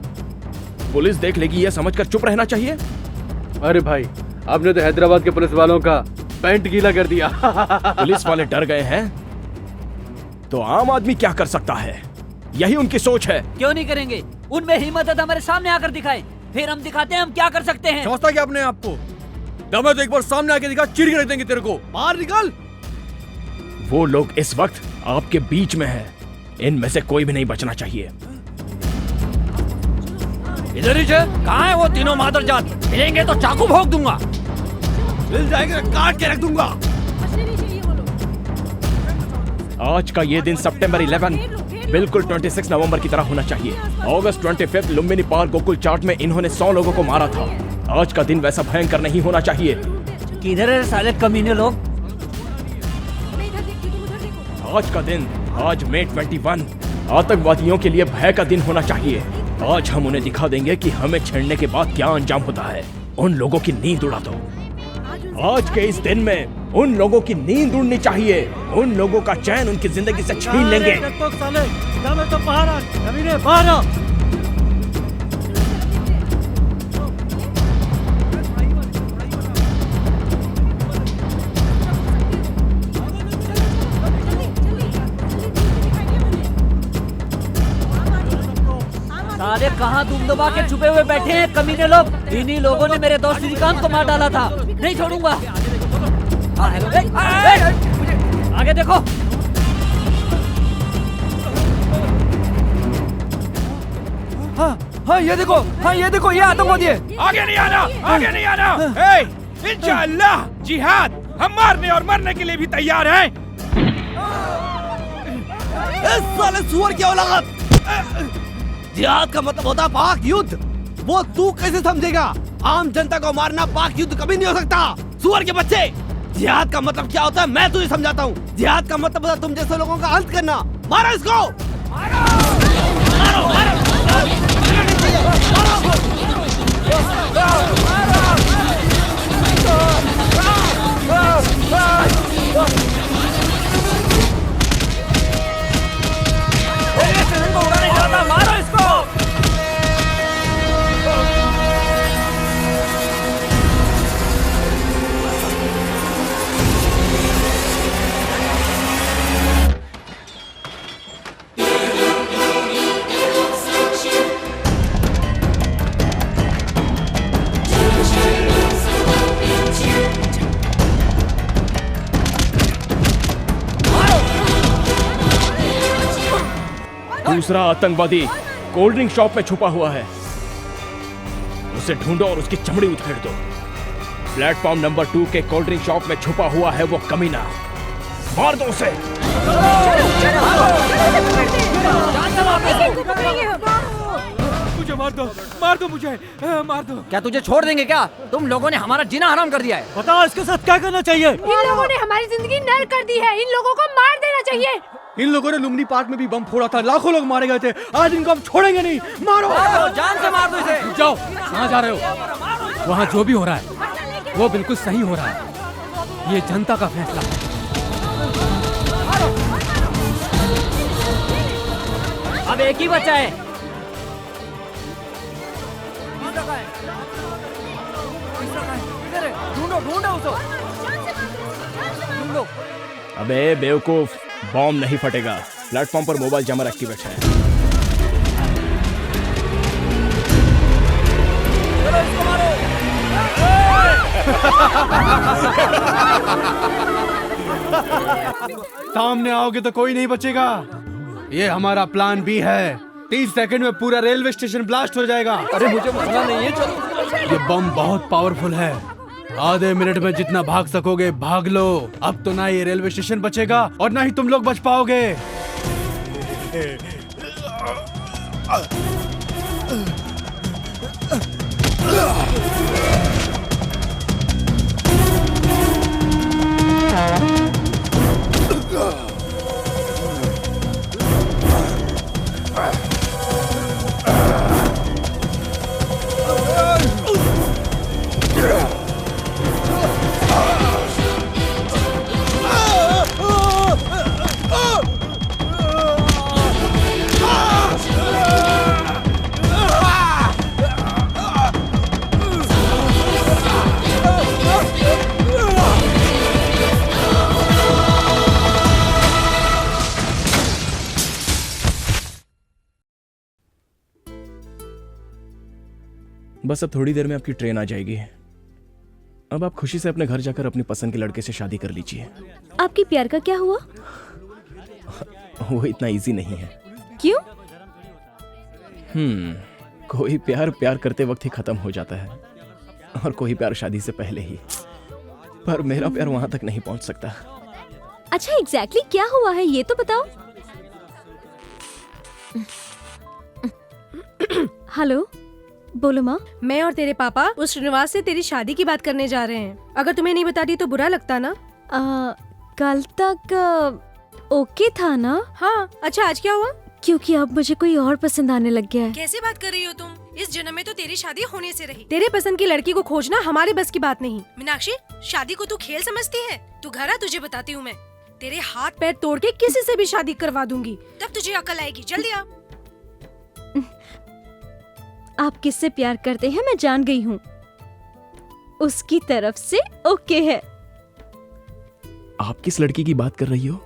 पुलिस देख लेगी ये समझकर चुप रहना चाहिए? अरे भाई, आपने तो हैदराबाद के पुलिस वालों का पैंट गीला कर दिया। पुलिस वाले डर गए हैं तो आम आदमी क्या कर सकता है? यही उनकी सोच है। क्यों नहीं करेंगे? उनमें हिम्मत है तो हमारे सामने आकर दिखाएं, फिर हम दिखाते हैं हम क्या कर सकते हैं। समझता क्या अपने आप को? दम है तो एक बार सामने आके दिखा, चीर के रख देंगे तेरे को। बाहर निकल। वो लोग इस वक्त आपके बीच में हैं, इनमें से कोई भी नहीं बचना चाहिए। इधर ही कहाँ है वो तीनों मादरजात? मिलेंगे तो चाकू भोंक दूंगा। मिल जाएंगे तो काट के रख दूंगा। आज का ये दिन सितंबर 11 बिल्कुल 26 नवंबर की तरह होना चाहिए। अगस्त 25 लुम्बिनी पार्क गोकुल चाट में इन्होंने 100 लोगों को मारा था। आज का दिन वैसा भयंकर नहीं होना चाहिए। किधर है साले कमीने लोग? आज का दिन, आज मई 21 आतंकवादियों के लिए भय का दिन होना चाहिए। आज हम उन्हें दिखा देंगे कि हमें छेड़ने के बाद क्या अंजाम होता है। उन लोगों की नींद उड़ा दो। आज के इस दिन में उन लोगों की नींद उड़नी चाहिए। उन लोगों का चैन उनकी जिंदगी से छीन लेंगे। साले कहाँ तुम दबा के छुपे हुए बैठे हैं कमीने लोग? इन्हीं लोगों ने मेरे दोस्त श्रीकांत को मार डाला था। नहीं छोड़ूंगा। आगे देखो। हाँ ये देखो, हाँ ये देखो, ये आतंकवादी है। आगे नहीं आना, आगे नहीं आना। इंशाअल्लाह जिहाद, हम मारने और मरने के लिए भी तैयार हैं। इस साले सुअर की औलाद! जिहाद का मतलब होता है पाक युद्ध। वो तू कैसे समझेगा? आम जनता को मारना पाक युद्ध कभी नहीं हो सकता, सुअर के बच्चे। जिहाद का मतलब क्या होता है मैं तुझे समझाता हूँ। जिहाद का मतलब होता है तुम जैसे लोगों का अंत करना। मारो इसको, मारो, मारो, मारो, मारो, मारो, मारो, मारो, दूसरा आतंकवादी कोल्ड ड्रिंक शॉप में छुपा हुआ है, उसे ढूंढो और उसकी चमड़ी उधेड़ दो। प्लेटफॉर्म नंबर 2 के कोल्ड ड्रिंक शॉप में छुपा हुआ है वो कमीना, मार दो उसे। मुझे मार दो मुझे, मार दो। क्या तुझे छोड़ देंगे क्या? तुम लोगों ने हमारा जीना हराम कर दिया है। बताओ इसके साथ क्या करना चाहिए? इन लोगों ने हमारी जिंदगी नर्क कर दी है, इन लोगों को मार देना चाहिए। इन लोगों ने लुम्बिनी पार्क में भी बम फोड़ा था, लाखों लोग मारे गए थे, आज इनको हम छोड़ेंगे नहीं। मारो, जान से मार दो इसे। जाओ, कहाँ जा रहे हो? वहाँ जो भी हो रहा है वो बिल्कुल सही हो रहा है, ये जनता का फैसला है। अब एक ही बचा है। ढूंढो उसको। ढूंढो। अबे बेवकूफ, बॉम्ब नहीं फटेगा। प्लेटफॉर्म पर मोबाइल जमर एक्टिवेट है। सामने आओगे तो कोई नहीं बचेगा। ये हमारा प्लान बी है। 30 सेकंड में पूरा रेलवे स्टेशन ब्लास्ट हो जाएगा। अरे मुझे मरना नहीं है, चलो। ये बम बहुत पावरफुल है, आधे मिनट में जितना भाग सकोगे भाग लो। अब तो ना ये रेलवे स्टेशन बचेगा और ना ही तुम लोग बच पाओगे। बस अब थोड़ी देर में आपकी ट्रेन आ जाएगी। अब आप खुशी से अपने घर जाकर अपनी पसंद के लड़के से शादी कर लीजिए। आपकी प्यार का क्या हुआ? वो इतना इजी नहीं है। क्यों? कोई प्यार करते वक्त ही खत्म हो जाता है और कोई प्यार शादी से पहले ही। पर मेरा प्यार वहां तक नहीं पहुंच सकता। अच्छा एग्जैक्टली क्या हुआ है ये तो बताओ। हेलो, बोलो माँ। मैं और तेरे पापा उस श्रीनिवास से तेरी शादी की बात करने जा रहे हैं। अगर तुम्हें नहीं बताती तो बुरा लगता ना? कल तक ओके था ना? हाँ। अच्छा आज क्या हुआ? क्योंकि अब मुझे कोई और पसंद आने लग गया है। कैसे बात कर रही हो तुम? इस जन्म में तो तेरी शादी होने से रही। तेरे पसंद की लड़की को खोजना हमारे बस की बात नहीं। मीनाक्षी, शादी को तू खेल समझती है? तू घर आ, तुझे बताती हूँ मैं। तेरे हाथ पैर तोड़ के किसी से भी शादी करवा दूंगी, तब तुझे अकल आएगी। जल्दी आ। आप किससे प्यार करते हैं मैं जान गई हूँ। उसकी तरफ से ओके है। आप किस लड़की की बात कर रही हो?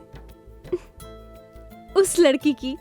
उस लड़की की